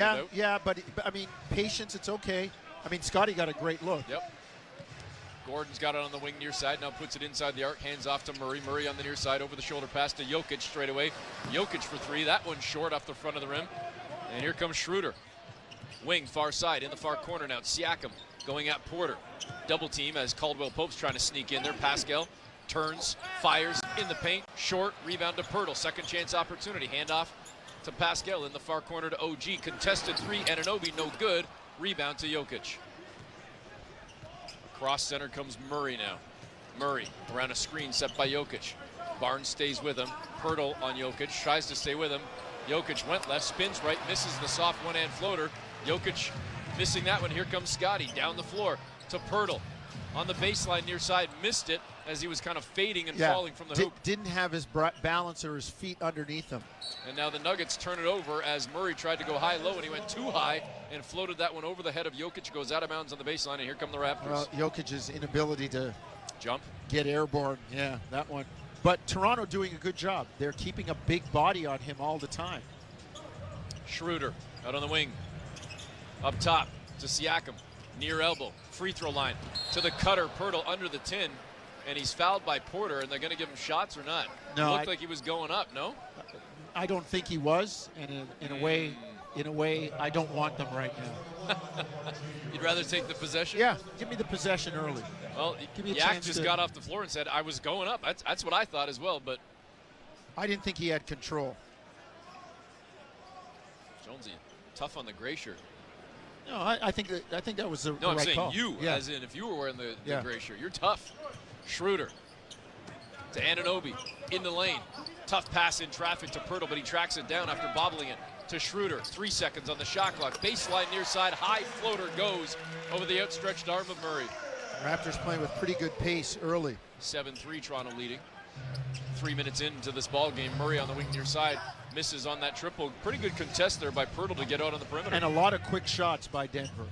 Yeah, but I mean, patience, it's okay. I mean, Scotty got a great look. Yep. Gordon's got it on the wing near side, now puts it inside the arc, hands off to Murray. Murray on the near side, over the shoulder pass to Jokic straight away. Jokic for three, that one's short off the front of the rim. And here comes Schroeder. Wing, far side, in the far corner now. Siakam going at Porter. Double team as Caldwell Pope's trying to sneak in there. Pascal turns, fires in the paint, short, rebound to Pirtle. Second chance opportunity, handoff to Pascal in the far corner to OG. Contested three, Anunoby, no good. Rebound to Jokic. Across center comes Murray now. Murray around a screen set by Jokic. Barnes stays with him. Pirtle on Jokic, tries to stay with him. Jokic went left, spins right, misses the soft one-hand floater. Jokic missing that one. Here comes Scotty down the floor to Pirtle. On the baseline near side, missed it as he was kind of fading and falling from the hoop. Didn't have his balance or his feet underneath him. And now the Nuggets turn it over as Murray tried to go high-low, and he went too high and floated that one over the head of Jokic. Goes out of bounds on the baseline, and here come the Raptors. Well, Jokic's inability to jump, get airborne, yeah, that one. But Toronto doing a good job. They're keeping a big body on him all the time. Schroeder out on the wing. Up top to Siakam, near elbow, free throw line to the cutter, Pirtle under the tin, and he's fouled by Porter, and they're going to give him shots or not? No, it looked like he was going up, no? I don't think he was, and in a way, I don't want them right now. You'd rather take the possession? Yeah, give me the possession early. Well, Yak just got off the floor and said, I was going up. That's what I thought as well, but I didn't think he had control. Jonesy, tough on the gray shirt. No, I think that was the right call. No, I'm saying you, as in if you were wearing the gray shirt. You're tough. Schroeder to Anunoby in the lane. Tough pass in traffic to Pirtle, but he tracks it down after bobbling it to Schroeder. 3 seconds on the shot clock. Baseline near side, high floater goes over the outstretched arm of Murray. Raptors playing with pretty good pace early. 7-3, Toronto leading. 3 minutes into this ball game, Murray on the wing near side misses on that triple. Pretty good contest there by Pirtle to get out on the perimeter. And a lot of quick shots by Denver.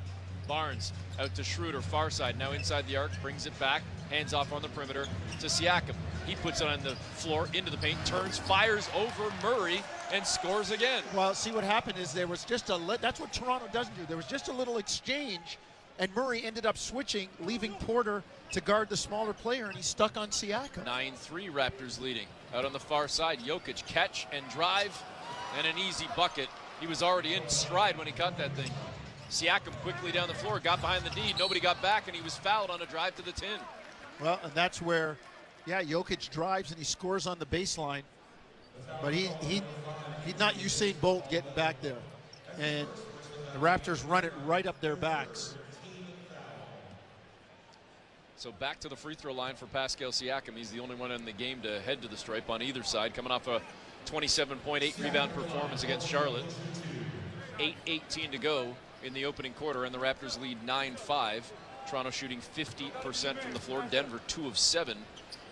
Barnes out to Schroeder, far side, now inside the arc, brings it back, hands off on the perimeter to Siakam. He puts it on the floor, into the paint, turns, fires over Murray, and scores again. Well, see what happened is there was just that's what Toronto doesn't do. There was just a little exchange, and Murray ended up switching, leaving Porter to guard the smaller player, and he's stuck on Siakam. 9-3, Raptors leading. Out on the far side, Jokic catch and drive, and an easy bucket. He was already in stride when he caught that thing. Siakam quickly down the floor, got behind the D, nobody got back, and he was fouled on a drive to the tin. Well, and that's where, Jokic drives and he scores on the baseline, but he's not Usain Bolt getting back there, and the Raptors run it right up their backs. So back to the free throw line for Pascal Siakam. He's the only one in the game to head to the stripe on either side, coming off a 27-point, 8-rebound performance against Charlotte. 8:18 to go in the opening quarter, and the Raptors lead 9-5. Toronto shooting 50% from the floor. Denver 2 of 7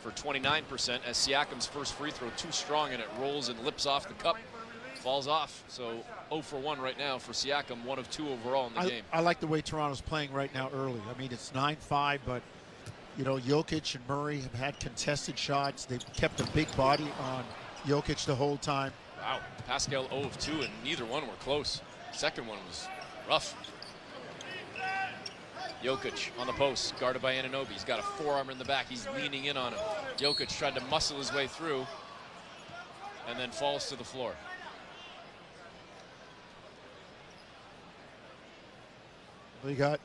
for 29%, as Siakam's first free throw too strong, and it rolls and lips off the cup, falls off. So 0 for 1 right now for Siakam, 1 of 2 overall in the game. I like the way Toronto's playing right now early. I mean, it's 9-5, but Jokic and Murray have had contested shots. They've kept a big body on Jokic the whole time. Wow, Pascal 0 of 2, and neither one were close. Second one was rough. Jokic on the post, guarded by Anunoby. He's got a forearm in the back. He's leaning in on him. Jokic tried to muscle his way through and then falls to the floor. They got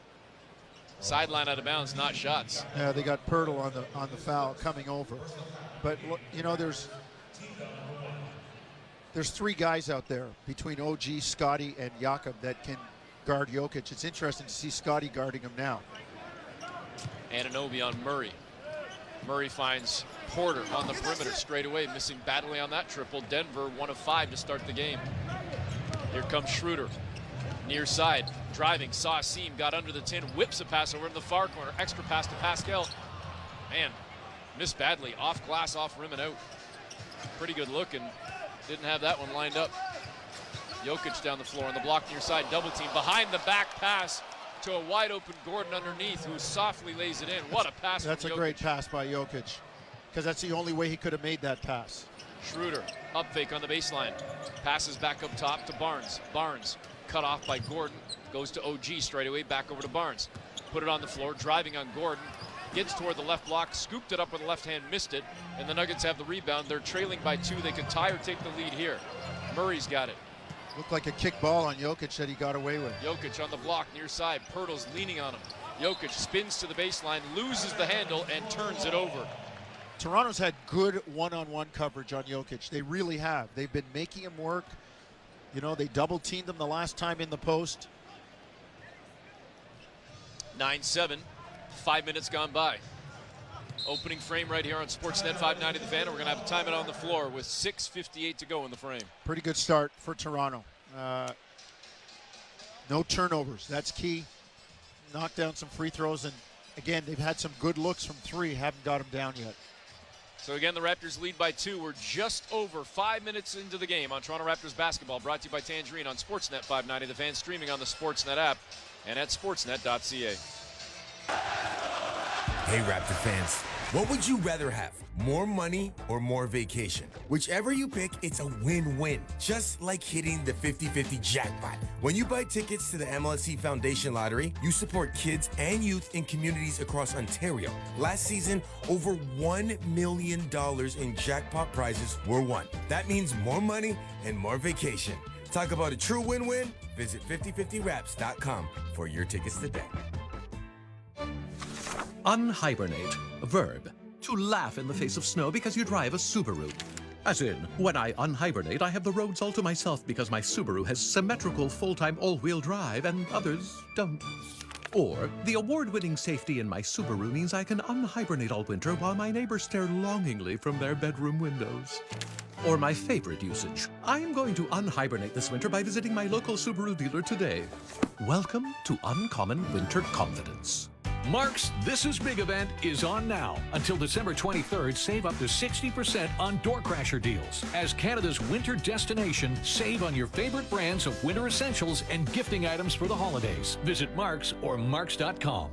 sideline out of bounds, not shots. Yeah, they got Pirtle on the foul coming over. But there's 3 guys out there between OG, Scotty, and Jakob that can guard Jokic. It's interesting to see Scotty guarding him now. Anunoby on Murray. Murray finds Porter on the perimeter straight away, missing badly on that triple. Denver 1 of 5 to start the game. Here comes Schroeder, near side, driving, saw a seam, got under the tin, whips a pass over in the far corner, extra pass to Pascal. Man, missed badly, off glass, off rim and out. Pretty good look, and didn't have that one lined up. Jokic down the floor on the block near side, double team, behind the back pass to a wide open Gordon underneath, who softly lays it in. What a pass. That's a great pass by Jokic, because that's the only way he could have made that pass. Schroeder, up fake on the baseline. Passes back up top to Barnes. Barnes cut off by Gordon. Goes to OG straight away, back over to Barnes. Put it on the floor, driving on Gordon. Gets toward the left block, scooped it up with the left hand, missed it. And the Nuggets have the rebound. They're trailing by 2. They could tie or take the lead here. Murray's got it. Looked like a kick ball on Jokic that he got away with. Jokic on the block near side. Pirtle's leaning on him. Jokic spins to the baseline, loses the handle, and turns it over. Toronto's had good one-on-one coverage on Jokic. They really have. They've been making him work. You know, they double-teamed him the last time in the post. 9-7, 5 minutes gone by. Opening frame right here on Sportsnet 590 The Fan. We're going to have a timeout on the floor with 6:58 to go in the frame. Pretty good start for Toronto. No turnovers. That's key. Knocked down some free throws, and again, they've had some good looks from 3. Haven't got them down yet. So again, the Raptors lead by 2. We're just over 5 minutes into the game on Toronto Raptors basketball, brought to you by Tangerine on Sportsnet 590 The Fan, streaming on the Sportsnet app and at sportsnet.ca. Hey Raptor fans, what would you rather have? More money or more vacation? Whichever you pick, it's a win-win. Just like hitting the 50-50 jackpot. When you buy tickets to the MLSE Foundation Lottery, you support kids and youth in communities across Ontario. Last season, over $1 million in jackpot prizes were won. That means more money and more vacation. Talk about a true win-win? Visit 5050raps.com for your tickets today. Unhibernate, a verb. To laugh in the face of snow because you drive a Subaru. As in, when I unhibernate, I have the roads all to myself because my Subaru has symmetrical full-time all-wheel drive and others don't. Or, the award-winning safety in my Subaru means I can unhibernate all winter while my neighbors stare longingly from their bedroom windows. Or my favorite usage. I'm going to unhibernate this winter by visiting my local Subaru dealer today. Welcome to Uncommon Winter Confidence. Mark's This Is Big event is on now. Until December 23rd, save up to 60% on door crasher deals. As Canada's winter destination, save on your favorite brands of winter essentials and gifting items for the holidays. Visit Mark's or marks.com.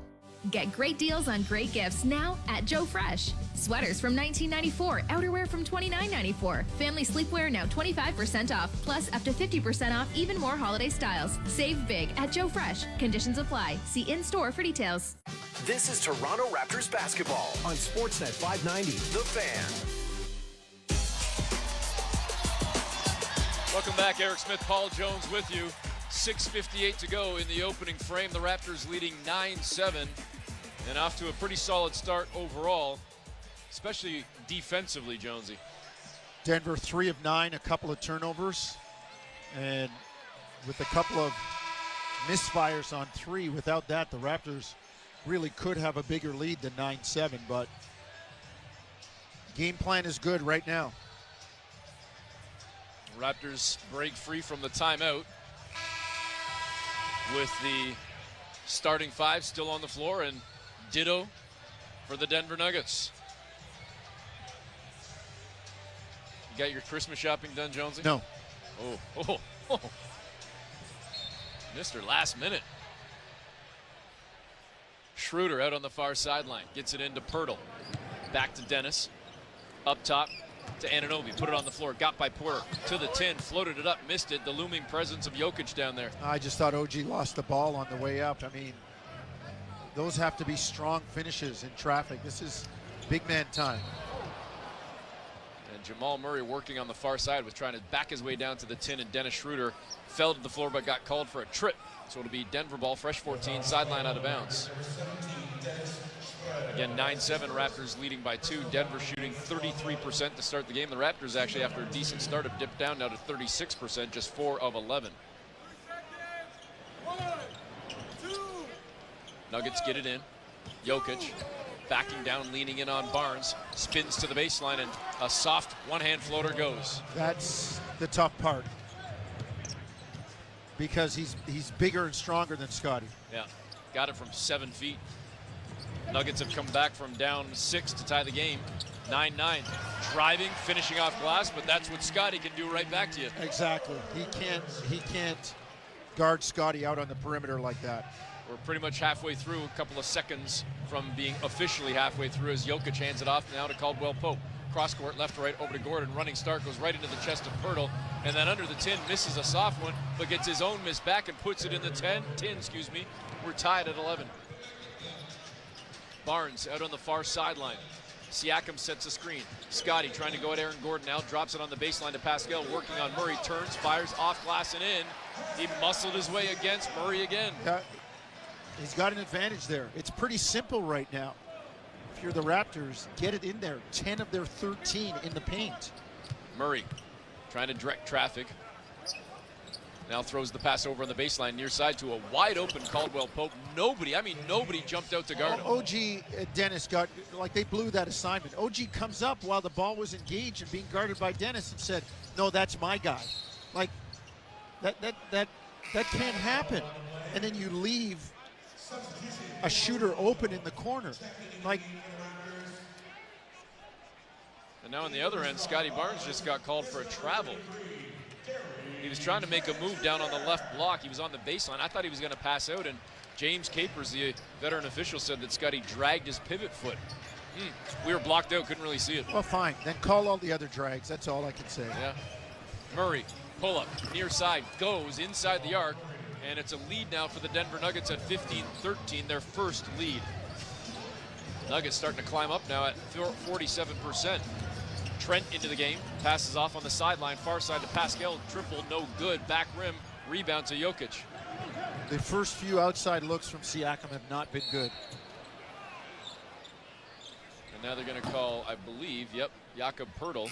Get great deals on great gifts now at Joe Fresh. Sweaters from $19.94, outerwear from $29.94. Family sleepwear now 25% off, plus up to 50% off even more holiday styles. Save big at Joe Fresh. Conditions apply. See in-store for details. This is Toronto Raptors basketball on Sportsnet 590, The Fan. Welcome back, Eric Smith, Paul Jones with you. 6:58 to go in the opening frame. The Raptors leading 9-7 and off to a pretty solid start overall, especially defensively, Jonesy. Denver 3 of 9, a couple of turnovers, and with a couple of misfires on 3. Without that, the Raptors really could have a bigger lead than 9-7, but game plan is good right now. Raptors break free from the timeout with the starting 5 still on the floor, and ditto for the Denver Nuggets. You got your Christmas shopping done, Jonesy? No. Oh. Mr. Last Minute. Schroeder out on the far sideline. Gets it into Pirtle. Back to Dennis. Up top to Anunoby. Put it on the floor. Got by Porter. To the 10. Floated it up. Missed it. The looming presence of Jokic down there. I just thought OG lost the ball on the way up. I mean, those have to be strong finishes in traffic. This is big man time. And Jamal Murray working on the far side was trying to back his way down to the 10, and Dennis Schroeder fell to the floor but got called for a trip. So it'll be Denver ball, fresh 14, sideline out of bounds. Again, 9-7, Raptors leading by 2. Denver shooting 33% to start the game. The Raptors actually, after a decent start, have dipped down now to 36%, just 4 of 11. Nuggets get it in. Jokic backing down, leaning in on Barnes. Spins to the baseline, and a soft one-hand floater goes. That's the tough part, because he's bigger and stronger than Scotty. Yeah, got it from 7 feet. Nuggets have come back from down 6 to tie the game. 9-9. Driving, finishing off glass, but that's what Scotty can do right back to you. Exactly. He can't guard Scotty out on the perimeter like that. We're pretty much halfway through, a couple of seconds from being officially halfway through, as Jokic hands it off now to Caldwell Pope. Cross court, left to right, over to Gordon. Running start goes right into the chest of Pirtle, And then under the tin, misses a soft one, but gets his own miss back and puts it in the tin. We're tied at 11. Barnes out on the far sideline. Siakam sets a screen. Scotty trying to go at Aaron Gordon now, drops it on the baseline to Pascal, working on Murray, turns, fires off glass and in. He muscled his way against Murray again. He's got an advantage there. It's pretty simple right now. If you're the Raptors, get it in there. 10 of their 13 in the paint. Murray trying to direct traffic. Now throws the pass over on the baseline near side to a wide open Caldwell Pope. Nobody jumped out to guard him. OG Dennis got, like, they blew that assignment. OG comes up while the ball was engaged and being guarded by Dennis and said, no, that's my guy. Like, that can't happen. And then you leave a shooter open in the corner. Like, and now on the other end, Scotty Barnes just got called for a travel. He was trying to make a move down on the left block. He was on the baseline. I thought he was going to pass out, and James Capers, the veteran official, said that Scotty dragged his pivot foot. We were blocked out, couldn't really see it. Well, fine. Then call all the other drags. That's all I can say. Yeah. Murray, pull up, near side, goes inside the arc, and it's a lead now for the Denver Nuggets at 15-13, their first lead. Nuggets starting to climb up now at 47%. Trent into the game, passes off on the sideline, far side to Pascal, triple, no good, back rim, rebound to Jokic. The first few outside looks from Siakam have not been good. And now they're going to call, I believe, Jakob Poeltl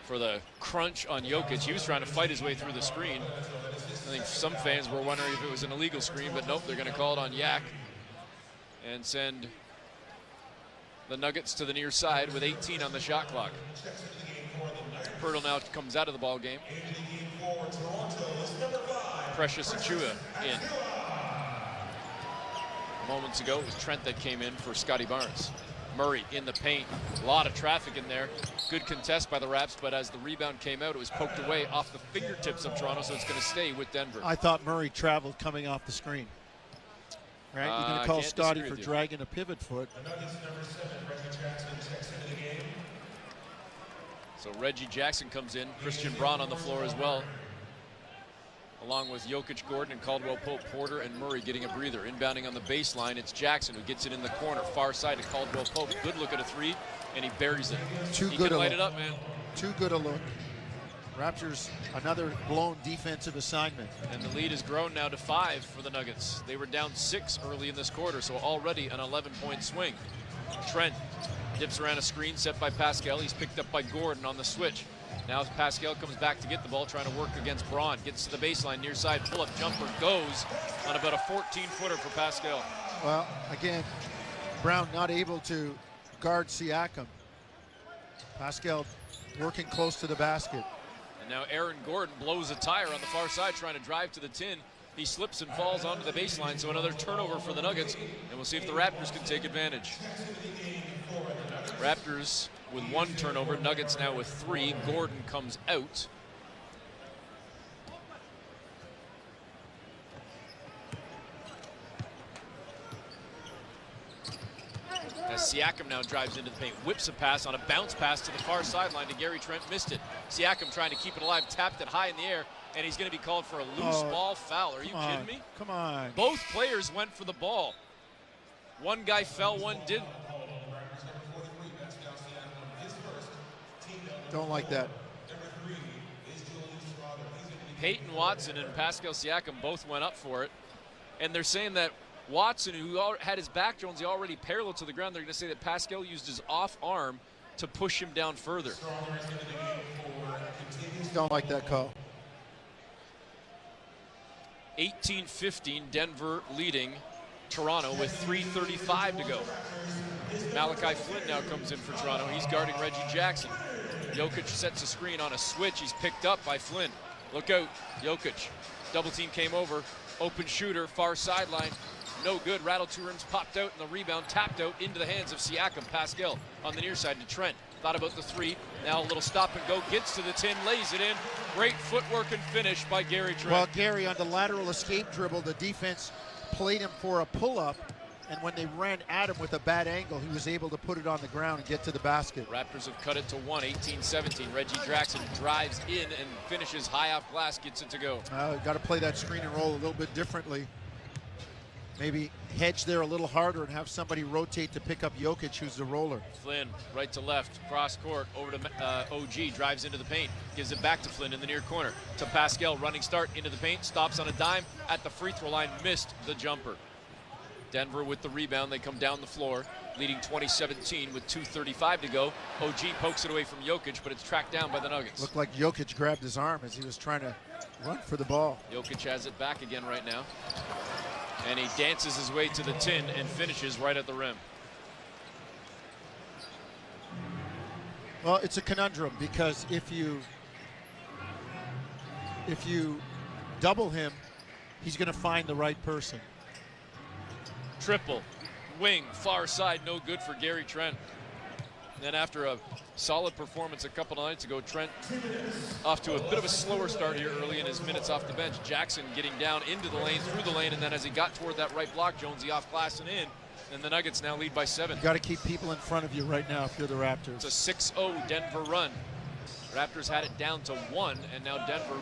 for the crunch on Jokic. He was trying to fight his way through the screen. I think some fans were wondering if it was an illegal screen, but nope, they're going to call it on Yak and send the Nuggets to the near side with 18 on the shot clock. Poeltl now comes out of the ball game. Precious Achiuwa in. Moments ago, it was Trent that came in for Scotty Barnes. Murray in the paint. A lot of traffic in there. Good contest by the Raps, but as the rebound came out, it was poked away off the fingertips of Toronto, so it's going to stay with Denver. I thought Murray traveled coming off the screen. Right? You're going to call Scotty for dragging a pivot foot. So Reggie Jackson comes in. Christian Braun on the floor as well, along with Jokic, Gordon, and Caldwell Pope. Porter and Murray getting a breather. Inbounding on the baseline, it's Jackson who gets it in the corner. Far side to Caldwell Pope. Good look at a three, and he buries it. Too he good can a light look. it up, man. Too good a look. Raptors, another blown defensive assignment. And the lead has grown now to 5 for the Nuggets. They were down 6 early in this quarter, so already an 11-point swing. Trent dips around a screen set by Pascal. He's picked up by Gordon on the switch. Now Pascal comes back to get the ball, trying to work against Braun. Gets to the baseline, near side, pull-up jumper, goes on about a 14-footer for Pascal. Well, again, Brown not able to guard Siakam. Pascal working close to the basket. And now Aaron Gordon blows a tire on the far side, trying to drive to the tin. He slips and falls onto the baseline, so another turnover for the Nuggets, and we'll see if the Raptors can take advantage. Raptors with 1 turnover, Nuggets now with 3. Gordon comes out. As Siakam now drives into the paint, whips a pass on a bounce pass to the far sideline to Gary Trent, missed it. Siakam trying to keep it alive, tapped it high in the air, and he's going to be called for a loose ball foul. Are you kidding me? Come on. Both players went for the ball. One guy fell, one didn't. Don't like that. Peyton Watson and Pascal Siakam both went up for it. And they're saying that Watson, who had his back, Jonesy, already parallel to the ground, they're going to say that Pascal used his off arm to push him down further. Don't like that call. 18-15, Denver leading Toronto with 3:35 to go. Malachi Flynn now comes in for Toronto. He's guarding Reggie Jackson. Jokic sets a screen on a switch. He's picked up by Flynn. Look out, Jokic. Double team came over. Open shooter, far sideline. No good. Rattled 2 rims, popped out, and the rebound tapped out into the hands of Siakam. Pascal on the near side to Trent. Thought about the 3. Now a little stop and go. Gets to the tin, lays it in. Great footwork and finish by Gary Trent. Well, Gary on the lateral escape dribble, the defense played him for a pull-up, and when they ran at him with a bad angle, he was able to put it on the ground and get to the basket. Raptors have cut it to 1, 18-17. Reggie Jackson drives in and finishes high off glass, gets it to go. Got to play that screen and roll a little bit differently. Maybe hedge there a little harder and have somebody rotate to pick up Jokic, who's the roller. Flynn, right to left, cross court, over to OG, drives into the paint, gives it back to Flynn in the near corner. To Pascal, running start into the paint, stops on a dime at the free throw line, missed the jumper. Denver with the rebound, they come down the floor, leading 2017 with 2:35 to go. OG pokes it away from Jokic, but it's tracked down by the Nuggets. Looked like Jokic grabbed his arm as he was trying to run for the ball. Jokic has it back again right now. And he dances his way to the tin and finishes right at the rim. Well, it's a conundrum because if you double him, he's going to find the right person. Triple, wing, far side, no good for Gary Trent. And then after a solid performance a couple of nights ago, Trent off to a bit of a slower start here early in his minutes off the bench. Jackson getting down into the lane, through the lane, and then as he got toward that right block, Jonesy off glass and in. And the Nuggets now lead by 7. You got to keep people in front of you right now if you're the Raptors. It's a 6-0 Denver run. Raptors had it down to 1, and now Denver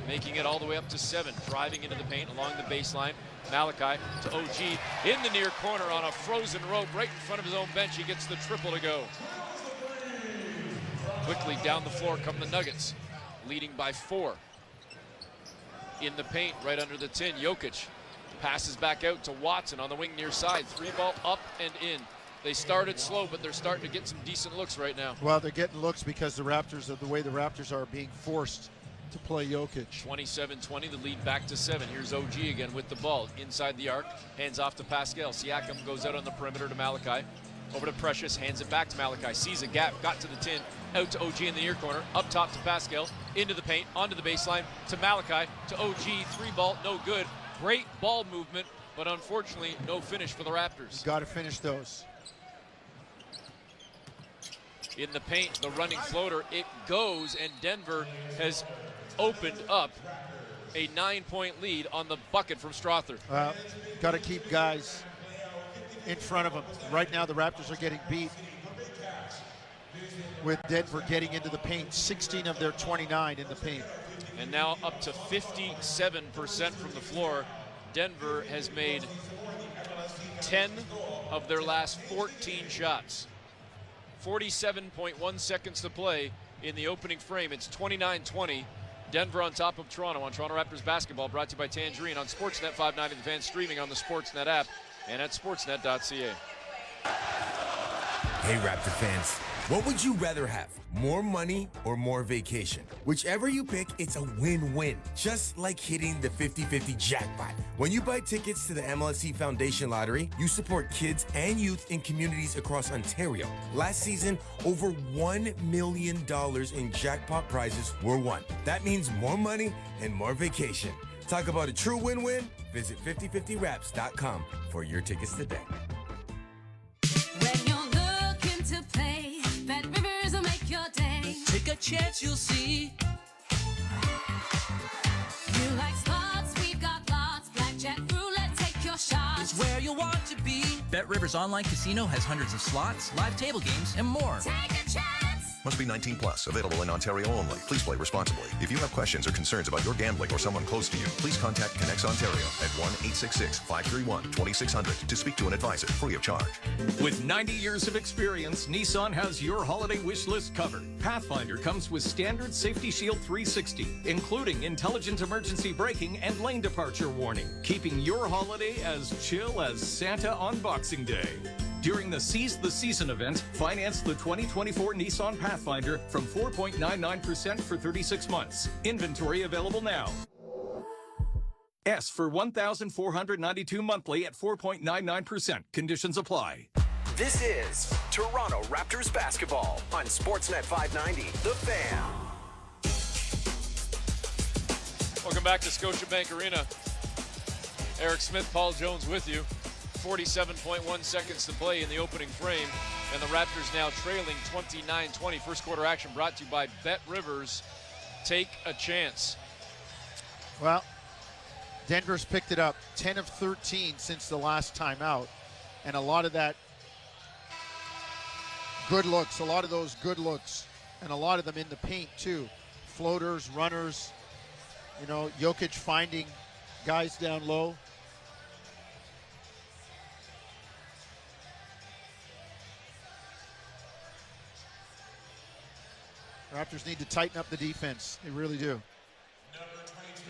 making it all the way up to 7. Driving into the paint along the baseline. Malachi to OG in the near corner on a frozen rope right in front of his own bench. He gets the triple to go. Quickly down the floor come the Nuggets, leading by 4. In the paint, right under the tin, Jokic passes back out to Watson on the wing near side. 3-ball up and in. They started slow, but they're starting to get some decent looks right now. Well, they're getting looks because the Raptors, of the way the Raptors are being forced to play Jokic. 27-20, the lead back to 7. Here's OG again with the ball inside the arc. Hands off to Pascal. Siakam goes out on the perimeter to Malachi. Over to Precious, hands it back to Malachi. Sees a gap, got to the tin, out to OG in the near corner, up top to Pascal, into the paint, onto the baseline, to Malachi, to OG, 3-ball, no good. Great ball movement, but unfortunately, no finish for the Raptors. Got to finish those. In the paint, the running floater, it goes, and Denver has opened up a 9-point lead on the bucket from Strother. Got to keep guys in front of them. Right now, the Raptors are getting beat with Denver getting into the paint. 16 of their 29 in the paint. And now up to 57% from the floor. Denver has made 10 of their last 14 shots. 47.1 seconds to play in the opening frame. It's 29-20. Denver on top of Toronto on Toronto Raptors basketball, brought to you by Tangerine on Sportsnet 590, the fan, streaming on the Sportsnet app and at sportsnet.ca. Hey, Raptor fans, what would you rather have? More money or more vacation? Whichever you pick, it's a win-win. Just like hitting the 50-50 jackpot. When you buy tickets to the MLSE Foundation Lottery, you support kids and youth in communities across Ontario. Last season, over $1 million in jackpot prizes were won. That means more money and more vacation. Talk about a true win-win? Visit 5050raps.com for your tickets today. When you're looking to play, Red Rivers will make your day. Take a chance, you'll see. You like slots, we've got lots. Blackjack, roulette, take your shots. It's where you want to be. Bet Rivers Online Casino has hundreds of slots, live table games, and more. Take a chance. Must be 19 plus. Available in Ontario only. Please play responsibly. If you have questions or concerns about your gambling or someone close to you, please contact Connects Ontario at 1-866-531-2600 to speak to an advisor free of charge. With 90 years of experience, Nissan has your holiday wish list covered. Pathfinder comes with standard Safety Shield 360, including intelligent emergency braking and lane departure warning, keeping your holiday as chill as Santa on Boxing Day. During the Seize the Season event, finance the 2024 Nissan Pathfinder from 4.99% for 36 months. Inventory available now. S for $1,492 monthly at 4.99%. Conditions apply. This is Toronto Raptors basketball on Sportsnet 590, The Fan. Welcome back to Scotiabank Arena. Eric Smith, Paul Jones with you. 47.1 seconds to play in the opening frame, and the Raptors now trailing 29-20. First quarter action brought to you by Bet Rivers. Take a chance. Well, Denver's picked it up 10 of 13 since the last time out. And a lot of that good looks, a lot of those good looks, and a lot of them in the paint too. Floaters, runners, you know, Jokic finding guys down low. Raptors need to tighten up the defense. They really do.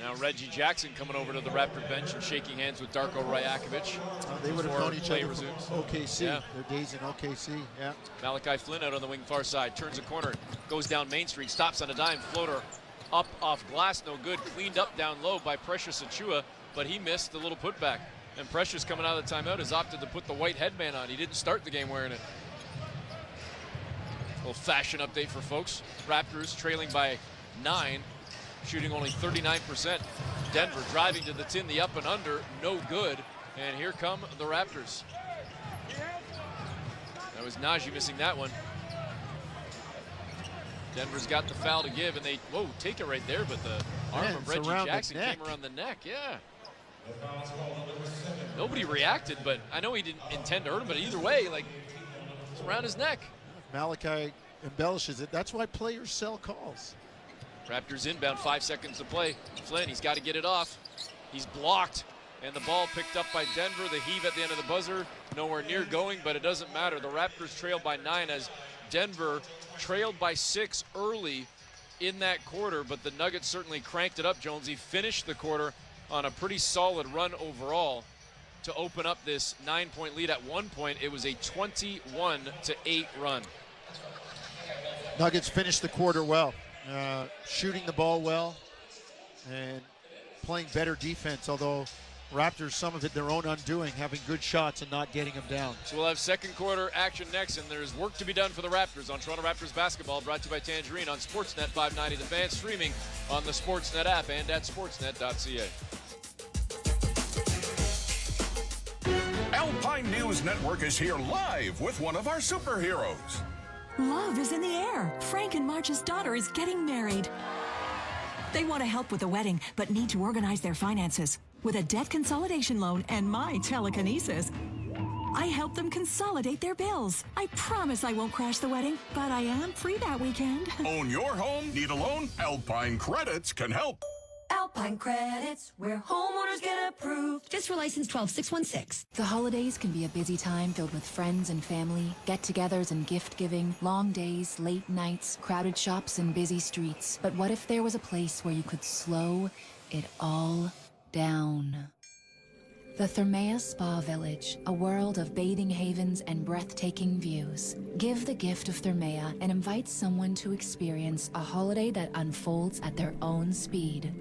Now Reggie Jackson coming over to the Raptor bench and shaking hands with Darko Rajakovic. They would have known each other resumes. from OKC. Yeah. Their days in OKC, yeah. Malachi Flynn out on the wing far side, turns a corner, goes down Main Street, stops on a dime, floater up off glass, no good, cleaned up down low by Precious Achua, but he missed the little putback. And Precious, coming out of the timeout, has opted to put the white headband on. He didn't start the game wearing it. A little fashion update for folks. Raptors trailing by 9, shooting only 39%. Denver driving to the tin, the up and under, no good. And here come the Raptors. That was Najee missing that one. Denver's got the foul to give, and they, whoa, take it right there, but the arm of Reggie Jackson came around the neck, yeah. Nobody reacted, but I know he didn't intend to hurt him, but either way, like, it's around his neck. Malachi embellishes it. That's why players sell calls. Raptors inbound, 5 seconds to play. Flynn, he's got to get it off. He's blocked, and the ball picked up by Denver. The heave at the end of the buzzer, nowhere near going, but it doesn't matter. The Raptors trail by 9 as Denver trailed by 6 early in that quarter, but the Nuggets certainly cranked it up, Jonesy. Finished the quarter on a pretty solid run overall to open up this 9-point lead. At one point, it was a 21-8 run. Nuggets finished the quarter well, shooting the ball well and playing better defense, although Raptors, some of it their own undoing, having good shots and not getting them down. So we'll have second quarter action next, and there's work to be done for the Raptors on Toronto Raptors basketball, brought to you by Tangerine on Sportsnet 590 The Fan, streaming on the Sportsnet app and at sportsnet.ca. Alpine News Network is here live with one of our superheroes. Love is in the air. Frank and Marge's daughter is getting married. They want to help with the wedding, but need to organize their finances. With a debt consolidation loan and my telekinesis, I help them consolidate their bills. I promise I won't crash the wedding, but I am free that weekend. Own your home? Need a loan? Alpine Credits can help. Alpine Credits, where homeowners get approved. Fiscal license 12616. The holidays can be a busy time filled with friends and family, get-togethers and gift-giving, long days, late nights, crowded shops and busy streets. But what if there was a place where you could slow it all down? The Thermea Spa Village, a world of bathing havens and breathtaking views. Give the gift of Thermea and invite someone to experience a holiday that unfolds at their own speed.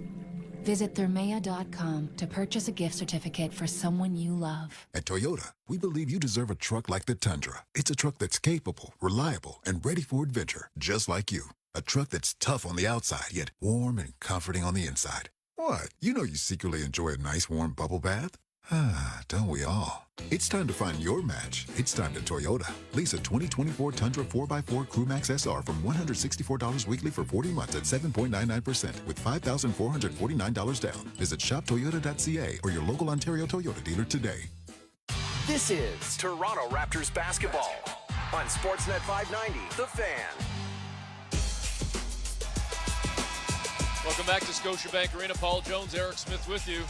Visit Thermea.com to purchase a gift certificate for someone you love. At Toyota, we believe you deserve a truck like the Tundra. It's a truck that's capable, reliable, and ready for adventure, just like you. A truck that's tough on the outside, yet warm and comforting on the inside. What? You know you secretly enjoy a nice warm bubble bath? Don't we all? It's time to find your match. It's time to Toyota. Lease a 2024 Tundra 4x4 Crewmax SR from $164 weekly for 40 months at 7.99% with $5,449 down. Visit shoptoyota.ca or your local Ontario Toyota dealer today. This is Toronto Raptors basketball on Sportsnet 590, The Fan. Welcome back to Scotiabank Arena. Paul Jones, Eric Smith with you.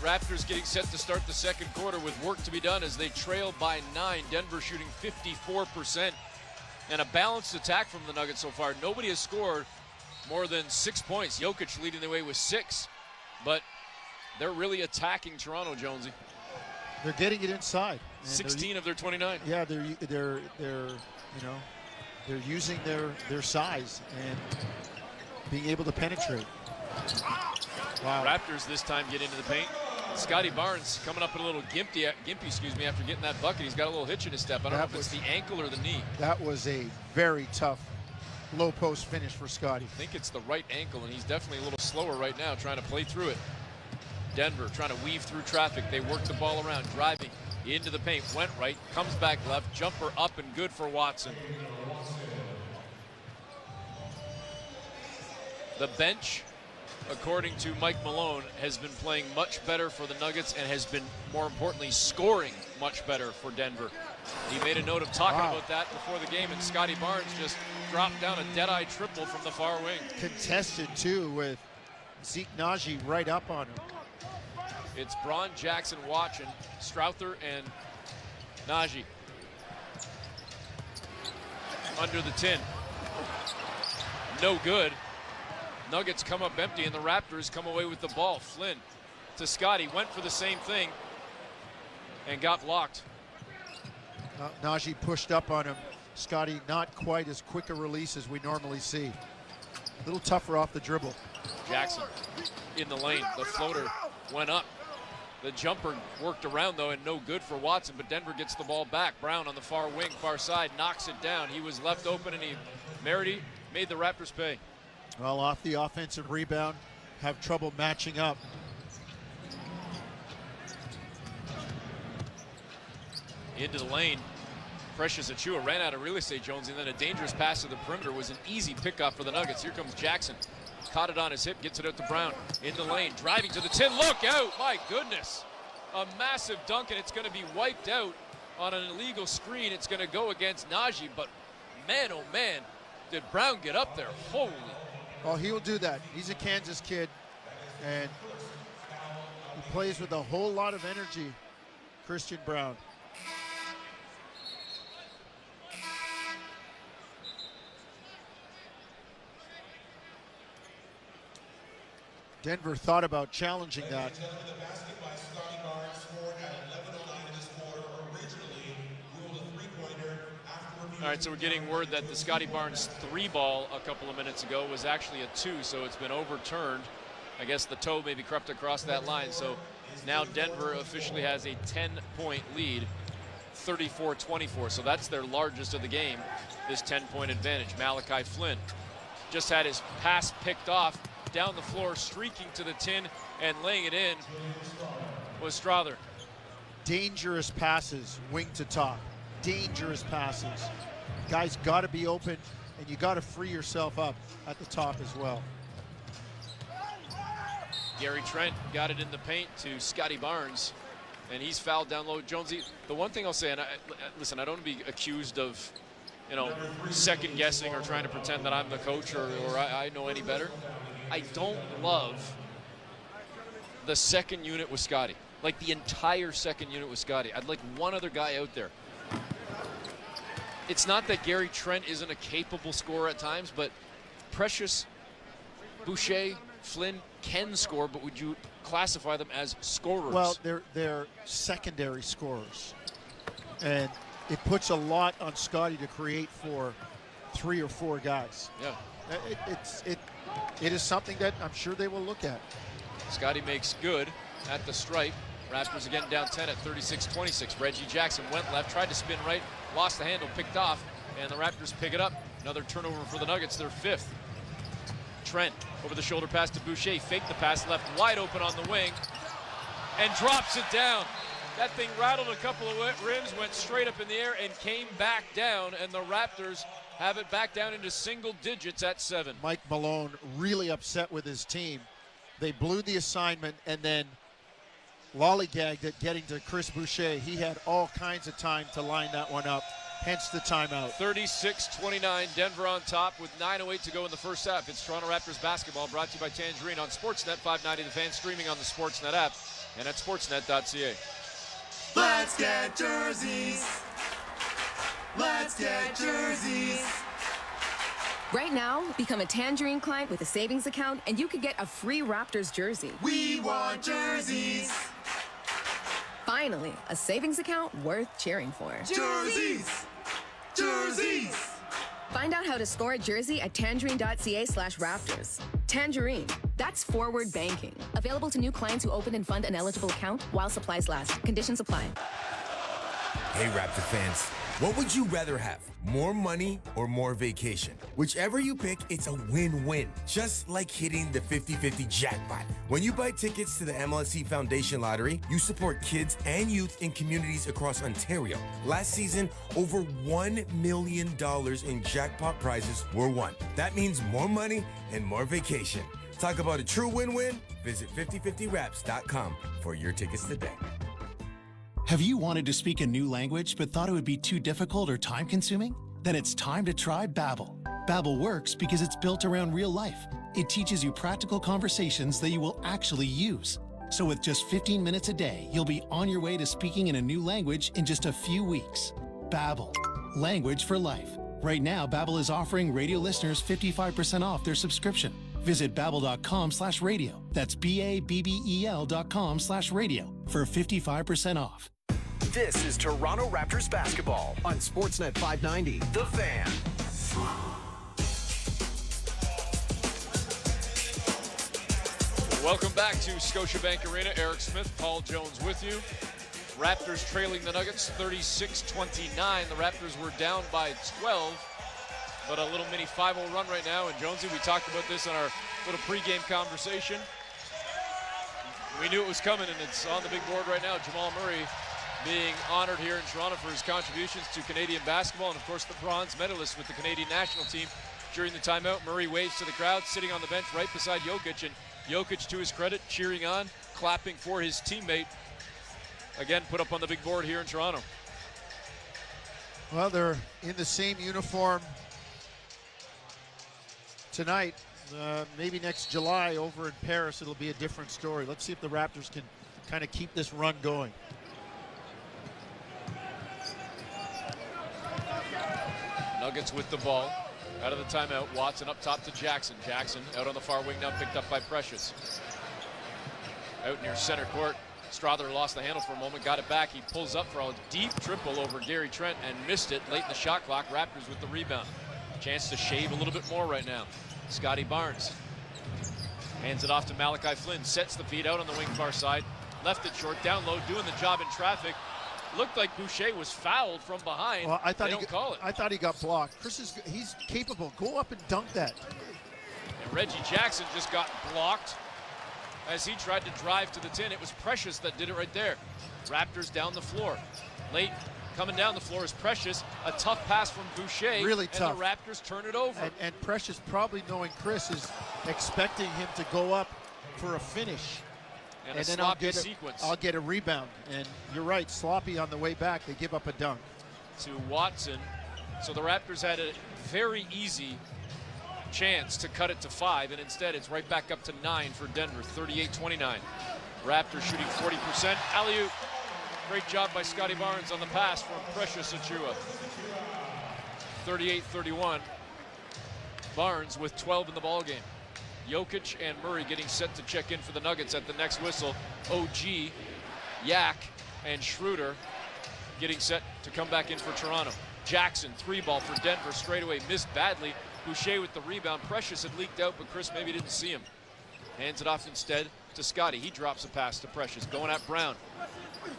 Raptors getting set to start the second quarter with work to be done as they trail by 9. Denver shooting 54%. And a balanced attack from the Nuggets so far. Nobody has scored more than 6 points. Jokic leading the way with 6. But they're really attacking Toronto, Jonesy. They're getting it inside. 16 of their 29. Yeah, they're using their size and being able to penetrate. Wow. Raptors this time get into the paint. Scotty Barnes coming up a little gimpy, after getting that bucket. He's got a little hitch in his step. I don't know if it's the ankle or the knee. That was a very tough low post finish for Scotty. I think it's the right ankle, and he's definitely a little slower right now trying to play through it. Denver trying to weave through traffic. They work the ball around, driving into the paint. Went right, comes back left, jumper up and good for Watson. The bench according to Mike Malone, has been playing much better for the Nuggets and has been, more importantly, scoring much better for Denver. He made a note of talking about that before the game, and Scotty Barnes just dropped down a dead-eye triple from the far wing. Contested, too, with Zeke Naji right up on him. It's Braun, Jackson, Watson, Strother, and Naji. Under the tin. No good. Nuggets come up empty, and the Raptors come away with the ball. Flynn to Scotty, went for the same thing and got blocked. Naji pushed up on him. Scotty not quite as quick a release as we normally see. A little tougher off the dribble. Jackson in the lane. The floater went up. The jumper worked around, though, and no good for Watson, but Denver gets the ball back. Brown on the far wing, far side, knocks it down. He was left open, and Merity made the Raptors pay. Well, off the offensive rebound, have trouble matching up. Into the lane. Precious Achiuwa ran out of real estate, Jones, and then a dangerous pass to the perimeter was an easy pickup for the Nuggets. Here comes Jackson. Caught it on his hip, gets it out to Brown. In the lane, driving to the tin. Look out! My goodness! A massive dunk, and it's going to be wiped out on an illegal screen. It's going to go against Naji, but man, oh man, did Brown get up there? Holy. Well, he will do that. He's a Kansas kid, and he plays with a whole lot of energy, Christian Brown. Denver thought about challenging that. All right, so we're getting word that the Scotty Barnes 3-ball a couple of minutes ago was actually a 2, so it's been overturned. I guess the toe maybe crept across that line, so now Denver officially has a 10-point lead, 34-24, so that's their largest of the game, this 10-point advantage. Malachi Flynn just had his pass picked off, down the floor, streaking to the tin and laying it in was Strother. Dangerous passes, wing to top. Dangerous passes. Guys got to be open, and you got to free yourself up at the top as well. Gary Trent got it in the paint to Scotty Barnes, and he's fouled down low. Jonesy, the one thing I'll say, and listen, I don't want to be accused of, second guessing or trying to pretend that I'm the coach or I know any better. I don't love the second unit with Scotty. Like the entire second unit with Scotty. I'd like one other guy out there. It's not that Gary Trent isn't a capable scorer at times, but Precious, Boucher, Flynn can score, but would you classify them as scorers? Well, they're secondary scorers. And it puts a lot on Scotty to create for 3 or 4 guys. Yeah. It is something that I'm sure they will look at. Scotty makes good at the stripe. Raptors again down 10 at 36-26. Reggie Jackson went left, tried to spin right, lost the handle, picked off, and the Raptors pick it up. Another turnover for the Nuggets, their 5th. Trent over the shoulder pass to Boucher, faked the pass, left wide open on the wing, and drops it down. That thing rattled a couple of rims, went straight up in the air, and came back down, and the Raptors have it back down into single digits at 7. Mike Malone really upset with his team. They blew the assignment and then lollygagged it, getting to Chris Boucher. He had all kinds of time to line that one up, hence the timeout. 36-29, Denver on top with 9:08 to go in the first half. It's Toronto Raptors basketball, brought to you by Tangerine on Sportsnet 590 The Fan, streaming on the Sportsnet app and at sportsnet.ca. Let's get jerseys. Let's get jerseys. Right now, become a Tangerine client with a savings account, and you could get a free Raptors jersey. We want jerseys. Finally, a savings account worth cheering for. Jerseys. Jerseys. Find out how to score a jersey at tangerine.ca/Raptors. Tangerine, that's forward banking. Available to new clients who open and fund an eligible account while supplies last. Conditions apply. Hey, Raptor fans, what would you rather have? More money or more vacation? Whichever you pick, it's a win-win. Just like hitting the 50-50 jackpot. When you buy tickets to the MLSE Foundation Lottery, you support kids and youth in communities across Ontario. Last season, over $1 million in jackpot prizes were won. That means more money and more vacation. Talk about a true win-win? Visit 5050raps.com for your tickets today. Have you wanted to speak a new language but thought it would be too difficult or time-consuming? Then it's time to try Babbel. Babbel works because it's built around real life. It teaches you practical conversations that you will actually use. So with just 15 minutes a day, you'll be on your way to speaking in a new language in just a few weeks. Babbel, language for life. Right now, Babbel is offering radio listeners 55% off their subscription. Visit babbel.com/radio. That's BABBEL.com/radio for 55% off. This is Toronto Raptors basketball on Sportsnet 590. The Fan. Welcome back to Scotiabank Arena. Eric Smith, Paul Jones with you. Raptors trailing the Nuggets 36-29. The Raptors were down by 12, but a little mini 5-0 run right now. And Jonesy, we talked about this in our little pregame conversation. We knew it was coming, and it's on the big board right now. Jamal Murray being honored here in Toronto for his contributions to Canadian basketball, and of course the bronze medalist with the Canadian national team. During the timeout, Murray waves to the crowd, sitting on the bench right beside Jokic, and Jokic, to his credit, cheering on, clapping for his teammate. Again, put up on the big board here in Toronto. Well, they're in the same uniform tonight. Maybe next July over in Paris, it'll be a different story. Let's see if the Raptors can kind of keep this run going. Nuggets with the ball. Out of the timeout, Watson up top to Jackson. Jackson out on the far wing now, picked up by Precious. Out near center court. Strother lost the handle for a moment, got it back. He pulls up for a deep triple over Gary Trent and missed it late in the shot clock. Raptors with the rebound. Chance to shave a little bit more right now. Scotty Barnes hands it off to Malachi Flynn. Sets the feed out on the wing far side. Left it short, down low, doing the job in traffic. Looked like Boucher was fouled from behind. Well, I thought they don't call it. I thought he got blocked. He's capable. Go up and dunk that. And Reggie Jackson just got blocked as he tried to drive to the 10. It was Precious that did it right there. Raptors down the floor. Late coming down the floor is Precious. A tough pass from Boucher. Really tough. And the Raptors turn it over. And Precious, probably knowing Chris, is expecting him to go up for a finish. And then sequence. I'll get a rebound. And you're right, sloppy on the way back. They give up a dunk. To Watson. So the Raptors had a very easy chance to cut it to 5, and instead it's right back up to 9 for Denver, 38-29. Raptors shooting 40%. Alley-oop. Great job by Scotty Barnes on the pass from Precious Achiuwa. 38-31. Barnes with 12 in the ballgame. Jokic and Murray getting set to check in for the Nuggets at the next whistle. OG, Yak, and Schroeder getting set to come back in for Toronto. Jackson, 3-ball for Denver, straight away, missed badly. Boucher with the rebound. Precious had leaked out, but Chris maybe didn't see him. Hands it off instead to Scotty. He drops a pass to Precious, going at Brown.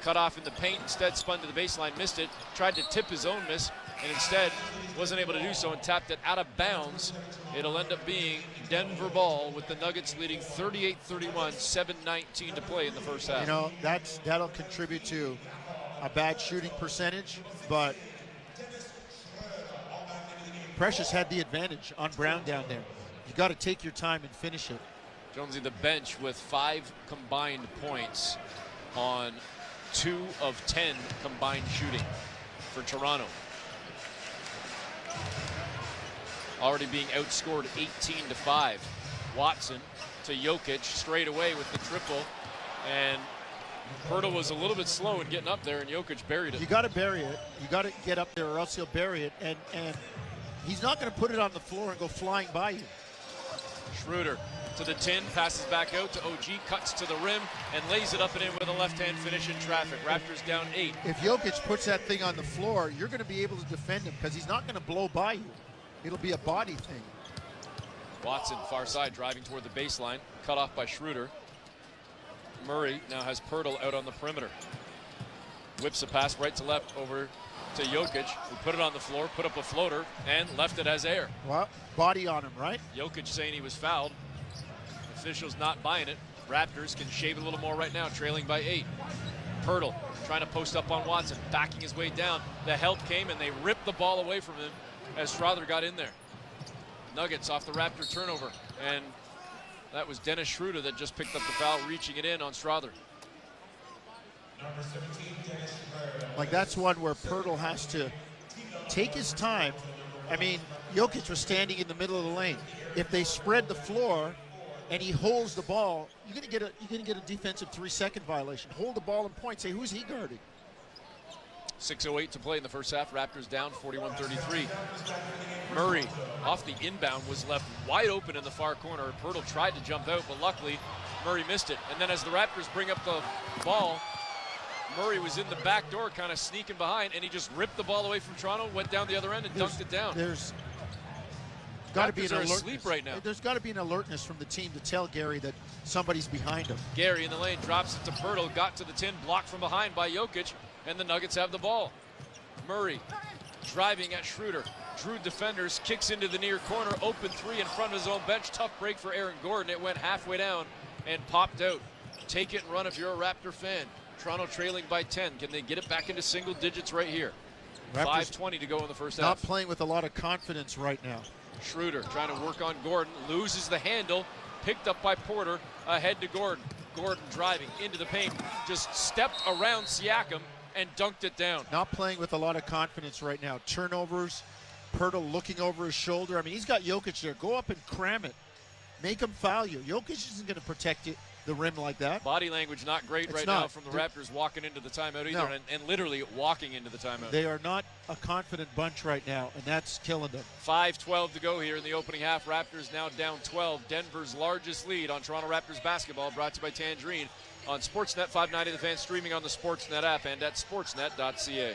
Cut off in the paint, instead spun to the baseline, missed it, tried to tip his own miss, and instead wasn't able to do so and tapped it out of bounds. It'll end up being Denver ball with the Nuggets leading 38-31, 7:19 to play in the first half. You know, that'll contribute to a bad shooting percentage, but Precious had the advantage on Brown down there. You got to take your time and finish it. Jonesy, the bench with 5 combined points on 2 of 10 combined shooting for Toronto. Already being outscored 18-5. Watson to Jokic straight away with the triple, and Pirtle was a little bit slow in getting up there, and Jokic buried it. You got to bury it. You got to get up there, or else he'll bury it, and he's not going to put it on the floor and go flying by you. Schroeder to the 10, passes back out to OG, cuts to the rim, and lays it up and in with a left-hand finish in traffic. Raptors down 8. If Jokic puts that thing on the floor, you're going to be able to defend him because he's not going to blow by you. It'll be a body thing. Watson, far side, driving toward the baseline, cut off by Schroeder. Murray now has Pirtle out on the perimeter. Whips a pass right to left over to Jokic, who put it on the floor, put up a floater, and left it as air. Well, body on him, right? Jokic saying he was fouled. Officials not buying it. Raptors can shave a little more right now, trailing by 8. Pirtle trying to post up on Watson, backing his way down. The help came, and they ripped the ball away from him as Strother got in there. Nuggets off the Raptor turnover, and That was Dennis Schroeder that just picked up the foul, reaching it in on Strother. Like, that's one where Pirtle has to take his time. I mean, Jokic was standing in the middle of the lane. If they spread the floor and he holds the ball, you're gonna get a defensive 3-second violation. Hold the ball in point. Say, who's he guarding? 6:08 to play in the first half. Raptors down 41-33. Murray off the inbound was left wide open in the far corner. Pirtle tried to jump out, but luckily Murray missed it. And then as the Raptors bring up the ball, Murray was in the back door kind of sneaking behind, and he just ripped the ball away from Toronto, went down the other end, and dunked it down. There's got to be an alertness. Asleep right now. There's got to be an alertness from the team to tell Gary that somebody's behind him. Gary in the lane drops it to Pirtle, got to the 10, blocked from behind by Jokic, and the Nuggets have the ball. Murray driving at Schroeder. Drew defenders, kicks into the near corner, open three in front of his own bench. Tough break for Aaron Gordon. It went halfway down and popped out. Take it and run if you're a Raptor fan. Toronto trailing by 10. Can they get it back into single digits right here? Raptors 5:20 to go in the first half. Not playing with a lot of confidence right now. Schroeder trying to work on Gordon, loses the handle, picked up by Porter, ahead to Gordon. Gordon driving into the paint, just stepped around Siakam and dunked it down. Not playing with a lot of confidence right now. Turnovers, Pirtle looking over his shoulder. I mean, he's got Jokic there. Go up and cram it. Make him foul you. Jokic isn't going to protect it, the rim like that. Body language not great right now from the Raptors walking into the timeout either, and literally walking into the timeout. They are not a confident bunch right now, and that's killing them. 5:12 to go here in the opening half. Raptors now down 12. Denver's largest lead on Toronto Raptors basketball, brought to you by Tangerine on Sportsnet 590 The Fan, streaming on the Sportsnet app and at sportsnet.ca.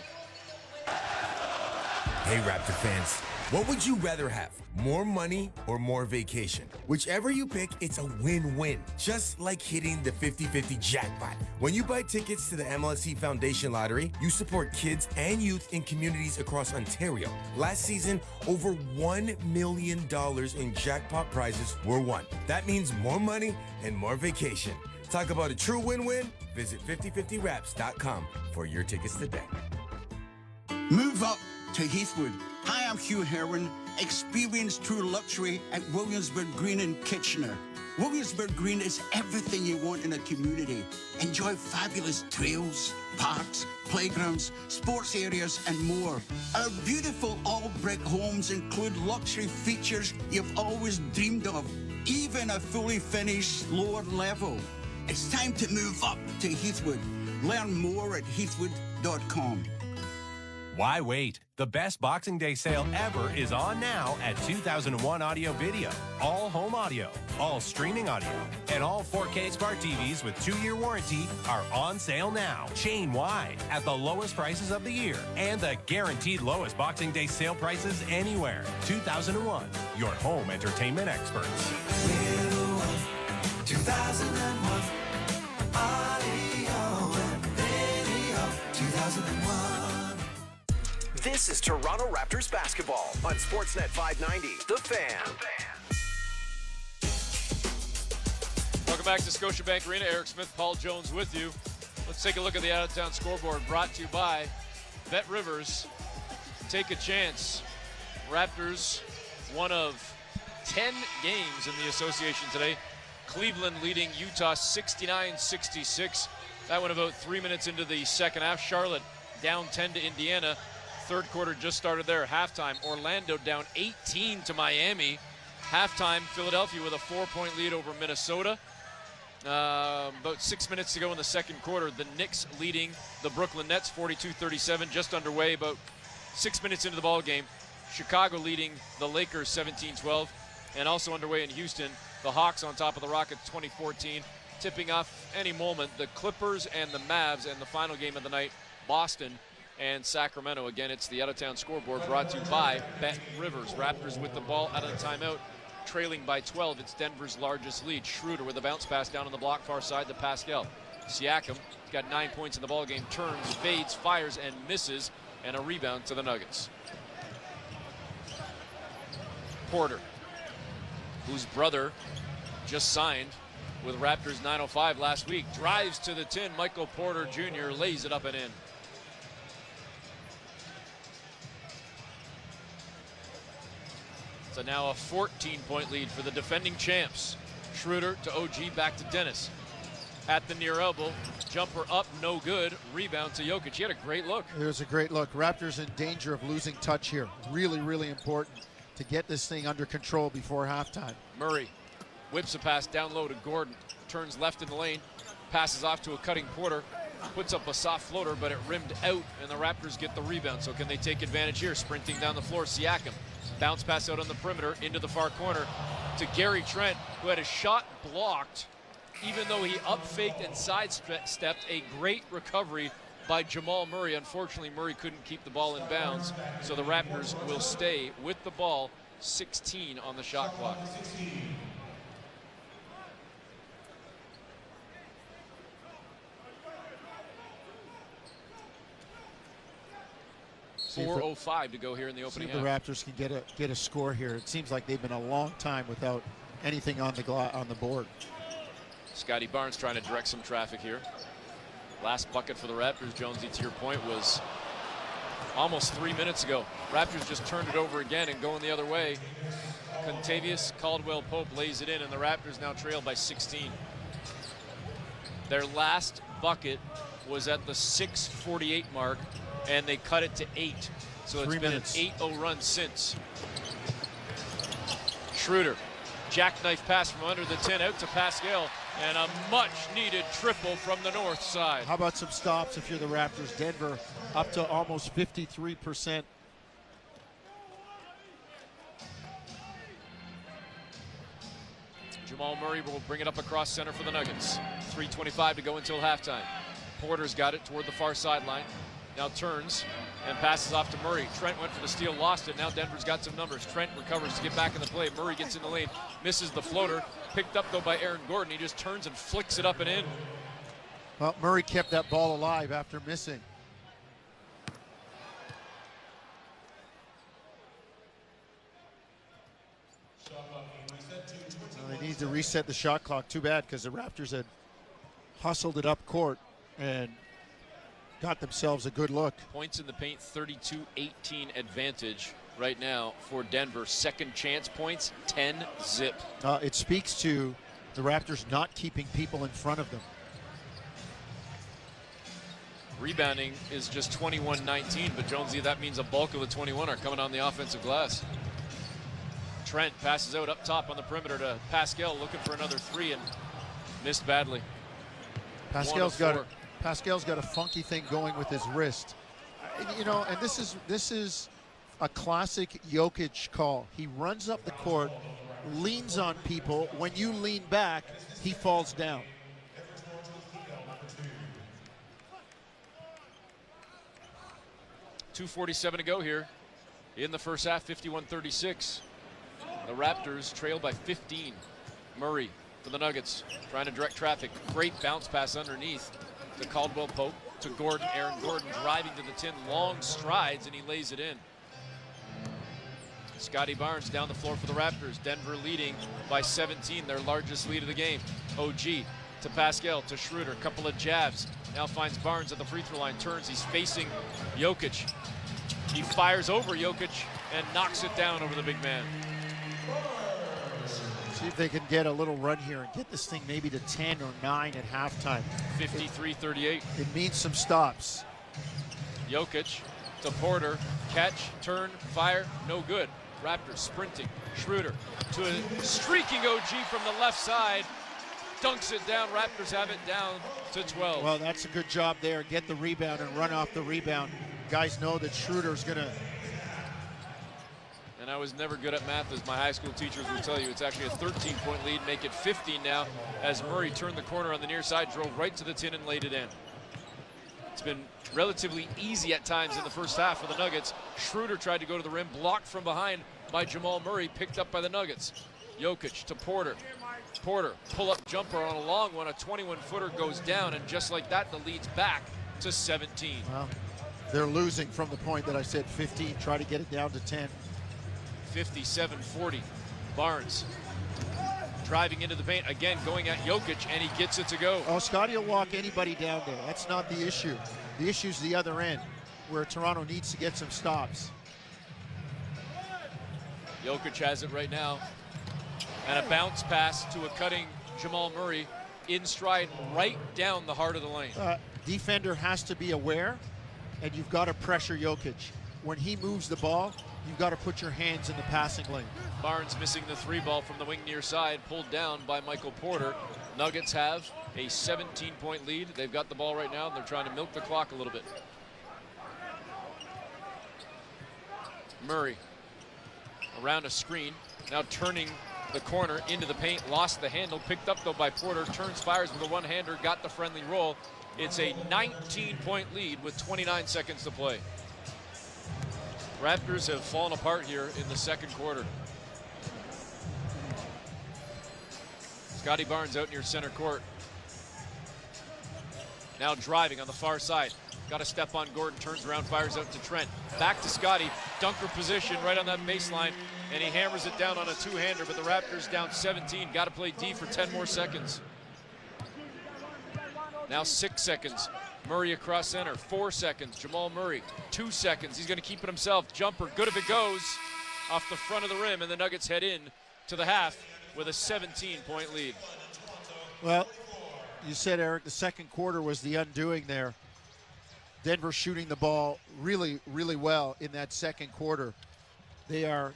Hey, Raptor fans, what would you rather have? More money or more vacation? Whichever you pick, it's a win-win. Just like hitting the 50-50 jackpot. When you buy tickets to the MLSE Foundation Lottery, you support kids and youth in communities across Ontario. Last season, over $1 million in jackpot prizes were won. That means more money and more vacation. Talk about a true win-win? Visit 5050raps.com for your tickets today. Move up to Heathwood. Hi, I'm Hugh Herwin. Experience true luxury at Williamsburg Green in Kitchener. Williamsburg Green is everything you want in a community. Enjoy fabulous trails, parks, playgrounds, sports areas, and more. Our beautiful all-brick homes include luxury features you've always dreamed of, even a fully finished lower level. It's time to move up to Heathwood. Learn more at heathwood.com. Why wait? The best Boxing Day sale ever is on now at 2001 Audio Video. All home audio, all streaming audio, and all 4K smart TVs with 2-year warranty are on sale now, chain-wide, at the lowest prices of the year and the guaranteed lowest Boxing Day sale prices anywhere. 2001, your home entertainment experts. 2001 Audio and Video 2001. This is Toronto Raptors basketball on Sportsnet 590, The Fan. Welcome back to Scotiabank Arena. Eric Smith, Paul Jones with you. Let's take a look at the out-of-town scoreboard, brought to you by Bet Rivers. Take a chance. Raptors, one of 10 games in the association today. Cleveland leading Utah 69-66. That went about 3 minutes into the second half. Charlotte down 10 to Indiana. Third quarter just started there. Halftime, Orlando down 18 to Miami. Halftime, Philadelphia with a 4-point lead over Minnesota. About 6 minutes to go in the second quarter. The Knicks leading the Brooklyn Nets 42-37, just underway, about 6 minutes into the ball game. Chicago leading the Lakers 17-12, and also underway in Houston, the Hawks on top of the Rockets 2014. Tipping off any moment, the Clippers and the Mavs, and the final game of the night, Boston and Sacramento. Again, it's the out-of-town scoreboard, brought to you by Bet Rivers. Raptors with the ball out of the timeout, trailing by 12. It's Denver's largest lead. Schroeder with a bounce pass down on the block far side to Pascal. Siakam, he's got 9 points in the ball game, turns, fades, fires, and misses, and a rebound to the Nuggets. Porter, whose brother just signed with Raptors 905 last week, drives to the 10. Michael Porter Jr. lays it up and in. So now a 14-point lead for the defending champs. Schroeder to OG, back to Dennis. At the near elbow, jumper up, no good. Rebound to Jokic. He had a great look. It was a great look. Raptors in danger of losing touch here. Really, really important to get this thing under control before halftime. Murray whips a pass down low to Gordon. Turns left in the lane. Passes off to a cutting Porter. Puts up a soft floater, but it rimmed out, and the Raptors get the rebound. So can they take advantage here? Sprinting down the floor, Siakam. Bounce pass out on the perimeter into the far corner to Gary Trent, who had a shot blocked, even though he up-faked and sidestepped. A great recovery by Jamal Murray. Unfortunately, Murray couldn't keep the ball in bounds, so the Raptors will stay with the ball. 16 on the shot clock. .405 to go here in the opening See if half. the Raptors can get a score here. It seems like they've been a long time without anything on the board. Scotty Barnes trying to direct some traffic here. Last bucket for the Raptors, Jonesy, to your point, was almost 3 minutes ago. Raptors just turned it over again and going the other way. Contavious Caldwell-Pope lays it in, and the Raptors now trail by 16. Their last bucket was at the 6:48 mark, and they cut it to 8. So it's been an 8-0 run since. Schroeder, jackknife pass from under the 10 out to Pascal, and a much-needed triple from the north side. How about some stops if you're the Raptors? Denver up to almost 53%. Jamal Murray will bring it up across center for the Nuggets. 3:25 to go until halftime. Porter's got it toward the far sideline. Now turns and passes off to Murray. Trent went for the steal, lost it. Now Denver's got some numbers. Trent recovers to get back in the play. Murray gets in the lane, misses the floater. Picked up, though, by Aaron Gordon. He just turns and flicks it up and in. Well, Murray kept that ball alive after missing. They need to reset the shot clock. Too bad, because the Raptors had hustled it up court and got themselves a good look. Points in the paint, 32-18 advantage right now for Denver. Second chance points, 10-zip. It speaks to the Raptors not keeping people in front of them. Rebounding is just 21-19, but Jonesy, that means a bulk of the 21 are coming on the offensive glass. Trent passes out up top on the perimeter to Pascal, looking for another three, and missed badly. Pascal's got a funky thing going with his wrist. You know, and this is a classic Jokic call. He runs up the court, leans on people. When you lean back, he falls down. .247 to go here in the first half, 51-36. The Raptors trail by 15. Murray for the Nuggets, trying to direct traffic. Great bounce pass underneath to Caldwell-Pope, to Gordon. Aaron Gordon driving to the 10, long strides, and he lays it in. Scotty Barnes down the floor for the Raptors. Denver leading by 17, their largest lead of the game. OG to Pascal, to Schroeder, couple of jabs. Now finds Barnes at the free throw line, turns, he's facing Jokic. He fires over Jokic and knocks it down over the big man. See if they can get a little run here and get this thing maybe to 10 or 9 at halftime. 53-38. It means some stops. Jokic to Porter, catch, turn, fire, no good. Raptors sprinting. Schroeder to a streaking OG from the left side. Dunks it down. Raptors have it down to 12. Well, that's a good job there. Get the rebound and run off the rebound. Guys know that Schroeder's going to... And I was never good at math, as my high school teachers would tell you. It's actually a 13-point lead, make it 15 now, as Murray turned the corner on the near side, drove right to the 10 and laid it in. It's been relatively easy at times in the first half for the Nuggets. Schroeder tried to go to the rim, blocked from behind by Jamal Murray, picked up by the Nuggets. Jokic to Porter. Porter, pull-up jumper on a long one, a 21-footer goes down, and just like that, the lead's back to 17. Well, they're losing from the point that I said 15. Try to get it down to 10. 57-40. Barnes driving into the paint, again going at Jokic, and he gets it to go. Oh, Scotty will walk anybody down there. That's not the issue. The issue is the other end, where Toronto needs to get some stops. Jokic has it right now And a bounce pass to a cutting Jamal Murray in stride right down the heart of the lane. Defender has to be aware, and you've got to pressure Jokic. When he moves the ball, you've got to put your hands in the passing lane. Barnes missing the 3 ball from the wing near side, pulled down by Michael Porter. Nuggets have a 17-point lead. They've got the ball right now, and they're trying to milk the clock a little bit. Murray around a screen, now turning the corner into the paint, lost the handle, picked up though by Porter, turns, fires with a one-hander, got the friendly roll. It's a 19-point lead with 29 seconds to play. Raptors have fallen apart here in the second quarter. Scotty Barnes out near center court. Now driving on the far side. Got a step on Gordon, turns around, fires out to Trent. Back to Scotty, dunker position right on that baseline, and he hammers it down on a two-hander, but the Raptors down 17. Got to play D for 10 more seconds. Now 6 seconds. Murray across center, 4 seconds. Jamal Murray, 2 seconds. He's going to keep it himself. Jumper, good if it goes. Off the front of the rim, and the Nuggets head in to the half with a 17-point lead. Well, you said, Eric, the second quarter was the undoing there. Denver shooting the ball really, really well in that second quarter. They are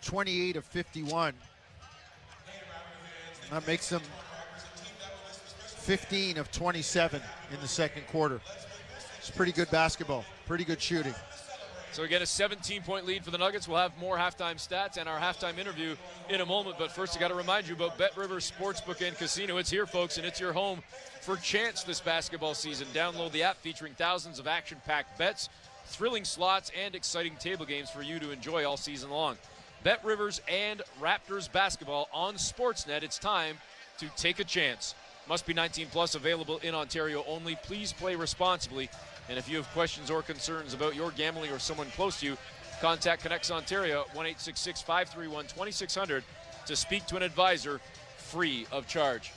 28 of 51. That makes them 15 of 27 in the second quarter. It's pretty good basketball, pretty good shooting. So again, a 17-point lead for the Nuggets. We'll have more halftime stats and our halftime interview in a moment. But first, I got to remind you about Bet Rivers Sportsbook and Casino. It's here, folks, and it's your home for chance this basketball season. Download the app featuring thousands of action-packed bets, thrilling slots, and exciting table games for you to enjoy all season long. Bet Rivers and Raptors basketball on Sportsnet. It's time to take a chance. Must be 19 plus, available in Ontario only. Please play responsibly. And if you have questions or concerns about your gambling or someone close to you, contact Connects Ontario at 1-866-531-2600 to speak to an advisor free of charge.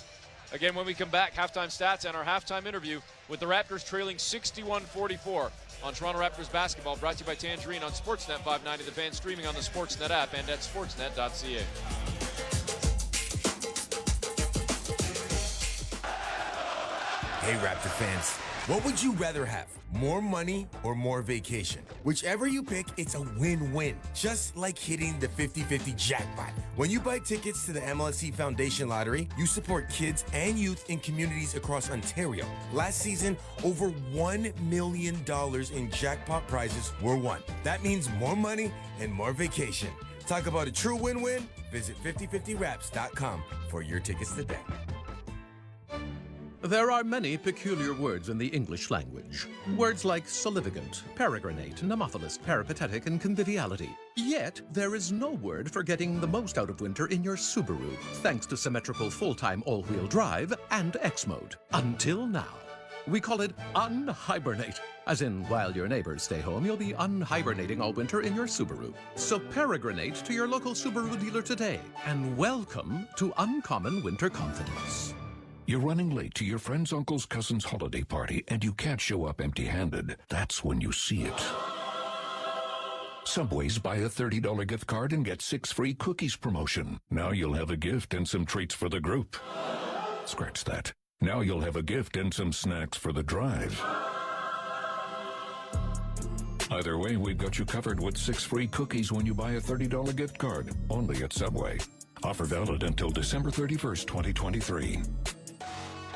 Again, when we come back, halftime stats and our halftime interview with the Raptors trailing 61-44 on Toronto Raptors basketball, brought to you by Tangerine on Sportsnet 590, the fan streaming on the Sportsnet app and at sportsnet.ca. Hey, Raptor fans, what would you rather have? More money or more vacation? Whichever you pick, it's a win-win. Just like hitting the 50-50 jackpot. When you buy tickets to the MLSE Foundation Lottery, you support kids and youth in communities across Ontario. Last season, over $1 million in jackpot prizes were won. That means more money and more vacation. Talk about a true win-win? Visit 5050raps.com for your tickets today. There are many peculiar words in the English language. Words like solivigant, peregrinate, nemophilus, peripatetic, and conviviality. Yet, there is no word for getting the most out of winter in your Subaru, thanks to symmetrical full-time all-wheel drive and X-Mode. Until now. We call it unhibernate. As in, while your neighbors stay home, you'll be unhibernating all winter in your Subaru. So peregrinate to your local Subaru dealer today, and welcome to uncommon winter confidence. You're running late to your friend's uncle's cousin's holiday party, and you can't show up empty-handed. That's when you see it. Subway's buy a $30 gift card and get 6 free cookies promotion. Now you'll have a gift and some treats for the group. Scratch that. Now you'll have a gift and some snacks for the drive. Either way, we've got you covered with 6 free cookies when you buy a $30 gift card. Only at Subway. Offer valid until December 31st, 2023.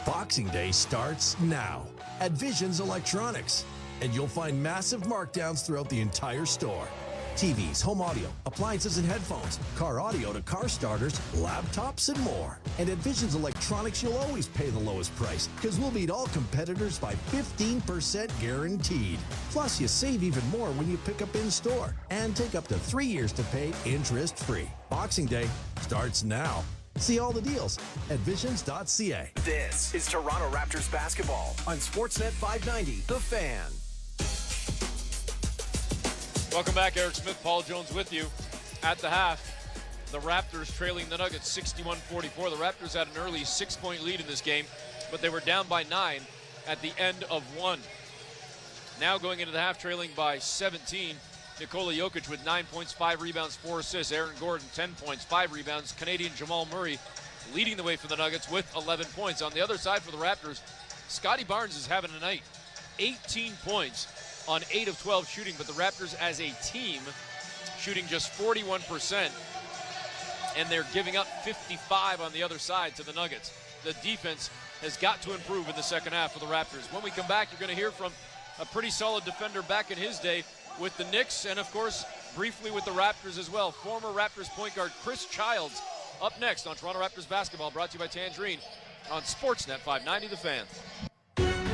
Boxing Day starts now at Visions Electronics, and you'll find massive markdowns throughout the entire store. TVs, home audio, appliances and headphones, car audio to car starters, laptops, and more. And at Visions Electronics, you'll always pay the lowest price because we'll beat all competitors by 15% guaranteed. Plus, you save even more when you pick up in-store and take up to 3 years to pay interest-free. Boxing Day starts now. See all the deals at visions.ca. This is Toronto Raptors basketball on Sportsnet 590, The Fan. Welcome back, Eric Smith, Paul Jones with you. At the half, the Raptors trailing the Nuggets 61-44. The Raptors had an early 6-point lead in this game, but they were down by 9 at the end of 1. Now going into the half trailing by 17, Nikola Jokic with 9 points, 5 rebounds, 4 assists. Aaron Gordon, 10 points, 5 rebounds. Canadian Jamal Murray leading the way for the Nuggets with 11 points. On the other side for the Raptors, Scotty Barnes is having a night. 18 points on 8 of 12 shooting, but the Raptors as a team shooting just 41%, and they're giving up 55 on the other side to the Nuggets. The defense has got to improve in the second half for the Raptors. When we come back, you're going to hear from a pretty solid defender back in his day with the Knicks, and of course, briefly with the Raptors as well. Former Raptors point guard Chris Childs up next on Toronto Raptors basketball, brought to you by Tangerine on Sportsnet 590 The Fan.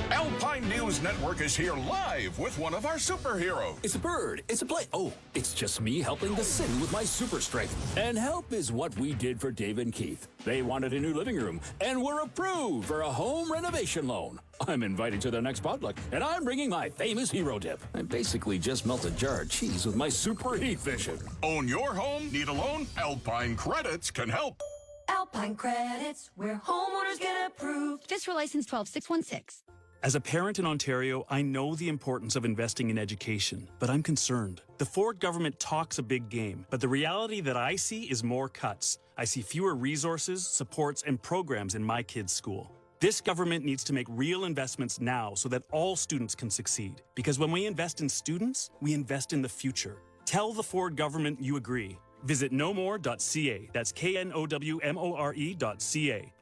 Alpine News Network is here live with one of our superheroes. It's a bird. It's a plane. Oh, it's just me helping the city with my super strength. And help is what we did for Dave and Keith. They wanted a new living room, and we're approved for a home renovation loan. I'm invited to their next potluck, and I'm bringing my famous hero dip. I basically just melt a jar of cheese with my super heat vision. Own your home? Need a loan? Alpine Credits can help. Alpine Credits, where homeowners get approved. Just for license 12616. As a parent in Ontario, I know the importance of investing in education, but I'm concerned. The Ford government talks a big game, but the reality that I see is more cuts. I see fewer resources, supports, and programs in my kids' school. This government needs to make real investments now so that all students can succeed. Because when we invest in students, we invest in the future. Tell the Ford government you agree. Visit knowmore.ca. That's knowmore.ca.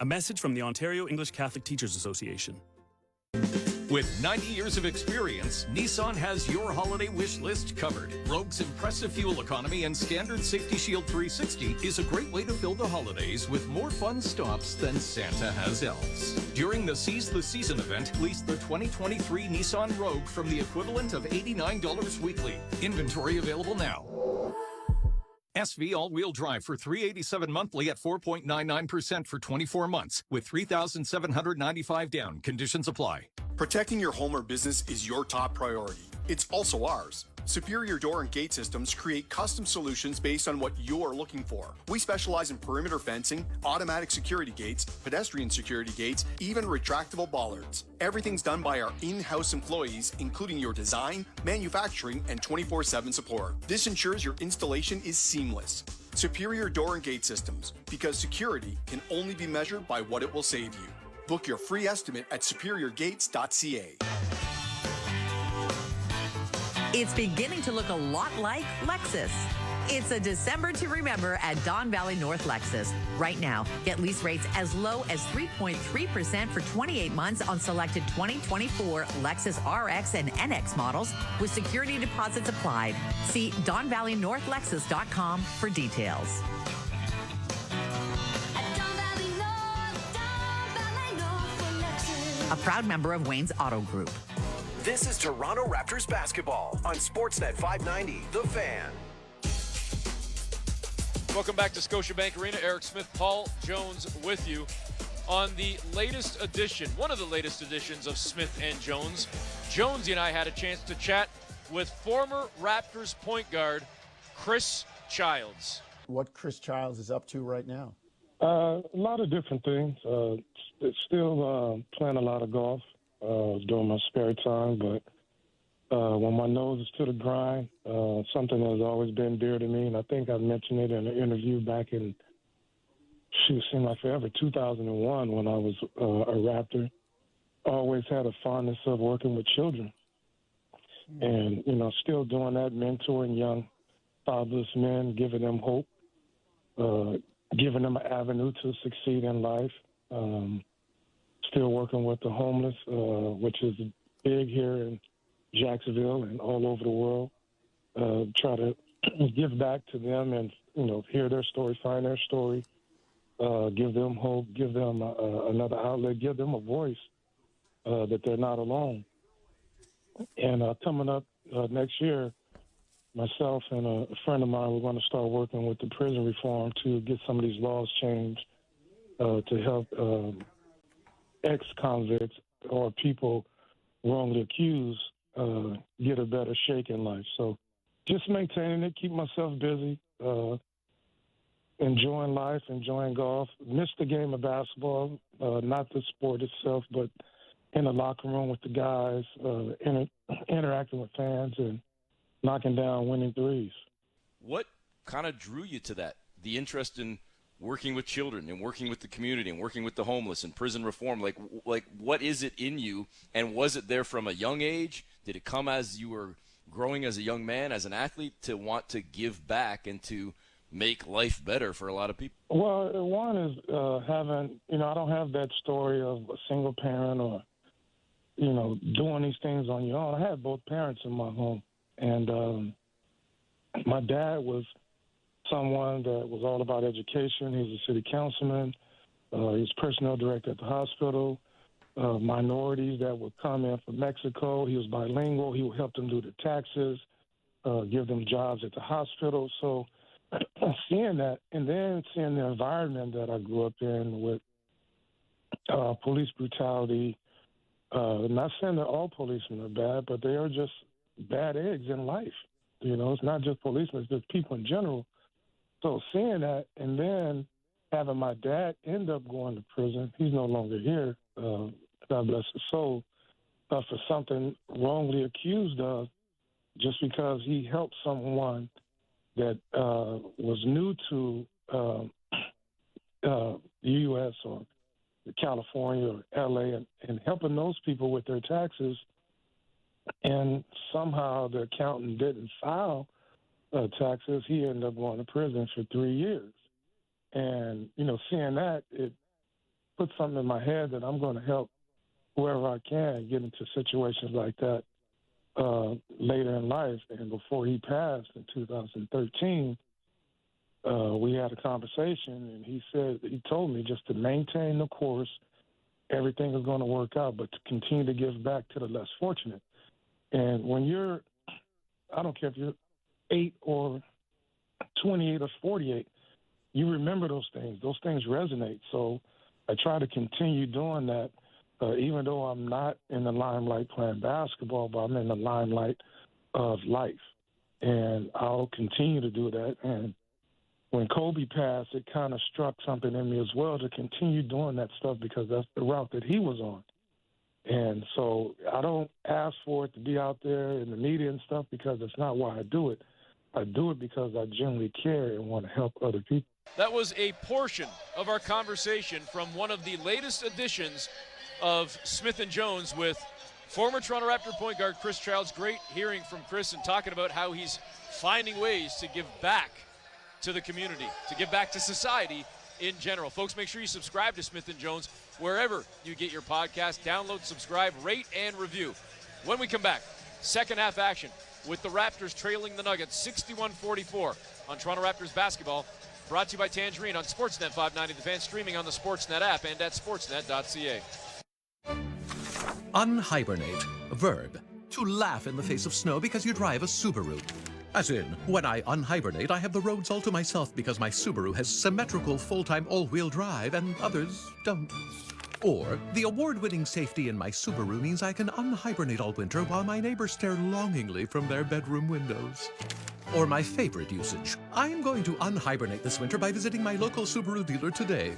A message from the Ontario English Catholic Teachers Association. With 90 years of experience, Nissan has your holiday wish list covered. Rogue's impressive fuel economy and standard Safety Shield 360 is a great way to fill the holidays with more fun stops than Santa has elves. During the Seize the Season event, lease the 2023 Nissan Rogue from the equivalent of $89 weekly. Inventory available now. SV all-wheel drive for $387 monthly at 4.99% for 24 months with $3,795 down. Conditions apply. Protecting your home or business is your top priority. It's also ours. Superior Door and Gate Systems create custom solutions based on what you're looking for. We specialize in perimeter fencing, automatic security gates, pedestrian security gates, even retractable bollards. Everything's done by our in-house employees, including your design, manufacturing, and 24/7 support. This ensures your installation is seamless. Superior Door and Gate Systems, because security can only be measured by what it will save you. Book your free estimate at superiorgates.ca. It's beginning to look a lot like Lexus. It's a December to remember at Don Valley North Lexus. Right now, get lease rates as low as 3.3% for 28 months on selected 2024 Lexus RX and NX models with security deposits applied. See DonValleyNorthLexus.com for details. A proud member of Wayne's Auto Group. This is Toronto Raptors basketball on Sportsnet 590, The Fan. Welcome back to Scotiabank Arena. Eric Smith, Paul Jones with you on the latest edition, one of the latest editions of Smith and Jones. Jonesy and I had a chance to chat with former Raptors point guard Chris Childs. What Chris Childs is up to right now? A lot of different things. Still playing a lot of golf during my spare time, but when my nose is to the grind, something that has always been dear to me, and I think I mentioned it in an interview back in, seemed like forever, 2001 when I was a Raptor. I always had a fondness of working with children. And, still doing that, mentoring young fatherless men, giving them hope, giving them an avenue to succeed in life. Still working with the homeless, which is big here in Jacksonville and all over the world. Try to give back to them and, hear their story, find their story, give them hope, give them another outlet, give them a voice that they're not alone. And coming up next year, myself and a friend of mine, we're going to start working with the prison reform to get some of these laws changed to help ex-convicts or people wrongly accused get a better shake in life. So just maintaining it, keep myself busy, enjoying life, enjoying golf. Missed the game of basketball, not the sport itself, but in the locker room with the guys, interacting with fans and, knocking down winning threes. What kind of drew you to that? The interest in working with children and working with the community and working with the homeless and prison reform. Like what is it in you? And was it there from a young age? Did it come as you were growing as a young man, as an athlete, to want to give back and to make life better for a lot of people? Well, one is having, I don't have that story of a single parent or, doing these things on your own. I had both parents in my home. And my dad was someone that was all about education. He was a city councilman. He was personnel director at the hospital. Minorities that would come in from Mexico. He was bilingual. He would help them do the taxes, give them jobs at the hospital. So seeing that, and then seeing the environment that I grew up in with police brutality, not saying that all policemen are bad, but they are just bad eggs in life. It's not just policemen, it's just people in general. So seeing that, and then having my dad end up going to prison, he's no longer here, God bless his soul, for something wrongly accused of, just because he helped someone that was new to the U.S. or California or L.A. and helping those people with their taxes, and somehow the accountant didn't file taxes, he ended up going to prison for 3 years. And, seeing that, it put something in my head that I'm going to help whoever I can get into situations like that later in life. And before he passed in 2013, we had a conversation, and he told me just to maintain the course, everything is going to work out, but to continue to give back to the less fortunate. And when I don't care if you're 8 or 28 or 48, you remember those things. Those things resonate. So I try to continue doing that, even though I'm not in the limelight playing basketball, but I'm in the limelight of life. And I'll continue to do that. And when Kobe passed, it kind of struck something in me as well to continue doing that stuff, because that's the route that he was on. And so I don't ask for it to be out there in the media and stuff, because that's not why I do it. I do it because I genuinely care and want to help other people. That was a portion of our conversation from one of the latest editions of Smith & Jones with former Toronto Raptor point guard Chris Childs. Great hearing from Chris and talking about how he's finding ways to give back to the community, to give back to society in general. Folks, make sure you subscribe to Smith & Jones wherever you get your podcast. Download, subscribe, rate, and review. When we come back, second half action with the Raptors trailing the Nuggets 61-44 on Toronto Raptors basketball. Brought to you by Tangerine on Sportsnet 590, the fan, streaming on the Sportsnet app and at sportsnet.ca. Unhibernate, a verb. To laugh in the face of snow because you drive a Subaru. As in, when I unhibernate, I have the roads all to myself because my Subaru has symmetrical full-time all-wheel drive and others don't. Or, the award-winning safety in my Subaru means I can unhibernate all winter while my neighbors stare longingly from their bedroom windows. Or my favorite usage, I'm going to unhibernate this winter by visiting my local Subaru dealer today.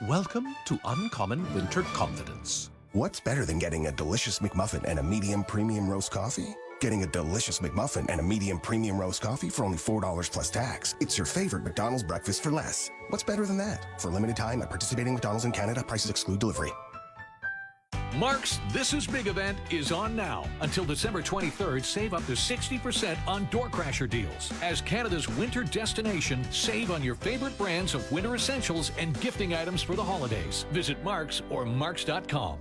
Welcome to Uncommon Winter Confidence. What's better than getting a delicious McMuffin and a medium premium roast coffee? Getting a delicious McMuffin and a medium premium roast coffee for only $4 plus tax. It's your favorite McDonald's breakfast for less. What's better than that? For a limited time at participating McDonald's in Canada, prices exclude delivery. Mark's This Is Big event is on now. Until December 23rd, save up to 60% on door crasher deals. As Canada's winter destination, save on your favorite brands of winter essentials and gifting items for the holidays. Visit Mark's or marks.com.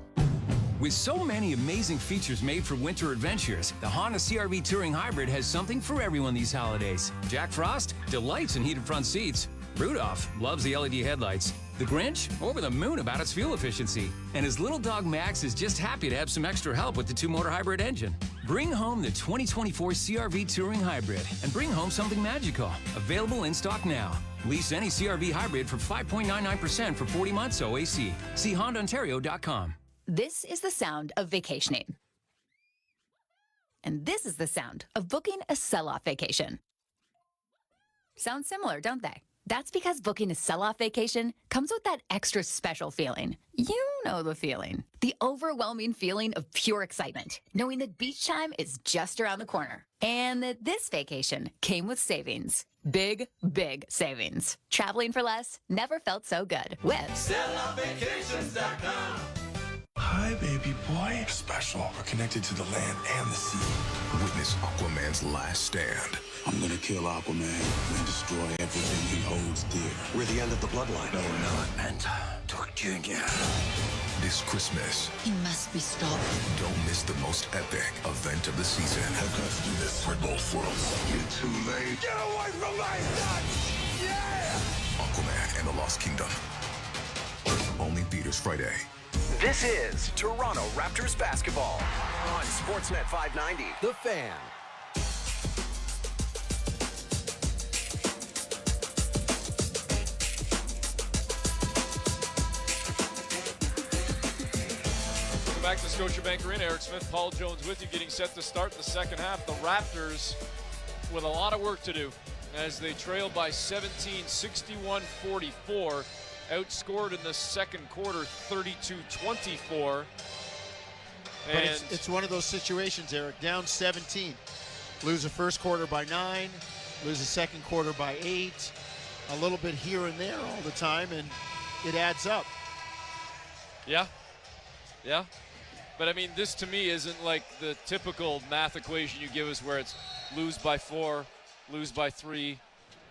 With so many amazing features made for winter adventures, the Honda CR-V Touring Hybrid has something for everyone these holidays. Jack Frost delights in heated front seats. Rudolph loves the LED headlights. The Grinch over the moon about its fuel efficiency. And his little dog Max is just happy to have some extra help with the two-motor hybrid engine. Bring home the 2024 CR-V Touring Hybrid and bring home something magical. Available in stock now. Lease any CR-V Hybrid for 5.99% for 40 months OAC. See HondaOntario.com. This is the sound of vacationing. And this is the sound of booking a sell-off vacation. Sound similar, don't they? That's because booking a sell-off vacation comes with that extra special feeling. You know the feeling. The overwhelming feeling of pure excitement, knowing that beach time is just around the corner. And that this vacation came with savings. Big, big savings. Traveling for less never felt so good with SellOutVacations.com. Hi, baby boy. Special. We're connected to the land and the sea. Witness Aquaman's last stand. I'm gonna kill Aquaman and destroy everything he holds dear. We're the end of the bloodline. No, we're not. And Doc Jr. This Christmas, He must be stopped. don't miss the most epic event of the season. I've got to do this for both worlds. You're too late. Get away from my son! Yeah! Aquaman and the Lost Kingdom. Only theaters Friday. This is Toronto Raptors basketball on Sportsnet 590. The Fan. Welcome back to Scotiabank Arena. Eric Smith, Paul Jones with you, getting set to start the second half. The Raptors with a lot of work to do as they trail by 17, 61-44. Outscored in the second quarter, 32-24. But it's one of those situations, Eric. Down 17. Lose the first quarter by 9. Lose the second quarter by 8. A little bit here and there all the time, and it adds up. Yeah. Yeah. But, I mean, this to me isn't like the typical math equation you give us where it's lose by 4, lose by 3,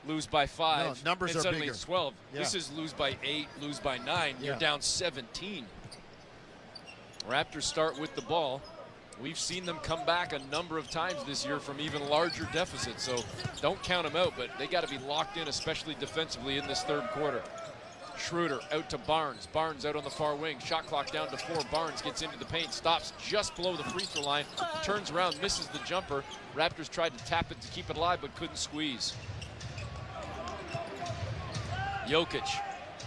lose by 5. No, numbers and are suddenly bigger. It's 12. Yeah. This is lose by 8, lose by 9. You're Yeah. down 17. Raptors start with the ball. We've seen them come back a number of times this year from even larger deficits, so don't count them out, but they got to be locked in, especially defensively in this third quarter. Schroeder out to Barnes. Barnes out on the far wing. Shot clock down to 4. Barnes gets into the paint, stops just below the free throw line, turns around, misses the jumper. Raptors tried to tap it to keep it alive, but couldn't squeeze. Jokic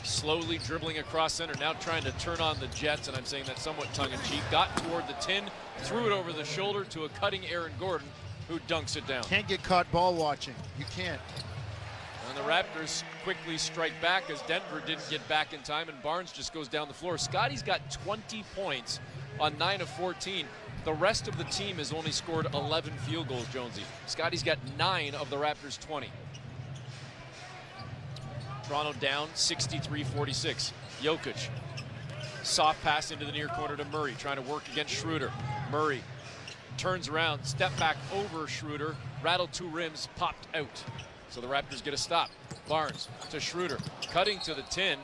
slowly dribbling across center, now trying to turn on the Jets, and I'm saying that somewhat tongue-in-cheek. Got toward the 10, threw it over the shoulder to a cutting Aaron Gordon, who dunks it down. Can't get caught ball watching. You can't. And the Raptors quickly strike back as Denver didn't get back in time, and Barnes just goes down the floor. Scotty's got 20 points on 9 of 14. The rest of the team has only scored 11 field goals, Jonesy. Scotty's got 9 of the Raptors' 20. Toronto down 63-46. Jokic, soft pass into the near corner to Murray, trying to work against Schroeder. Murray turns around, step back over Schroeder, rattled 2 rims, popped out. So the Raptors get a stop. Barnes to Schroeder, cutting to the 10.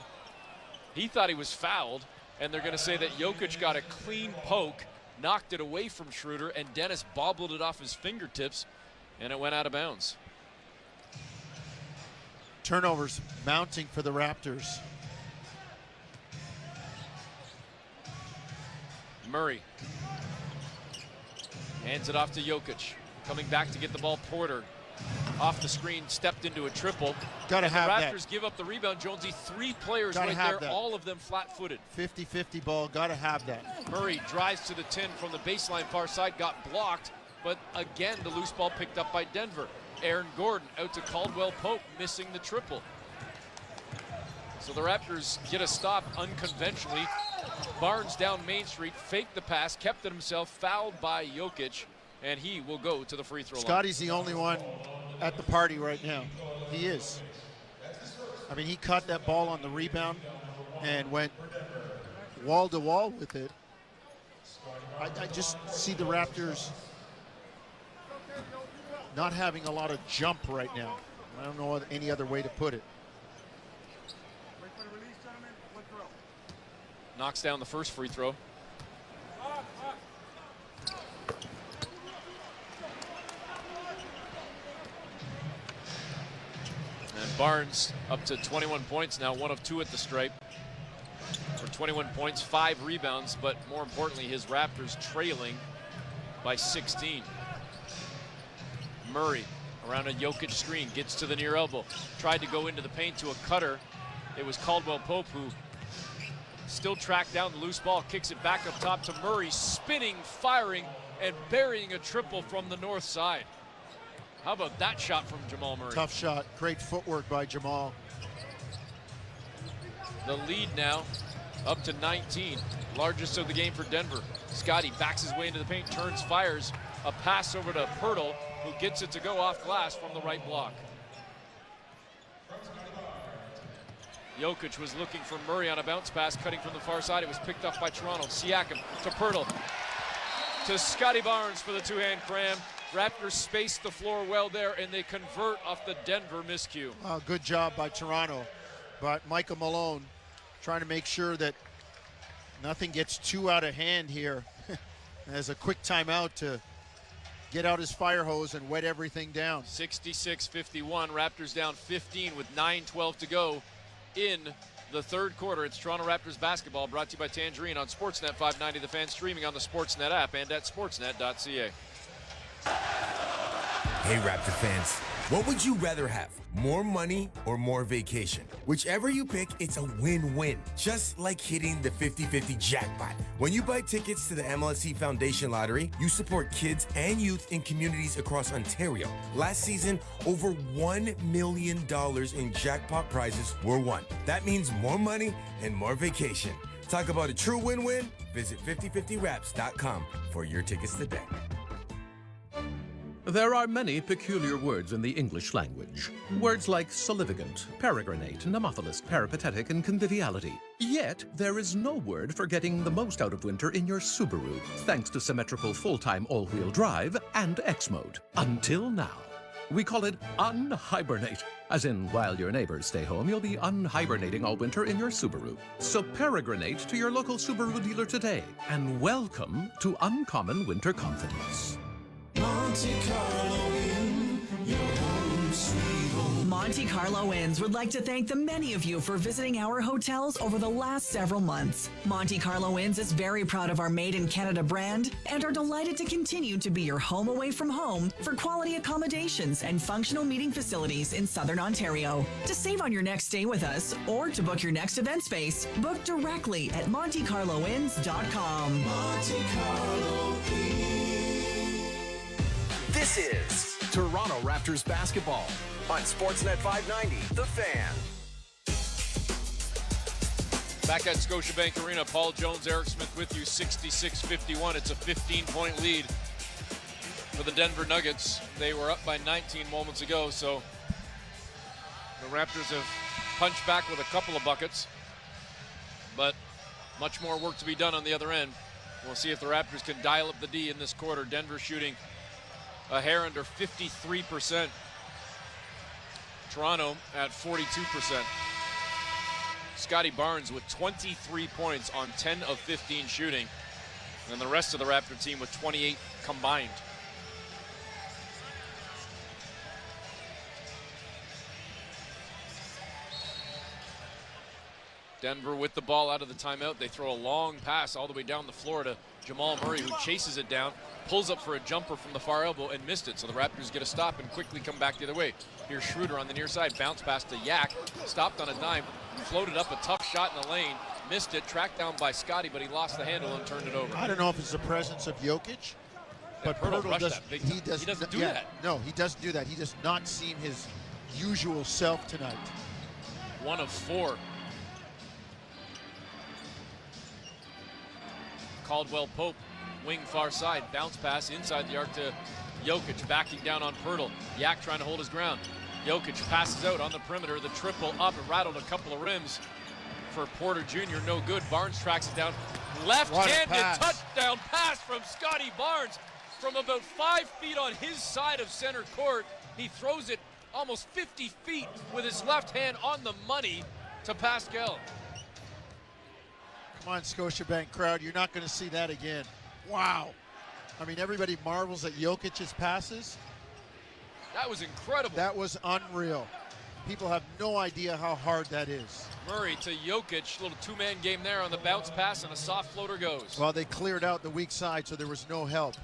He thought he was fouled, and they're going to say that Jokic got a clean poke, knocked it away from Schroeder, and Dennis bobbled it off his fingertips, and it went out of bounds. Turnovers mounting for the Raptors. Murray hands it off to Jokic. Coming back to get the ball, Porter. Off the screen, stepped into a triple. Gotta have the that. Raptors give up the rebound, Jonesy. 3 players Gotta right have there, that. all of them flat-footed. 50-50 ball, gotta have that. Murray drives to the 10 from the baseline far side, got blocked, but again, the loose ball picked up by Denver. Aaron Gordon out to Caldwell Pope, missing the triple. So the Raptors get a stop unconventionally. Barnes down Main Street, faked the pass, kept it himself, fouled by Jokic, and he will go to the free throw line. Scotty's the only one at the party right now. He is. I mean, he caught that ball on the rebound and went wall to wall with it. I just see the Raptors not having a lot of jump right now. I don't know any other way to put it. Knocks down the first free throw. And Barnes up to 21 points now, 1 of 2 at the stripe. For 21 points, 5 rebounds, but more importantly, his Raptors trailing by 16. Murray around a Jokic screen, gets to the near elbow. Tried to go into the paint to a cutter. It was Caldwell Pope who still tracked down the loose ball, kicks it back up top to Murray, spinning, firing, and burying a triple from the north side. How about that shot from Jamal Murray? Tough shot, great footwork by Jamal. The lead now up to 19. Largest of the game for Denver. Scotty backs his way into the paint, turns, fires a pass over to Pirtle, who gets it to go off glass from the right block. Jokic was looking for Murray on a bounce pass, cutting from the far side. It was picked up by Toronto. Siakam to Pirtle. To Scotty Barnes for the two-hand cram. Raptors space the floor well there, and they convert off the Denver miscue. Good job by Toronto. But Michael Malone trying to make sure that nothing gets too out of hand here. As a quick timeout to get out his fire hose and wet everything down. 66-51. Raptors down 15 with 9:12 to go in the third quarter. It's Toronto Raptors basketball, brought to you by Tangerine on Sportsnet 590, The Fan, streaming on the Sportsnet app and at sportsnet.ca. Hey, Raptor fans, what would you rather have? More money or more vacation? Whichever you pick, it's a win-win. Just like hitting the 50-50 jackpot. When you buy tickets to the MLSE Foundation Lottery, you support kids and youth in communities across Ontario. Last season, over $1 million in jackpot prizes were won. That means more money and more vacation. Talk about a true win-win? Visit 5050raps.com for your tickets today. There are many peculiar words in the English language. Words like salivigant, peregrinate, nemophilus, peripatetic, and conviviality. Yet, there is no word for getting the most out of winter in your Subaru, thanks to symmetrical full-time all-wheel drive and X-Mode. Until now. We call it unhibernate. As in, while your neighbors stay home, you'll be unhibernating all winter in your Subaru. So peregrinate to your local Subaru dealer today, and welcome to uncommon winter confidence. Monte Carlo Inn, your home sweet home. Monte Carlo Inns would like to thank the many of you for visiting our hotels over the last several months. Monte Carlo Inns is very proud of our Made in Canada brand and are delighted to continue to be your home away from home for quality accommodations and functional meeting facilities in Southern Ontario. To save on your next stay with us or to book your next event space, book directly at MonteCarloInns.com. Monte Carlo Inn. This is Toronto Raptors basketball on Sportsnet 590, The Fan. Back at Scotiabank Arena, Paul Jones, Eric Smith with you, 66-51. It's a 15-point lead for the Denver Nuggets. They were up by 19 moments ago, so the Raptors have punched back with a couple of buckets, but much more work to be done on the other end. We'll see if the Raptors can dial up the D in this quarter. Denver shooting a hair under 53%. Toronto at 42%. Scotty Barnes with 23 points on 10 of 15 shooting. And the rest of the Raptor team with 28 combined. Denver with the ball out of the timeout. They throw a long pass all the way down the floor to Jamal Murray, who chases it down, pulls up for a jumper from the far elbow and missed it. So the Raptors get a stop and quickly come back the other way. Here's Schroeder on the near side, bounce pass to Yak, stopped on a dime, floated up a tough shot in the lane, missed it, tracked down by Scotty, but he lost the handle and turned it over. I don't know if it's the presence of Jokic, but Pirtle does, he doesn't do that. No, he doesn't do that. He does not seem his usual self tonight. 1 of 4. Caldwell Pope, wing far side, bounce pass inside the arc to Jokic, backing down on Pirtle. Yak trying to hold his ground. Jokic passes out on the perimeter, the triple up and rattled a couple of rims for Porter Jr., no good. Barnes tracks it down. Left-handed touchdown pass from Scotty Barnes from about 5 feet on his side of center court. He throws it almost 50 feet with his left hand on the money to Pascal. Come on, Scotiabank crowd, you're not going to see that again. Wow. I mean, everybody marvels at Jokic's passes. That was incredible. That was unreal. People have no idea how hard that is. Murray to Jokic, little two-man game there on the bounce pass, and a soft floater goes. Well, they cleared out the weak side, so there was no help.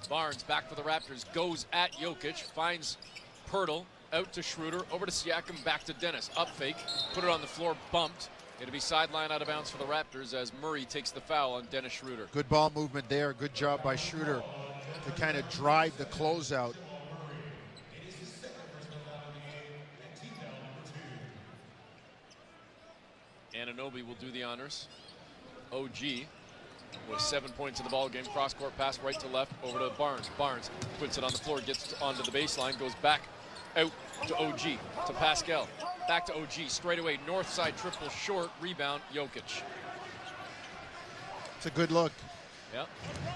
Barnes back for the Raptors, goes at Jokic, finds Pirtle, out to Schroeder, over to Siakam, back to Dennis. Up fake, put it on the floor, bumped. It'll be sideline out of bounds for the Raptors as Murray takes the foul on Dennis Schroeder. Good ball movement there. Good job by Schroeder to kind of drive the closeout. Anunoby will do the honors. OG with 7 points in the ball game. Cross-court pass right to left over to Barnes. Barnes puts it on the floor, gets onto the baseline, goes back out to OG, to Pascal. Back to OG, straight away, north side triple short, rebound, Jokic. It's a good look. Yep.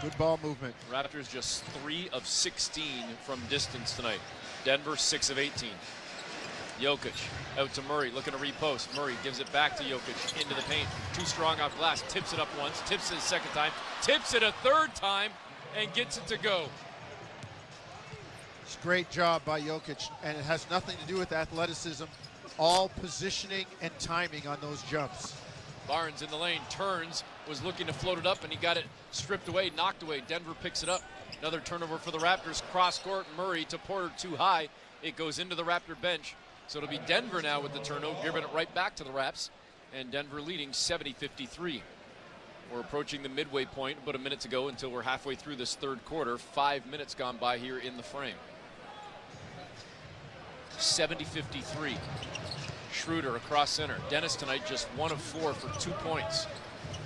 Good ball movement. Raptors just 3 of 16 from distance tonight. Denver 6 of 18. Jokic out to Murray, looking to repost. Murray gives it back to Jokic into the paint. Too strong off glass, tips it up once, tips it a second time, tips it a third time, and gets it to go. It's a great job by Jokic, and it has nothing to do with athleticism. All positioning and timing on those jumps. Barnes in the lane, turns, was looking to float it up, and he got it stripped away, knocked away. Denver picks it up. Another turnover for the Raptors. Cross court, Murray to Porter, too high. It goes into the Raptor bench. So it'll be Denver now with the turnover, giving it right back to the Raps. And Denver leading 70-53. We're approaching the midway point, about a minute to go until we're halfway through this third quarter. 5 minutes gone by here in the frame. 70-53. Schroeder across center. Dennis tonight just 1 of 4 for 2 points.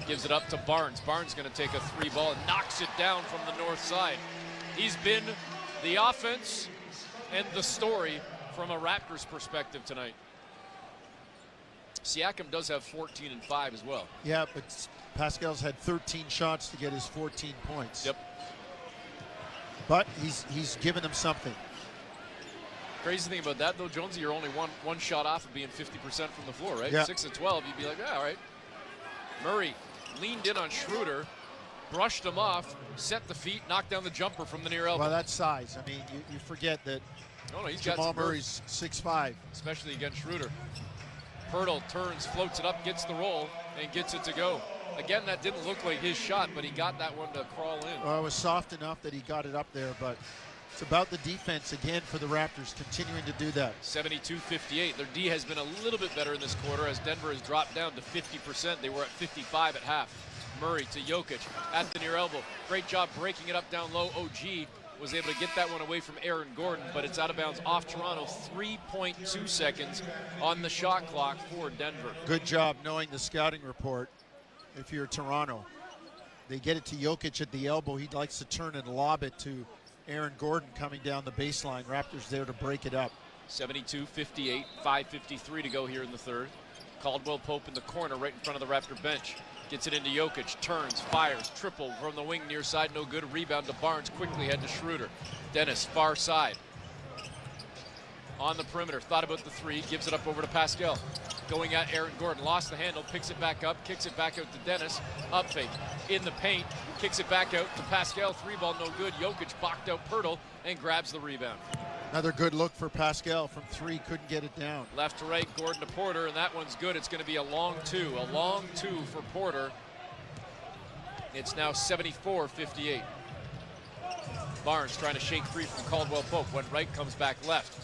Gives it up to Barnes. Barnes going to take a 3 ball and knocks it down from the north side. He's been the offense and the story from a Raptors perspective tonight. Siakam does have 14 and 5 as well. Yeah, but Pascal's had 13 shots to get his 14 points. Yep. But he's given them something. Crazy thing about that, though, Jonesy, you're only one shot off of being 50% from the floor, right? Yeah. 6 of 12, you'd be like, yeah, all right. Murray leaned in on Schroeder, brushed him off, set the feet, knocked down the jumper from the near elbow. Well, that's size. I mean, you forget that he's got Jamal some girth, Murray's 6'5". especially against Schroeder. Pirtle turns, floats it up, gets the roll, and gets it to go. Again, that didn't look like his shot, but he got that one to crawl in. Well, it was soft enough that he got it up there, but it's about the defense again for the Raptors, continuing to do that. 72-58. Their D has been a little bit better in this quarter as Denver has dropped down to 50%. They were at 55 at half. Murray to Jokic at the near elbow. Great job breaking it up down low. OG was able to get that one away from Aaron Gordon, but it's out of bounds off Toronto. 3.2 seconds on the shot clock for Denver. Good job knowing the scouting report. If you're Toronto, they get it to Jokic at the elbow. He likes to turn and lob it to Aaron Gordon coming down the baseline. Raptors there to break it up. 72-58, 5:53 to go here in the third. Caldwell Pope in the corner right in front of the Raptor bench. Gets it into Jokic, turns, fires, triple from the wing near side, no good. Rebound to Barnes, quickly head to Schroeder. Dennis, far side. On the perimeter, thought about the 3, gives it up over to Pascal. Going at Aaron Gordon, lost the handle, picks it back up, kicks it back out to Dennis. Up fake, in the paint, kicks it back out to Pascal. 3 ball, no good. Jokic blocked out Pirtle and grabs the rebound. Another good look for Pascal from 3, couldn't get it down. Left to right, Gordon to Porter, and that one's good. It's going to be a long 2 for Porter. It's now 74-58. Barnes trying to shake free from Caldwell Pope. Went right, comes back left.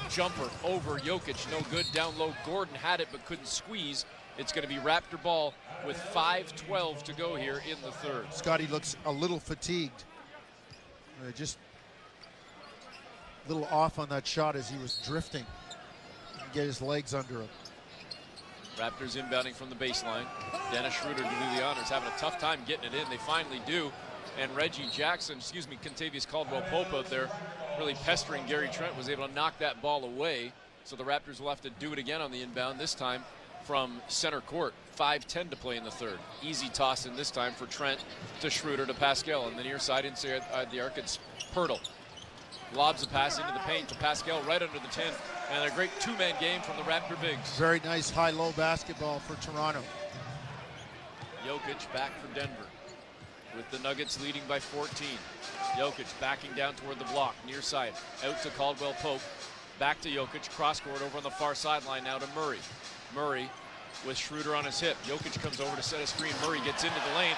Jumper over Jokic, no good. Down low, Gordon had it but couldn't squeeze. It's going to be Raptor ball with 5:12 to go here in the third. Scotty looks a little fatigued. Just a little off on that shot as he was drifting. Get his legs under him. Raptors inbounding from the baseline. Dennis Schroeder to do the honors, having a tough time getting it in. They finally do. And Reggie Jackson, Contavious Caldwell-Pope out there really pestering Gary Trent, was able to knock that ball away. So the Raptors will have to do it again on the inbound, this time from center court. 5:10 to play in the third. Easy toss in this time for Trent to Schroeder to Pascal. On the near side inside the arc, it's Pirtle. Lobs a pass into the paint to Pascal right under the 10. And a great 2-man game from the Raptor bigs. Very nice high-low basketball for Toronto. Jokic back for Denver, with the Nuggets leading by 14. Jokic backing down toward the block, near side, out to Caldwell Pope, back to Jokic, cross court over on the far sideline now to Murray. Murray with Schroeder on his hip. Jokic comes over to set a screen. Murray gets into the lane,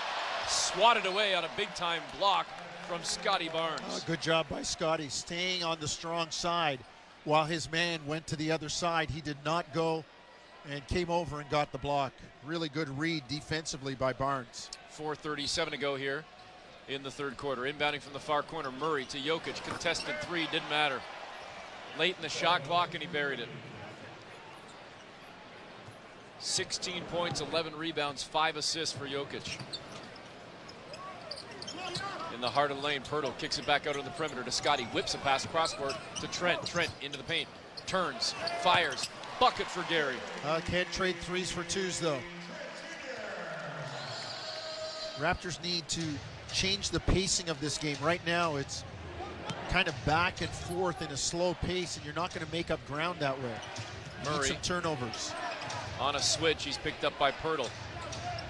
swatted away on a big-time block from Scotty Barnes. Good job by Scotty, staying on the strong side while his man went to the other side. He did not go and came over and got the block. Really good read defensively by Barnes. 4:37 to go here in the third quarter. Inbounding from the far corner, Murray to Jokic. Contested 3, didn't matter. Late in the shot clock, and he buried it. 16 points, 11 rebounds, 5 assists for Jokic. In the heart of the lane, Pirtle kicks it back out on the perimeter to Scotty. Whips a pass across court to Trent. Trent into the paint. Turns, fires, bucket for Gary. Can't trade threes for twos, though. Raptors need to change the pacing of this game. Right now, it's kind of back and forth in a slow pace, and you're not going to make up ground that way. Murray. Need some turnovers. On a switch, he's picked up by Pirtle.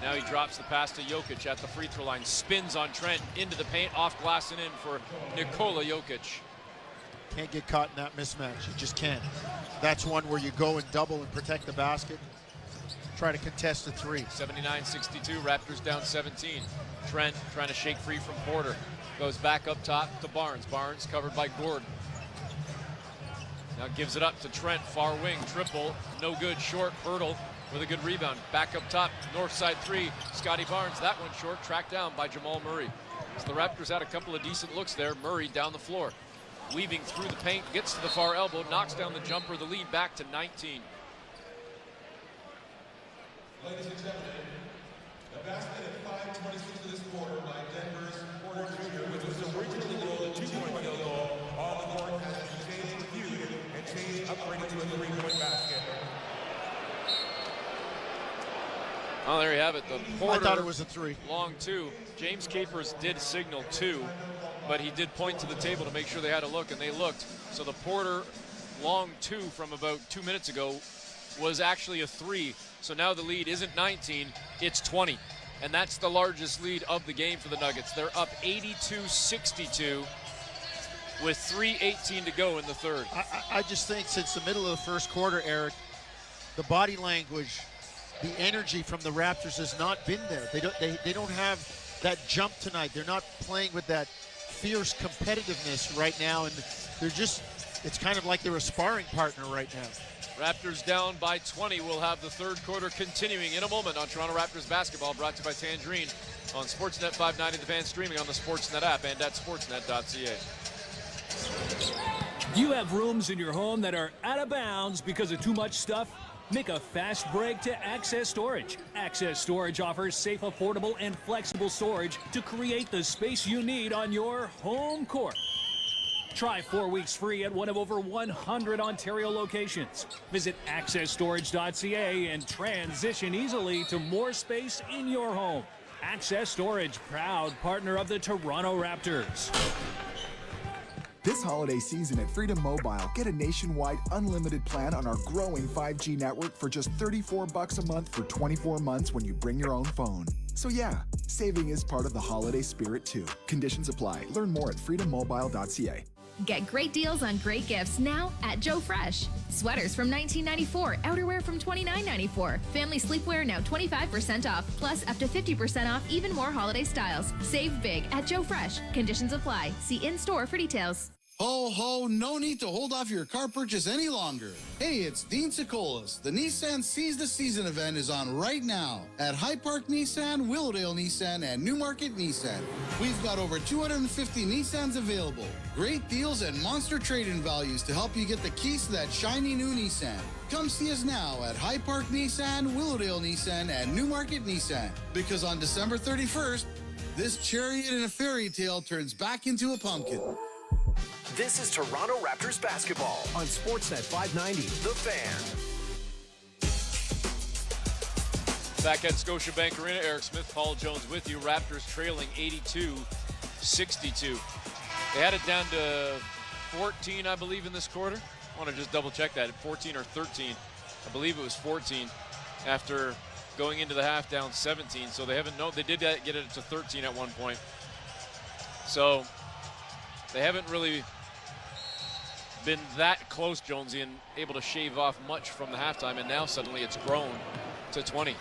Now he drops the pass to Jokic at the free throw line. Spins on Trent, into the paint, off glass and in for Nikola Jokic. Can't get caught in that mismatch. You just can't. That's one where you go and double and protect the basket. Try to contest a three. 79-62, Raptors down 17. Trent trying to shake free from Porter. Goes back up top to Barnes. Barnes covered by Gordon. Now gives it up to Trent, far wing, triple, no good, short. Pirtle with a good rebound. Back up top, north side three. Scotty Barnes, that one short, tracked down by Jamal Murray. So the Raptors had a couple of decent looks there. Murray down the floor. Weaving through the paint, gets to the far elbow, knocks down the jumper, the lead back to 19. Ladies and gentlemen, the basket at 5:26 of this quarter by Denver's Porter Jr., which was originally rolled a 2-point field goal on the board, has been changed, reviewed, and changed, upgraded to a 3-point basket. Oh, there you have it. The Porter, I thought it was a three. Long two. James Capers did signal two, but he did point to the table to make sure they had a look, and they looked. So the Porter long two from about 2 minutes ago was actually a three. So now the lead isn't 19, it's 20. And that's the largest lead of the game for the Nuggets. They're up 82-62 with 3:18 to go in the third. I just think since the middle of the first quarter, Eric, the body language, the energy from the Raptors has not been there. They don't have that jump tonight. They're not playing with that fierce competitiveness right now, and they're just, it's kind of like they're a sparring partner right now. Raptors down by 20. We'll have the third quarter continuing in a moment on Toronto Raptors basketball, brought to you by Tangerine on Sportsnet 590, the fan, streaming on the Sportsnet app and at sportsnet.ca. Do you have rooms in your home that are out of bounds because of too much stuff? Make a fast break to Access Storage. Access Storage offers safe, affordable, and flexible storage to create the space you need on your home court. Try 4 weeks free at one of over 100 Ontario locations. Visit accessstorage.ca and transition easily to more space in your home. Access Storage, proud partner of the Toronto Raptors. This holiday season at Freedom Mobile, get a nationwide unlimited plan on our growing 5G network for just $34 a month for 24 months when you bring your own phone. So yeah, saving is part of the holiday spirit too. Conditions apply. Learn more at freedommobile.ca. Get great deals on great gifts now at Joe Fresh. Sweaters from $19.94, outerwear from $29.94. Family sleepwear now 25% off, plus up to 50% off even more holiday styles. Save big at Joe Fresh. Conditions apply. See in-store for details. Ho, ho, no need to hold off your car purchase any longer. Hey, it's Dean Sikolas. The Nissan Seize the Season event is on right now at High Park Nissan, Willowdale Nissan, and Newmarket Nissan. We've got over 250 Nissans available. Great deals and monster trade-in values to help you get the keys to that shiny new Nissan. Come see us now at High Park Nissan, Willowdale Nissan, and Newmarket Nissan. Because on December 31st, this chariot in a fairy tale turns back into a pumpkin. This is Toronto Raptors basketball on Sportsnet 590, The Fan. Back at Scotiabank Arena, Eric Smith, Paul Jones with you. Raptors trailing 82-62. They had it down to 14, I believe, in this quarter. I want to just double check that. 14 or 13. I believe it was 14 after going into the half down 17. So they haven't, they did get it to 13 at one point. So they haven't really been that close, Jonesy, and able to shave off much from the halftime, and now suddenly it's grown to 20.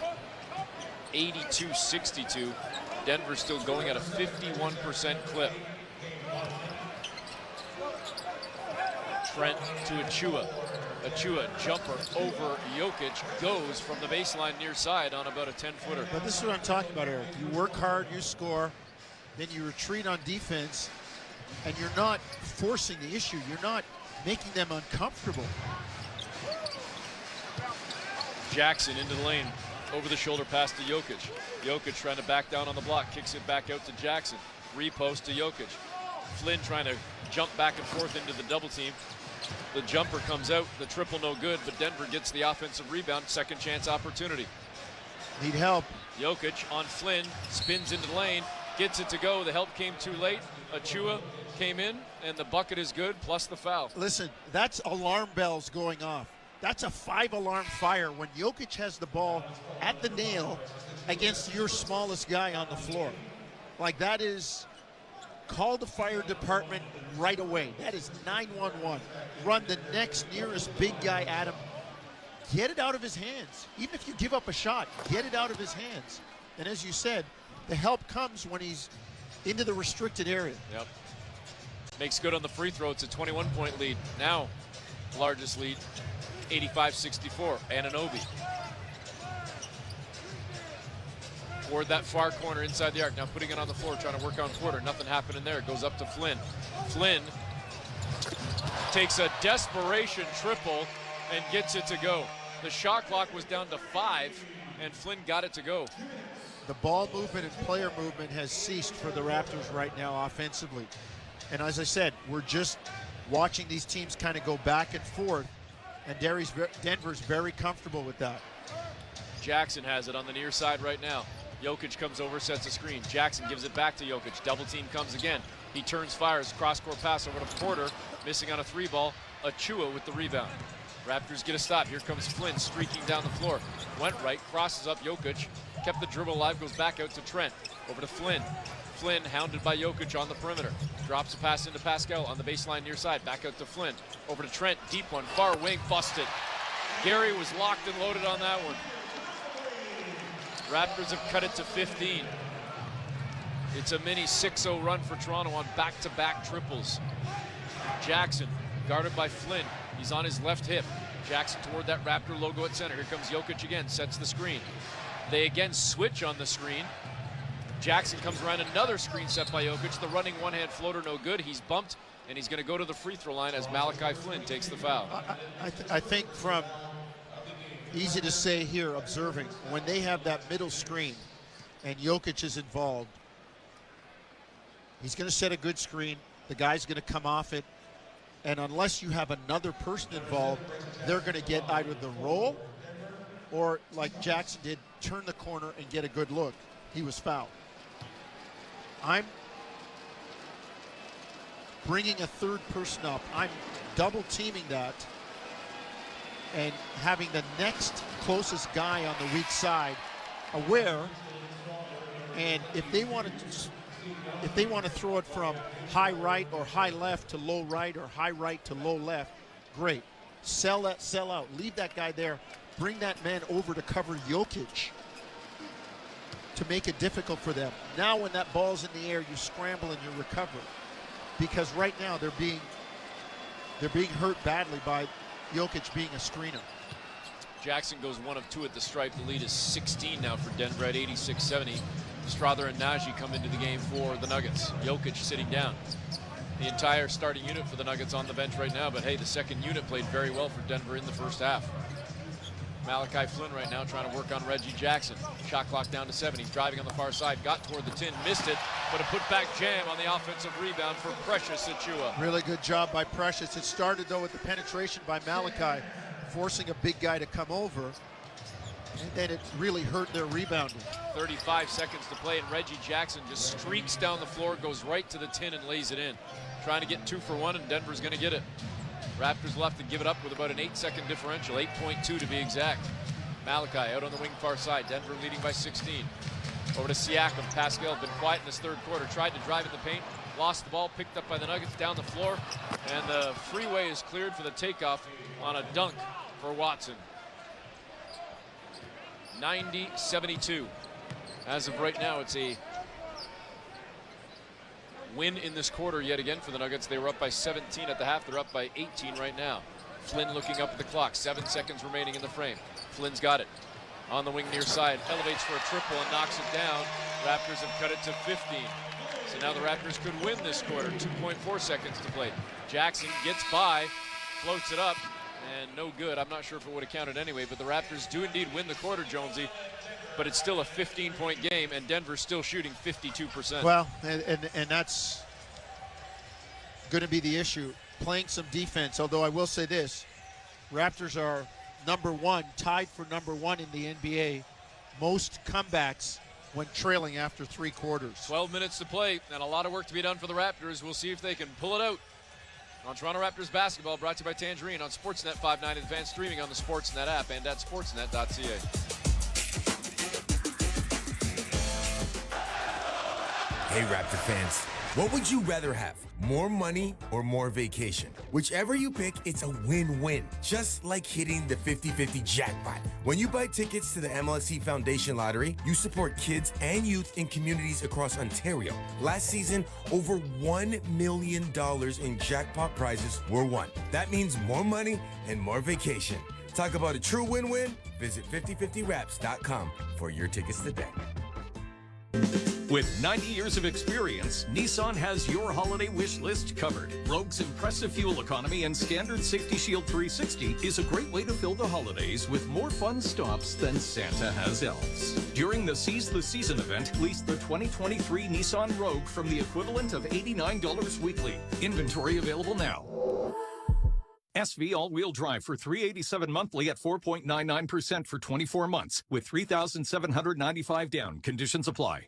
82-62. Denver still going at a 51% clip. Trent to Achua. Achua, jumper over Jokic, goes from the baseline near side on about a 10-footer. But this is what I'm talking about, Eric. You work hard, you score, then you retreat on defense, and you're not forcing the issue. You're not making them uncomfortable. Jackson into the lane. Over the shoulder pass to Jokic. Jokic trying to back down on the block. Kicks it back out to Jackson. Repost to Jokic. Flynn trying to jump back and forth into the double team. The jumper comes out. The triple no good, but Denver gets the offensive rebound. Second chance opportunity. Need help. Jokic on Flynn. Spins into the lane. Gets it to go. The help came too late. Achua came in, and the bucket is good, plus the foul. Listen, that's alarm bells going off. That's a 5-alarm fire when Jokic has the ball at the nail against your smallest guy on the floor. Like, that is, call the fire department right away. That is 911. Run the next nearest big guy at him. Get it out of his hands. Even if you give up a shot, get it out of his hands. And as you said, the help comes when he's into the restricted area. Yep. Makes good on the free throw. It's a 21-point lead. Now, largest lead, 85-64. Anunoby. Toward that far corner inside the arc. Now putting it on the floor, trying to work on Porter. Nothing happening there. It goes up to Flynn. Flynn takes a desperation triple and gets it to go. The shot clock was down to 5, and Flynn got it to go. The ball movement and player movement has ceased for the Raptors right now offensively. And as I said, we're just watching these teams kind of go back and forth, and Denver's very comfortable with that. Jackson has it on the near side right now. Jokic comes over, sets a screen. Jackson gives it back to Jokic. Double team comes again. He turns, fires, cross-court pass over to Porter, missing on a 3-ball. Achua with the rebound. Raptors get a stop. Here comes Flynn streaking down the floor. Went right, crosses up Jokic, kept the dribble alive, goes back out to Trent. Over to Flynn. Flynn hounded by Jokic on the perimeter. Drops a pass into Pascal on the baseline near side. Back out to Flynn. Over to Trent. Deep one. Far wing. Busted. Gary was locked and loaded on that one. Raptors have cut it to 15. It's a mini 6-0 run for Toronto on back-to-back triples. Jackson guarded by Flynn. He's on his left hip. Jackson toward that Raptor logo at center. Here comes Jokic again. Sets the screen. They again switch on the screen. Jackson comes around, another screen set by Jokic. The running one-hand floater no good. He's bumped, and he's going to go to the free throw line as Malachi Flynn takes the foul. I think from easy to say here, observing, when they have that middle screen and Jokic is involved, he's going to set a good screen. The guy's going to come off it. And unless you have another person involved, they're going to get either the roll or, like Jackson did, turn the corner and get a good look. He was fouled. I'm bringing a third person up. I'm double teaming that and having the next closest guy on the weak side aware. And if they want to throw it from high right or high left to low right or high right to low left, great. Sell out. Leave that guy there. Bring that man over to cover Jokic to make it difficult for them. Now when that ball's in the air, you scramble and you recover. Because right now they're being hurt badly by Jokic being a screener. Jackson goes 1 of 2 at the stripe. The lead is 16 now for Denver at 86-70. Strother and Najee come into the game for the Nuggets. Jokic sitting down. The entire starting unit for the Nuggets on the bench right now, but hey, the second unit played very well for Denver in the first half. Malachi Flynn right now trying to work on Reggie Jackson. Shot clock down to 7. He's driving on the far side, got toward the tin, missed it, but a putback jam on the offensive rebound for Precious Achiuwa. Really good job by Precious. It started though with the penetration by Malachi, forcing a big guy to come over, and then it really hurt their rebounding. 35 seconds to play, and Reggie Jackson just streaks down the floor, goes right to the tin and lays it in. Trying to get 2 for 1, and Denver's going to get it. Raptors left to give it up with about an 8-second differential, 8.2 to be exact. Malachi out on the wing far side. Denver leading by 16. Over to Siakam. Pascal been quiet in this third quarter. Tried to drive in the paint. Lost the ball. Picked up by the Nuggets down the floor. And the freeway is cleared for the takeoff on a dunk for Watson. 90-72. As of right now, it's a win in this quarter yet again for the Nuggets. They were up by 17 at the half. They're up by 18 right now. Flynn looking up at the clock. 7 seconds remaining in the frame. Flynn's got it. On the wing near side. Elevates for a triple and knocks it down. Raptors have cut it to 15. So now the Raptors could win this quarter. 2.4 seconds to play. Jackson gets by. Floats it up. and no good. I'm not sure if it would have counted anyway, but the Raptors do indeed win the quarter, Jonesy. But it's still a 15-point game, and Denver's still shooting 52%. Well, and that's going to be the issue, playing some defense. Although I will say this, Raptors are tied for number one in the NBA, most comebacks when trailing after 3 quarters. 12 minutes to play, and a lot of work to be done for the Raptors. We'll see if they can pull it out. On Toronto Raptors basketball, brought to you by Tangerine on Sportsnet 590 advanced streaming on the Sportsnet app and at sportsnet.ca. Hey, Raptor fans, what would you rather have? More money or more vacation? Whichever you pick, it's a win-win. Just like hitting the 50-50 jackpot. When you buy tickets to the MLSE Foundation Lottery, you support kids and youth in communities across Ontario. Last season, over $1 million in jackpot prizes were won. That means more money and more vacation. Talk about a true win-win? Visit 5050raps.com for your tickets today. With 90 years of experience, Nissan has your holiday wish list covered. Rogue's impressive fuel economy and standard Safety Shield 360 is a great way to fill the holidays with more fun stops than Santa has elves. During the Seize the Season event, lease the 2023 Nissan Rogue from the equivalent of $89 weekly. Inventory available now. SV all-wheel drive for $387 monthly at 4.99% for 24 months with $3,795 down. Conditions apply.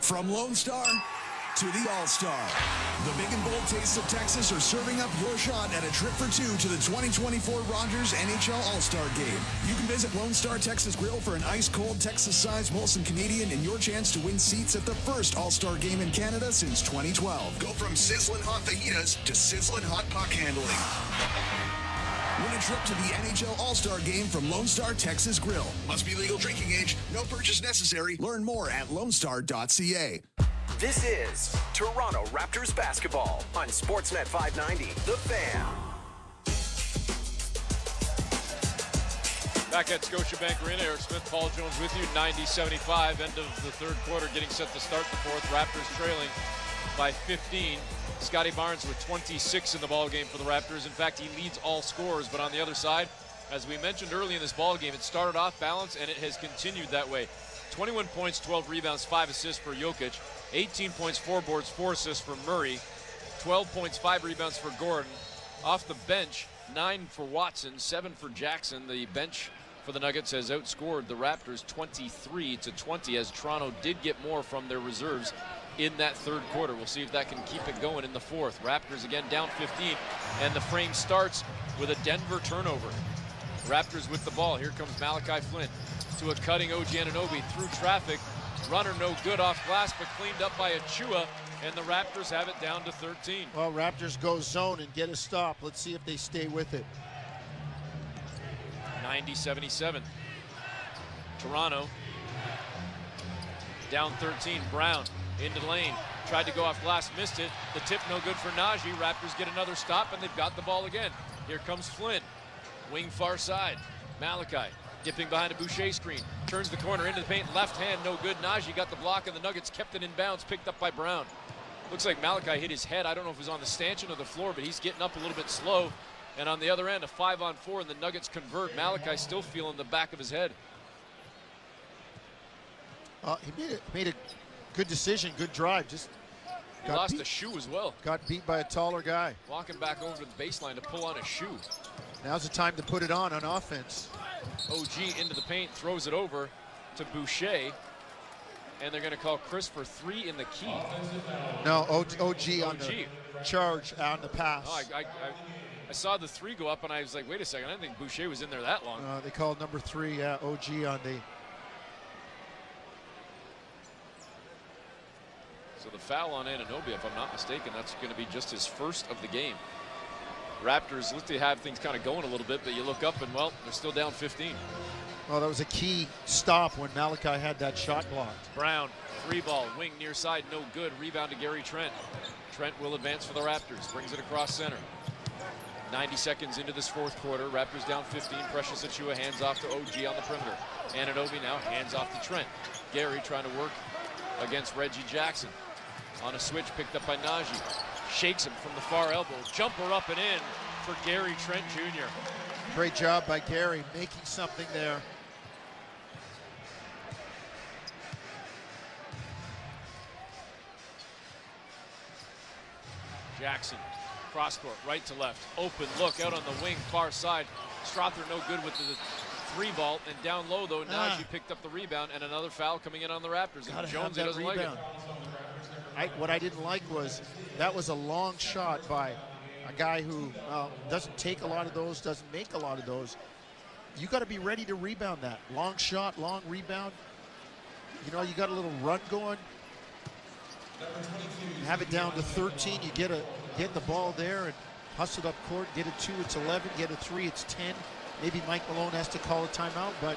From Lone Star to the All-Star, the big and bold tastes of Texas are serving up your shot at a trip for 2 to the 2024 Rogers NHL All-Star Game. You can visit Lone Star Texas Grill for an ice-cold Texas-sized Molson Canadian and your chance to win seats at the first All-Star Game in Canada since 2012. Go from sizzling hot fajitas to sizzling hot puck handling. Win a trip to the NHL All-Star Game from Lone Star Texas Grill. Must be legal drinking age. No purchase necessary. Learn more at lonestar.ca. This is Toronto Raptors basketball on Sportsnet 590, The Fan. Back at Scotiabank Arena, Eric Smith, Paul Jones with you. 90-75, end of the third quarter, getting set to start the fourth. Raptors trailing by 15. Scotty Barnes with 26 in the ball game for the Raptors. In fact, he leads all scorers, but on the other side, as we mentioned early in this ball game, it started off balanced and it has continued that way. 21 points, 12 rebounds, 5 assists for Jokic, 18 points, 4 boards, 4 assists for Murray, 12 points, 5 rebounds for Gordon. Off the bench, 9 for Watson, 7 for Jackson. The bench for the Nuggets has outscored the Raptors 23-20 as Toronto did get more from their reserves in that third quarter. We'll see if that can keep it going in the fourth. Raptors again down 15, and the frame starts with a Denver turnover. Raptors with the ball. Here comes Malachi Flynn to a cutting OG Anunoby through traffic. Runner no good off glass, but cleaned up by Achua, and the Raptors have it down to 13. Well, Raptors go zone and get a stop. Let's see if they stay with it. 90-77. Toronto down 13. Brown into the lane, tried to go off glass, missed it. The tip no good for Najee. Raptors get another stop, and they've got the ball again. Here comes Flynn, wing far side. Malachi dipping behind a Boucher screen, turns the corner into the paint, left hand no good. Najee got the block, and the Nuggets kept it in bounds, picked up by Brown. Looks like Malachi hit his head. I don't know if it was on the stanchion or the floor, but he's getting up a little bit slow. And on the other end, a 5-on-4, and the Nuggets convert. Malachi still feeling the back of his head. He made a good decision, good drive. Just he lost a shoe as well. Got beat by a taller guy. Walking back over the baseline to pull on a shoe. Now's the time to put it on offense. OG into the paint, throws it over to Boucher. And they're going to call Chris for 3 in the key. No, OG on the charge on the pass. Oh, I saw the 3 go up, and I was like, wait a second, I didn't think Boucher was in there that long. They called number 3, OG on the... So the foul on Anunoby, if I'm not mistaken, that's going to be just his first of the game. Raptors look to have things kind of going a little bit, but you look up and, well, they're still down 15. Well, that was a key stop when Malachi had that shot blocked. Brown, 3-ball, wing near side, no good. Rebound to Gary Trent. Trent will advance for the Raptors, brings it across center. 90 seconds into this fourth quarter, Raptors down 15. Precious Achua hands off to OG on the perimeter. Anunoby now hands off to Trent. Gary trying to work against Reggie Jackson. On a switch picked up by Najee. Shakes him from the far elbow. Jumper up and in for Gary Trent Jr. Great job by Gary making something there. Jackson, cross court, right to left. Open look out on the wing, far side. Strother no good with the 3 ball, and down low though, Najee picked up the rebound, and another foul coming in on the Raptors. And Jonesy doesn't like it. What I didn't like was that was a long shot by a guy who doesn't take a lot of those, doesn't make a lot of those. You got to be ready to rebound that. Long shot, long rebound. You know, you got a little run going. Have it down to 13. You get the ball there and hustle it up court. Get a 2, it's 11. Get a 3, it's 10. Maybe Mike Malone has to call a timeout, but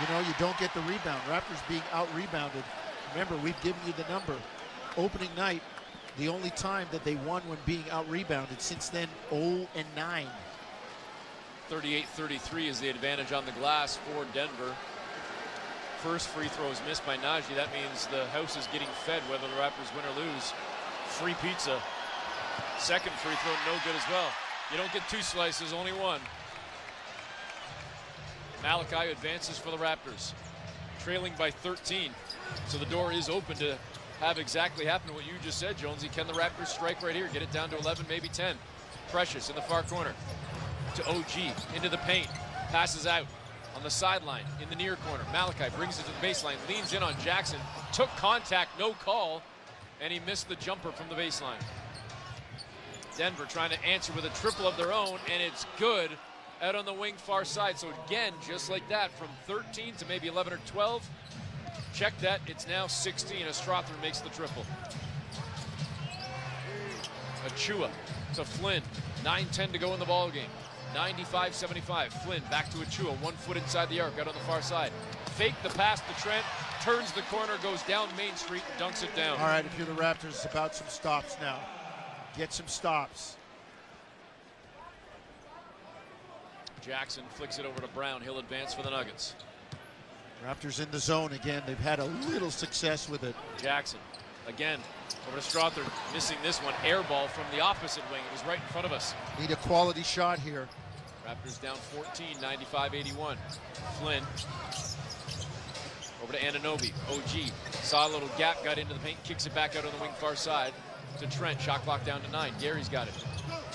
you know, you don't get the rebound. Raptors being out-rebounded. Remember, we've given you the number. Opening night, the only time that they won when being out-rebounded. Since then, 0-9. 38-33 is the advantage on the glass for Denver. First free throw is missed by Najee. That means the house is getting fed whether the Raptors win or lose. Free pizza. Second free throw, no good as well. You don't get 2 slices, only 1. Malachi advances for the Raptors, trailing by 13. So the door is open to have exactly happen what you just said, Jonesy. Can the Raptors strike right here? Get it down to 11, maybe 10. Precious in the far corner to OG, into the paint, passes out on the sideline in the near corner. Malachi brings it to the baseline, leans in on Jackson, took contact, no call, and he missed the jumper from the baseline. Denver trying to answer with a triple of their own, and it's good out on the wing far side. So again, just like that, from 13 to maybe 11 or 12. Check that, it's now 16 as Strother makes the triple. Achua to Flynn, 9-10 to go in the ball game. 95-75, Flynn back to Achua, 1 foot inside the arc, out on the far side. Fake the pass to Trent, turns the corner, goes down Main Street, and dunks it down. All right, if you're the Raptors, it's about some stops now. Get some stops. Jackson flicks it over to Brown. He'll advance for the Nuggets. Raptors in the zone again. They've had a little success with it. Jackson again over to Strother, missing this one. Air ball from the opposite wing. It was right in front of us. Need a quality shot here. Raptors down 14, 95-81. Flynn over to Anunoby. OG saw a little gap, got into the paint, kicks it back out on the wing far side to Trent. Shot clock down to 9. Gary's got it.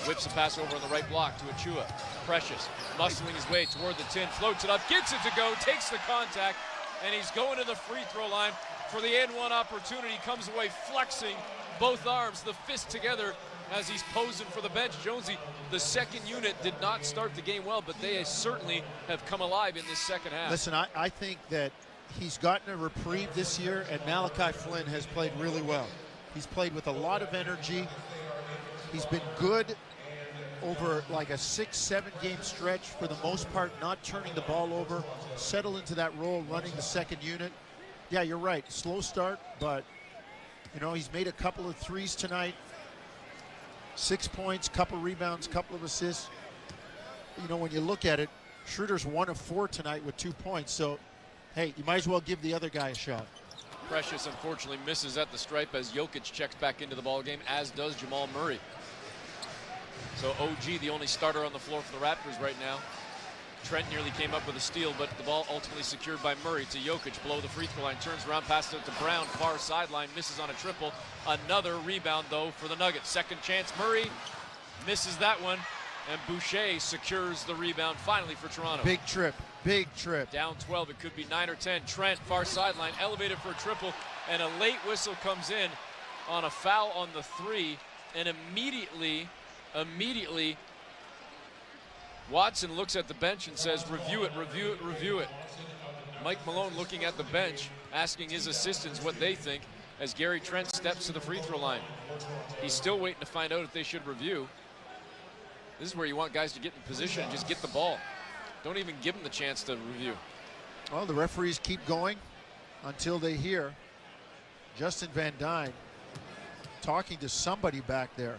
Whips a pass over on the right block to Achua. Precious muscling his way toward the 10, floats it up, gets it to go, takes the contact, and he's going to the free throw line for the N1 opportunity. Comes away flexing both arms, the fist together as he's posing for the bench. Jonesy, the second unit did not start the game well, but they certainly have come alive in this second half. Listen, I think that he's gotten a reprieve this year, and Malachi Flynn has played really well. He's played with a lot of energy. He's been good over like a 6-7 game stretch for the most part, not turning the ball over, settle into that role, running the second unit. Yeah, you're right, slow start, but you know, he's made a couple of threes tonight. 6 points, couple rebounds, couple of assists. You know, when you look at it, Schroeder's 1 of 4 tonight with 2 points. So, hey, you might as well give the other guy a shot. Precious unfortunately misses at the stripe as Jokic checks back into the ball game, as does Jamal Murray. So OG, the only starter on the floor for the Raptors right now. Trent nearly came up with a steal, but the ball ultimately secured by Murray to Jokic below the free throw line. Turns around, passes it to Brown, far sideline, misses on a triple. Another rebound, though, for the Nuggets. Second chance, Murray misses that one, and Boucher secures the rebound finally for Toronto. Big trip, big trip. Down 12, it could be 9 or 10. Trent, far sideline, elevated for a triple, and a late whistle comes in on a foul on the 3, and immediately, Watson looks at the bench and says, review it, review it, review it. Mike Malone looking at the bench, asking his assistants what they think as Gary Trent steps to the free throw line. He's still waiting to find out if they should review. This is where you want guys to get in position and just get the ball. Don't even give them the chance to review. Well, the referees keep going until they hear Justin Van Dyne talking to somebody back there.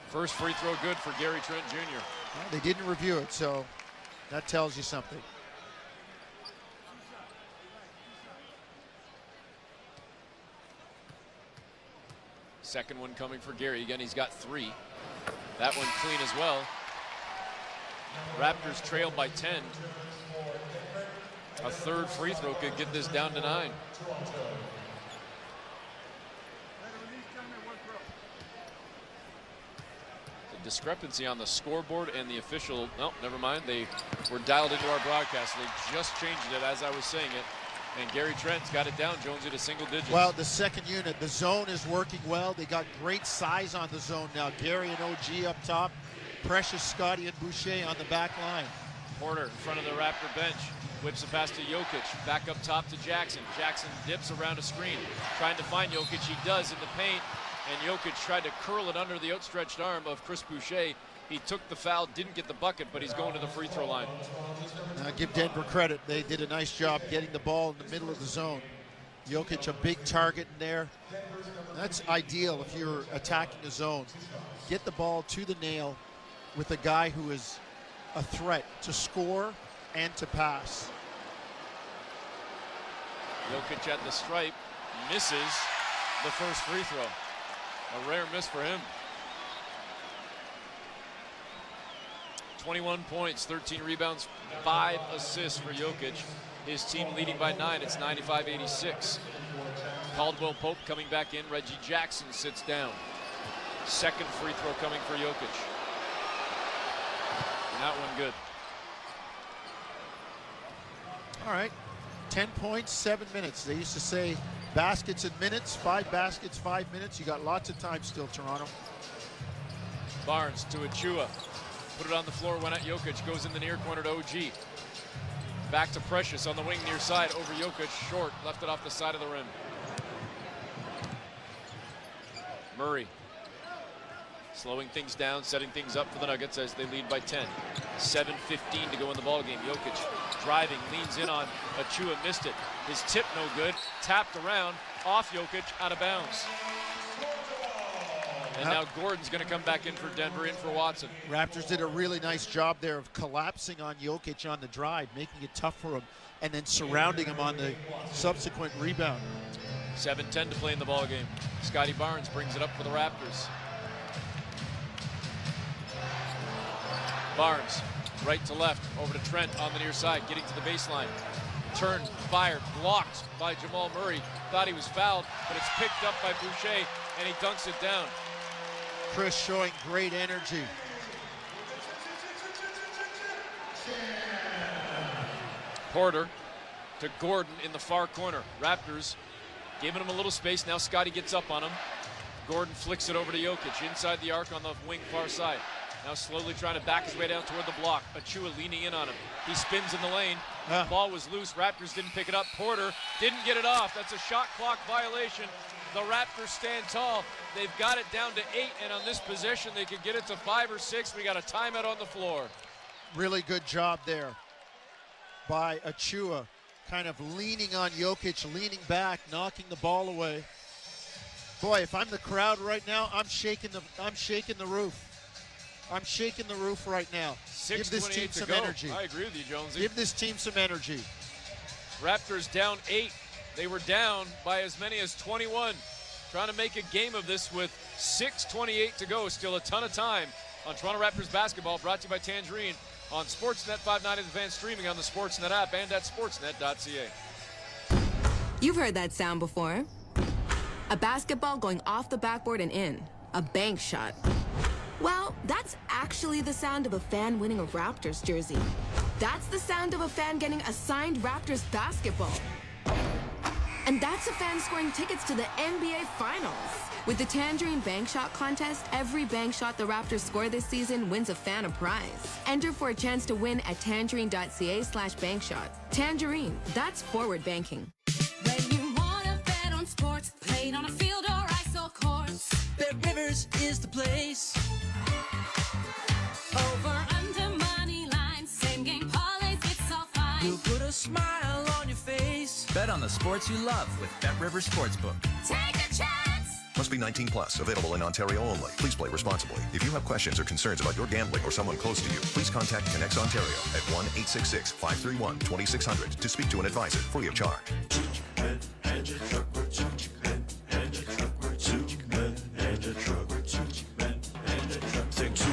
First free throw good for Gary Trent Jr. Well, they didn't review it, so that tells you something. Second one coming for Gary. Again, he's got 3. That one clean as well. Raptors trail by 10. A third free throw could get this down to 9. The discrepancy on the scoreboard and the official, no, never mind. They were dialed into our broadcast. They just changed it as I was saying it. And Gary Trent's got it down, Jonesy, to single digits. Well, the second unit, the zone is working well. They got great size on the zone now. Gary and OG up top. Precious, Scotty, and Boucher on the back line. Porter in front of the Raptor bench. Whips it past to Jokic. Back up top to Jackson. Jackson dips around a screen. Trying to find Jokic. He does in the paint. And Jokic tried to curl it under the outstretched arm of Chris Boucher. He took the foul, didn't get the bucket, but he's going to the free throw line. Give Denver credit. They did a nice job getting the ball in the middle of the zone. Jokic, a big target in there. That's ideal if you're attacking a zone. Get the ball to the nail with a guy who is a threat to score and to pass. Jokic at the stripe, misses the first free throw. A rare miss for him. 21 points, 13 rebounds, 5 assists for Jokic. His team leading by 9. It's 95-86. Caldwell Pope coming back in. Reggie Jackson sits down. Second free throw coming for Jokic. And that one good. All right, 10 points, 7 minutes. They used to say baskets in minutes, 5 baskets, 5 minutes. You got lots of time still, Toronto. Barnes to Achua. Put it on the floor, went at Jokic, goes in the near corner to OG. Back to Precious on the wing near side, over Jokic, short, left it off the side of the rim. Murray slowing things down, setting things up for the Nuggets as they lead by 10. 7:15 to go in the ballgame. Jokic driving, leans in on Achua, missed it. His tip no good, tapped around, off Jokic, out of bounds. And now Gordon's going to come back in for Denver, in for Watson. Raptors did a really nice job there of collapsing on Jokic on the drive, making it tough for him, and then surrounding him on the subsequent rebound. 7:10 to play in the ballgame. Scotty Barnes brings it up for the Raptors. Barnes, right to left, over to Trent on the near side, getting to the baseline. Turned, fired, blocked by Jamal Murray. Thought he was fouled, but it's picked up by Boucher, and he dunks it down. Chris showing great energy. Porter to Gordon in the far corner. Raptors giving him a little space. Now Scotty gets up on him. Gordon flicks it over to Jokic inside the arc on the wing far side. Now slowly trying to back his way down toward the block. Achua leaning in on him. He spins in the lane. Ball was loose. Raptors didn't pick it up. Porter didn't get it off. That's a shot clock violation. The Raptors stand tall. They've got it down to 8, and on this possession they could get it to 5 or 6. We got a timeout on the floor. Really good job there by Achua, kind of leaning on Jokic, leaning back, knocking the ball away. Boy, if I'm the crowd right now, I'm shaking the roof. I'm shaking the roof right now. Give this team some energy. I agree with you, Jonesy. Give this team some energy. Raptors down 8. They were down by as many as 21. Trying to make a game of this with 6:28 to go. Still a ton of time on Toronto Raptors basketball, brought to you by Tangerine on Sportsnet 590 advanced streaming on the Sportsnet app and at sportsnet.ca. You've heard that sound before. A basketball going off the backboard and in. A bank shot. Well, that's actually the sound of a fan winning a Raptors jersey. That's the sound of a fan getting a signed Raptors basketball. And that's a fan scoring tickets to the NBA Finals. With the Tangerine Bank Shot contest, every bank shot the Raptors score this season wins a fan a prize. Enter for a chance to win at tangerine.ca/bankshot. Tangerine, that's forward banking. When you wanna bet on sports, played on a field or ice or courts, Bet Rivers is the place. Over, under, money lines, same game parlays, it's all fine. You'll put a smile on your face. Bet on the sports you love with Bet Rivers Sportsbook. Take a chance. Must be 19 plus. Available in Ontario only. Please play responsibly. If you have questions or concerns about your gambling or someone close to you, please contact Connects Ontario at 1-866-531-2600 to speak to an advisor free of charge. Take 2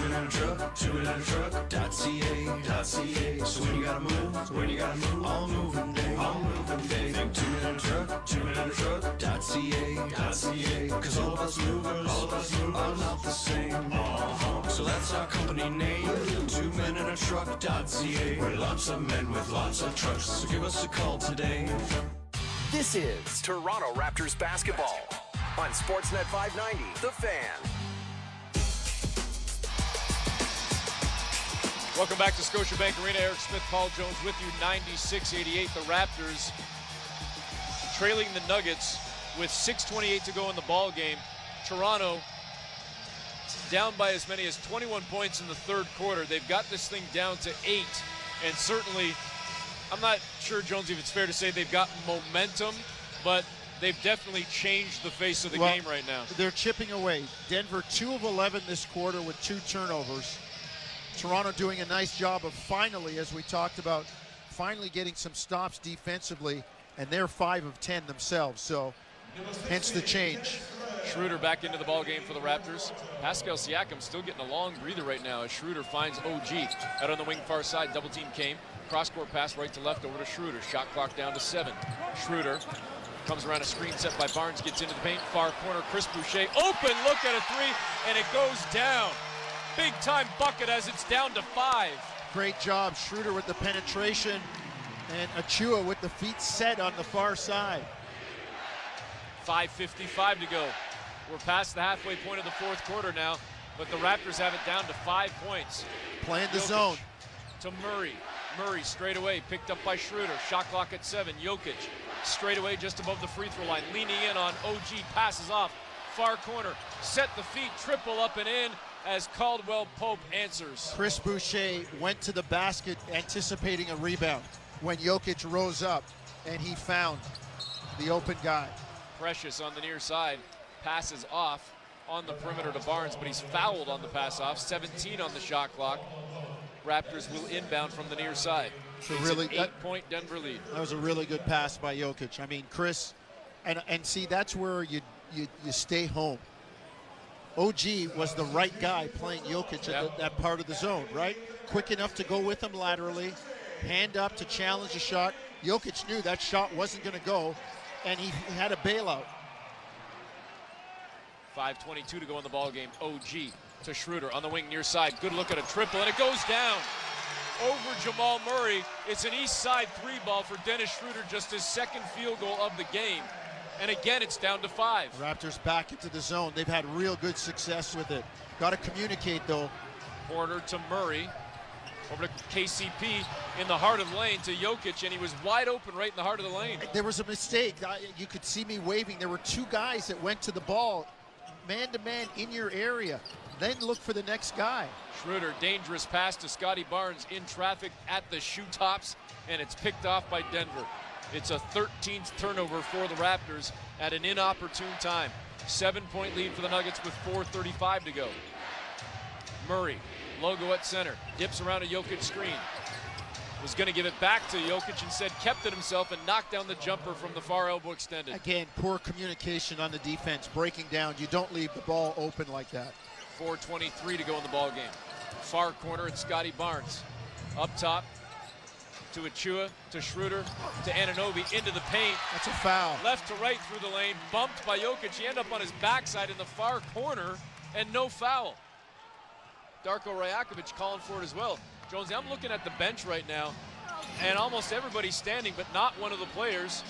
us movers are not the same. So that's our company name, 2menintruck.ca. We're lots of men with lots of trucks, so give us a call today. This is Toronto Raptors basketball on Sportsnet 590, The Fan. Welcome back to Scotiabank Arena. Eric Smith, Paul Jones with you. 96-88. The Raptors trailing the Nuggets with 6:28 to go in the ball game. Toronto down by as many as 21 points in the third quarter. They've got this thing down to 8, and certainly, I'm not sure, Jones, if it's fair to say they've got momentum, but they've definitely changed the face of the game right now. They're chipping away. Denver 2 of 11 this quarter with 2 turnovers. Toronto doing a nice job of finally, as we talked about, finally getting some stops defensively, and they're 5 of 10 themselves, so hence the change. Schroeder back into the ball game for the Raptors. Pascal Siakam still getting a long breather right now as Schroeder finds OG out on the wing far side. Double team came. Cross-court pass right to left over to Schroeder. Shot clock down to 7. Schroeder comes around a screen set by Barnes, gets into the paint. Far corner, Chris Boucher. Open, look at a 3, and it goes down. Big time bucket as it's down to 5. Great job, Schroeder with the penetration, and Achua with the feet set on the far side. 5:55 to go. We're past the halfway point of the fourth quarter now, but the Raptors have it down to 5 points. Playing the Jokic zone. To Murray. Murray straight away, picked up by Schroeder. Shot clock at 7. Jokic straight away just above the free throw line. Leaning in on OG, passes off. Far corner, set the feet, triple up and in as Caldwell Pope answers. Chris Boucher went to the basket anticipating a rebound when Jokic rose up, and he found the open guy. Precious on the near side, passes off on the perimeter to Barnes, but he's fouled on the pass off. 17 on the shot clock. Raptors will inbound from the near side. It's a really 8-point Denver lead. That was a really good pass by Jokic. I mean, Chris, and see, that's where you stay home. OG was the right guy playing Jokic at that part of the zone, right? Quick enough to go with him laterally, hand up to challenge a shot. Jokic knew that shot wasn't going to go, and he had a bailout. 5:22 to go in the ball game. OG to Schroeder on the wing near side. Good look at a triple, and it goes down over Jamal Murray. It's an east side 3 ball for Dennis Schroeder, just his second field goal of the game. And again, it's down to 5. Raptors back into the zone. They've had real good success with it. Got to communicate, though. Porter to Murray. Over to KCP in the heart of the lane to Jokic, and he was wide open right in the heart of the lane. There was a mistake. You could see me waving. There were 2 guys that went to the ball, man-to-man in your area. Then look for the next guy. Schroeder, dangerous pass to Scotty Barnes in traffic at the shoe tops, and it's picked off by Denver. It's a 13th turnover for the Raptors at an inopportune time. 7-point lead for the Nuggets with 4:35 to go. Murray, logo at center, dips around a Jokic screen. Was going to give it back to Jokic, instead kept it himself and knocked down the jumper from the far elbow extended. Again, poor communication on the defense, breaking down. You don't leave the ball open like that. 4:23 to go in the ball game. Far corner, it's Scotty Barnes. Up top to Achua, to Schroeder, to Anunoby, into the paint. That's a foul. Left to right through the lane, bumped by Jokic. He ended up on his backside in the far corner, and no foul. Darko Rajakovic calling for it as well. Jonesy, I'm looking at the bench right now, and almost everybody's standing, but not one of the players.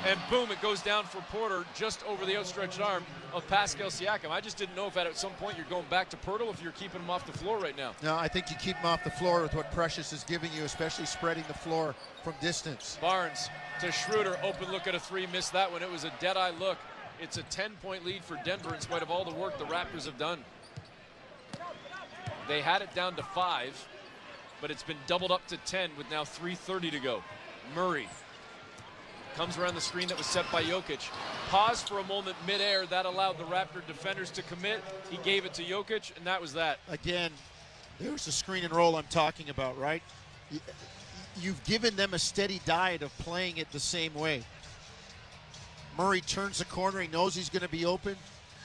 And boom, it goes down for Porter just over the outstretched arm of Pascal Siakam. I just didn't know if at some point you're going back to Pirtle, if you're keeping him off the floor right now. No, I think you keep him off the floor with what Precious is giving you, especially spreading the floor from distance. Barnes to Schroeder, open look at a 3, missed that one. It was a dead-eye look. It's a 10-point lead for Denver in spite of all the work the Raptors have done. They had it down to 5, but it's been doubled up to 10 with now 3:30 to go. Murray comes around the screen that was set by Jokic. Paused for a moment midair. That allowed the Raptor defenders to commit. He gave it to Jokic, and that was that. Again, there's the screen and roll I'm talking about, right? You've given them a steady diet of playing it the same way. Murray turns the corner. He knows he's going to be open.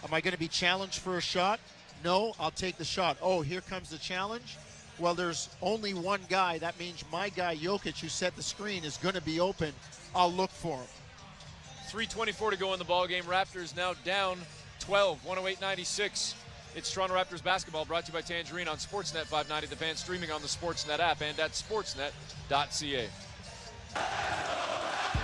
Am I going to be challenged for a shot? No, I'll take the shot. Oh, here comes the challenge. Well, there's only one guy. That means my guy, Jokic, who set the screen, is going to be open. I'll look for him. 3:24 to go in the ball game. Raptors now down 12, 108-96. It's Toronto Raptors basketball, brought to you by Tangerine on Sportsnet 590, the fan, streaming on the Sportsnet app and at sportsnet.ca.